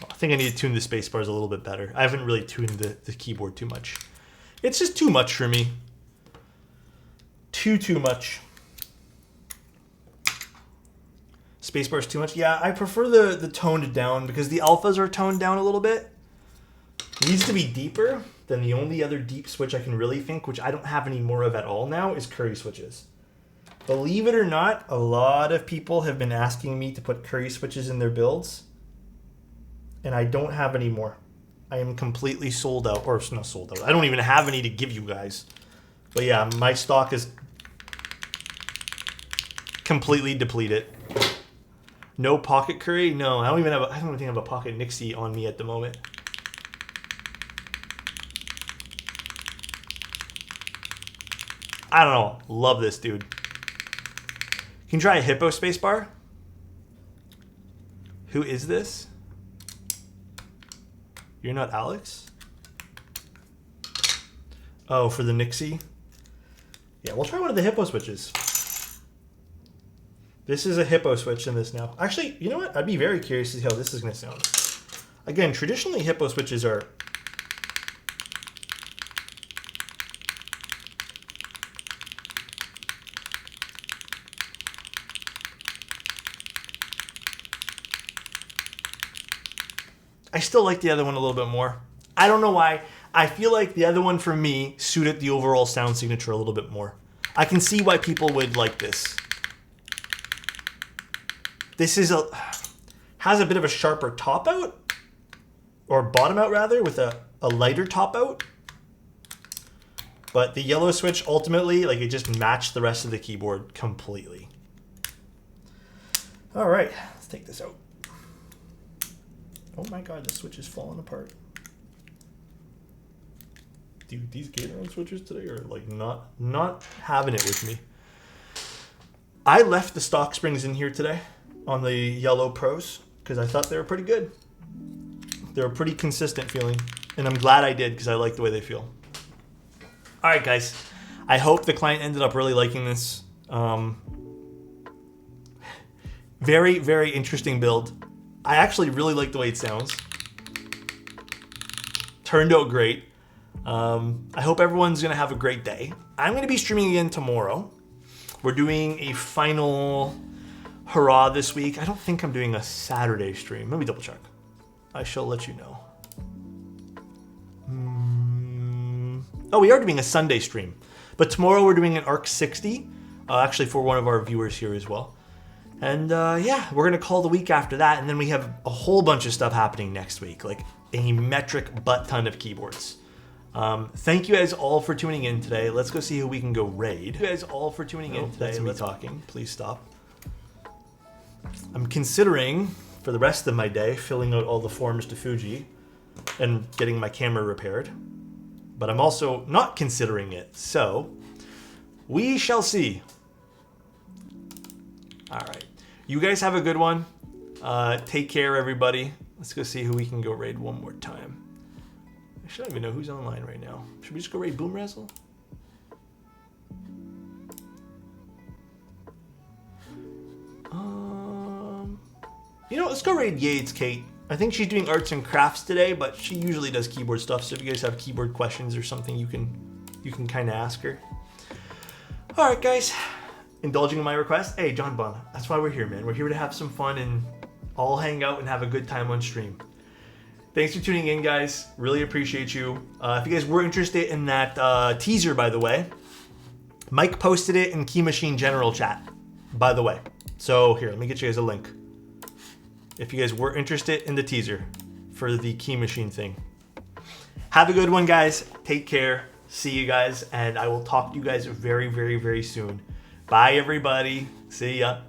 Speaker 1: I think I need to tune the space bars a little bit better. I haven't really tuned the keyboard too much. It's just too much for me. Too much. Spacebar is too much. Yeah, I prefer the toned down because the alphas are toned down a little bit. It needs to be deeper than the only other deep switch I can really think, which I don't have any more of at all now, is curry switches. Believe it or not, a lot of people have been asking me to put curry switches in their builds, and I don't have any more. I am completely sold out, or not sold out. I don't even have any to give you guys. But yeah, my stock is completely depleted. No pocket curry? No, I don't even think I have a pocket Nixie on me at the moment. I don't know. Love this, dude. You can try a hippo spacebar. Who is this? You're not Alex? Oh, for the Nixie? Yeah, we'll try one of the hippo switches. This is a hippo switch in this now. Actually, you know what? I'd be very curious to see how this is going to sound. Again, traditionally hippo switches are... I still like the other one a little bit more. I don't know why. I feel like the other one for me suited the overall sound signature a little bit more. I can see why people would like this. This is has a bit of a sharper top out, or bottom out rather, with a lighter top out. But the yellow switch ultimately, like, it just matched the rest of the keyboard completely. All right, let's take this out. Oh my god, the switch is falling apart. Dude, these Gateron switches today are like not having it with me. I left the stock springs in here today on the yellow pros because I thought they were pretty good. They were pretty consistent feeling, and I'm glad I did because I like the way they feel. All right, guys. I hope the client ended up really liking this. Very, very interesting build. I actually really like the way it sounds. Turned out great. I hope everyone's going to have a great day. I'm going to be streaming again tomorrow. We're doing a final hurrah this week. I don't think I'm doing a Saturday stream. Let me double check. I shall let you know. Oh, we are doing a Sunday stream. But tomorrow we're doing an ARC 60. Actually for one of our viewers here as well. And yeah, we're going to call the week after that. And then we have a whole bunch of stuff happening next week. Like a metric butt ton of keyboards. Thank you guys all for tuning in today. Let's go see who we can go raid. Thank you guys all for tuning in today. That's me talking. Please stop. I'm considering, for the rest of my day, filling out all the forms to Fuji and getting my camera repaired. But I'm also not considering it. So, we shall see. All right. You guys have a good one. Take care, everybody. Let's go see who we can go raid one more time. I don't even know who's online right now. Should we just go raid Boom Razzle? You know, let's go raid Yates Kate. I think she's doing arts and crafts today, but she usually does keyboard stuff. So if you guys have keyboard questions or something, you can kind of ask her. All right, guys. Indulging in my request. Hey, John Bon. That's why we're here, man. We're here to have some fun and all hang out and have a good time on stream. Thanks for tuning in, guys. Really appreciate you. If you guys were interested in that teaser, by the way, Mike posted it in Key Machine General chat, by the way. So here, let me get you guys a link. If you guys were interested in the teaser for the Key Machine thing. Have a good one, guys. Take care. See you guys, and I will talk to you guys very, very, very soon. Bye, everybody. See ya.